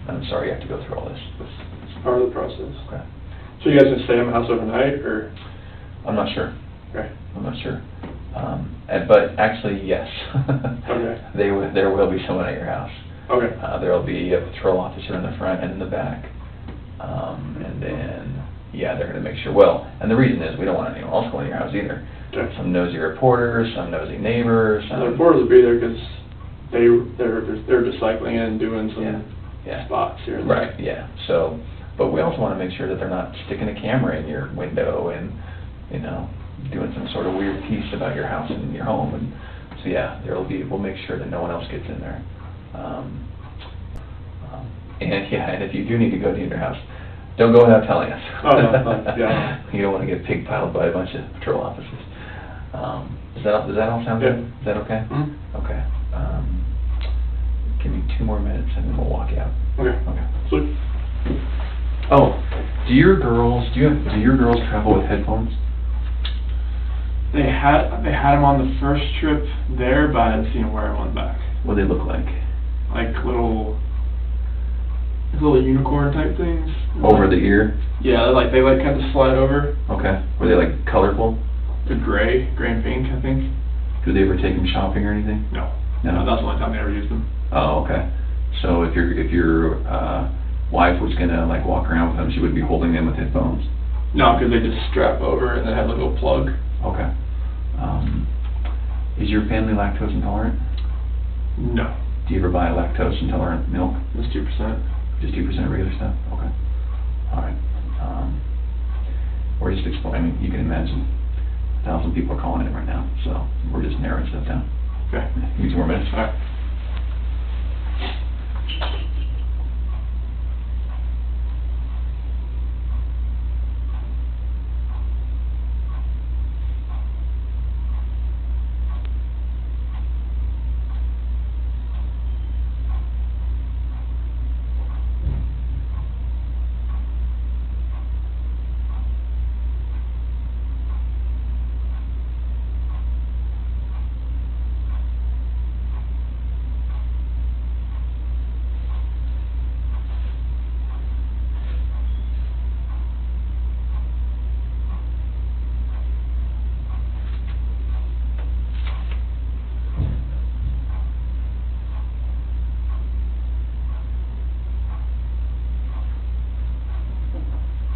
I'm sorry you have to go through all this. It's part of the process. Okay. So you guys gonna stay in my house overnight, or? I'm not sure. Okay. I'm not sure. But actually, yes. Okay. There will be someone at your house. Okay. There'll be a patrol officer in the front and in the back. And then, yeah, they're gonna make sure, well, and the reason is, we don't want anyone else going to your house either. Okay. Some nosy reporters, some nosy neighbors. The reporters will be there because they're just cycling in and doing some Yeah. spots here and there. Right, yeah. So, but we also want to make sure that they're not sticking a camera in your window and, doing some sort of weird piece about your house and your home. And so, yeah, we'll make sure that no one else gets in there. And if you do need to go to your house, don't go without telling us. Oh, no, yeah. You don't want to get pig piled by a bunch of patrol officers. Does that all sound good? Is that okay? Mm-hmm. Okay. Give me 2 more minutes and then we'll walk you out. Okay. Okay. Sweet. Oh, do your girls travel with headphones? They had them on the first trip there, but I didn't see them wear them on the back. What do they look like? Like little unicorn type things. Over the ear? Yeah, they kind of slide over. Okay. Were they like colorful? The gray and pink, I think. Do they ever take them shopping or anything? No. No? That's the only time they ever used them. Oh, okay. So if your wife was gonna walk around with them, she would be holding them with headphones? No, because they just strap over and they have a little plug. Okay. Is your family lactose intolerant? No. Do you ever buy lactose intolerant milk? It's 2%. Just 2% regular stuff? Okay. All right. We're just explaining, you can imagine, 1,000 people are calling in right now, so we're just narrowing stuff down. Okay. Give me 2 more minutes. All right.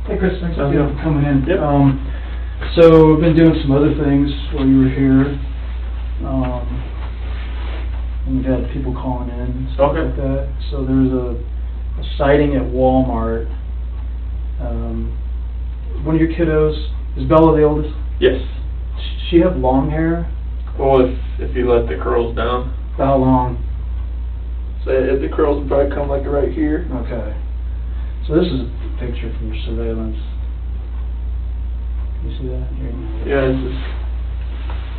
Hey Chris, thanks Sounds again good. for coming in. Yep. So we've been doing some other things while you were here. And we've had people calling in and stuff Okay. like that. So there was a sighting at Walmart. One of your kiddos, is Bella the oldest? Yes. She have long hair? Well, if you let the curls down, About how long? so the curls would probably come right here. Okay. So this is a picture from your surveillance. Can you see that? Here. Yeah, it's just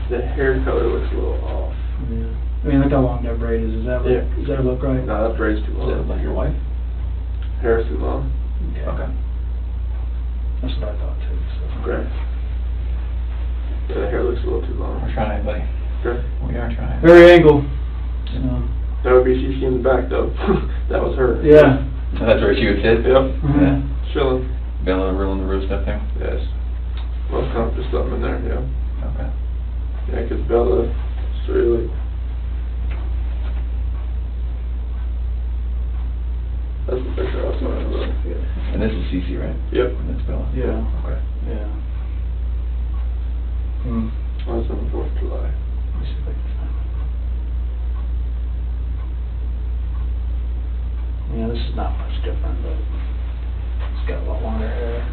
the hair color looks a little off. Yeah. I mean, look how long that braid is. Does that look, Yeah. does that look right? No, that braid's too Is that long. like your wife? Hair's too long. Okay. That's what I thought too. So. Okay. Yeah, the hair looks a little too long. We're trying, buddy. Okay. We are trying. Very angled. So, That would be CC in the back though. That was her. yeah. That's where she would sit? Yep. Yeah. Chilling. Bella ruling the roost up there? Yes. Most comfortable something in there, yeah. Okay. Yeah, 'cause Bella, it's really... That's the picture I was talking about. Yeah. And this is Cece, right? Yep. And that's Bella? Yeah. Okay. Yeah. Hmm. I was on the 4th of July. Let me see if I can find it. Yeah, this is not much different, but it's got a lot longer hair.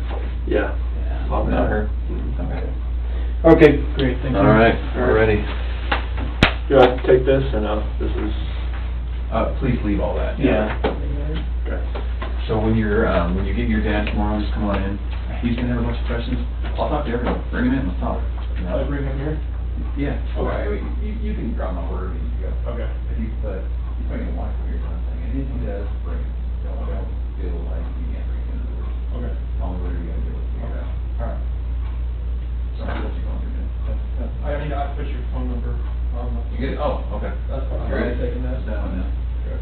Yeah. Yeah. Not her? Mhm. Okay. Okay, great, thank you. All right, we're ready. Do I have to take this or no? This is... Please leave all that. Yeah. Okay. So when you get your dad tomorrow, just come on in. He's gonna have a bunch of questions. I'll talk to everyone. Bring him in, let's talk. Can I bring him here? Yeah. Okay. I mean, you can drop him off wherever you need to go. Okay. But he's probably gonna watch what you're doing, and if he does, bring him. Don't feel like you can't bring him into the room. Okay. Tell me whatever you gotta do. Okay. All right. Sorry, what you going through, man? I mean, I put your phone number on the... You get it? Oh, okay. That's fine. You're ready? I'm taking that. Down now. Okay.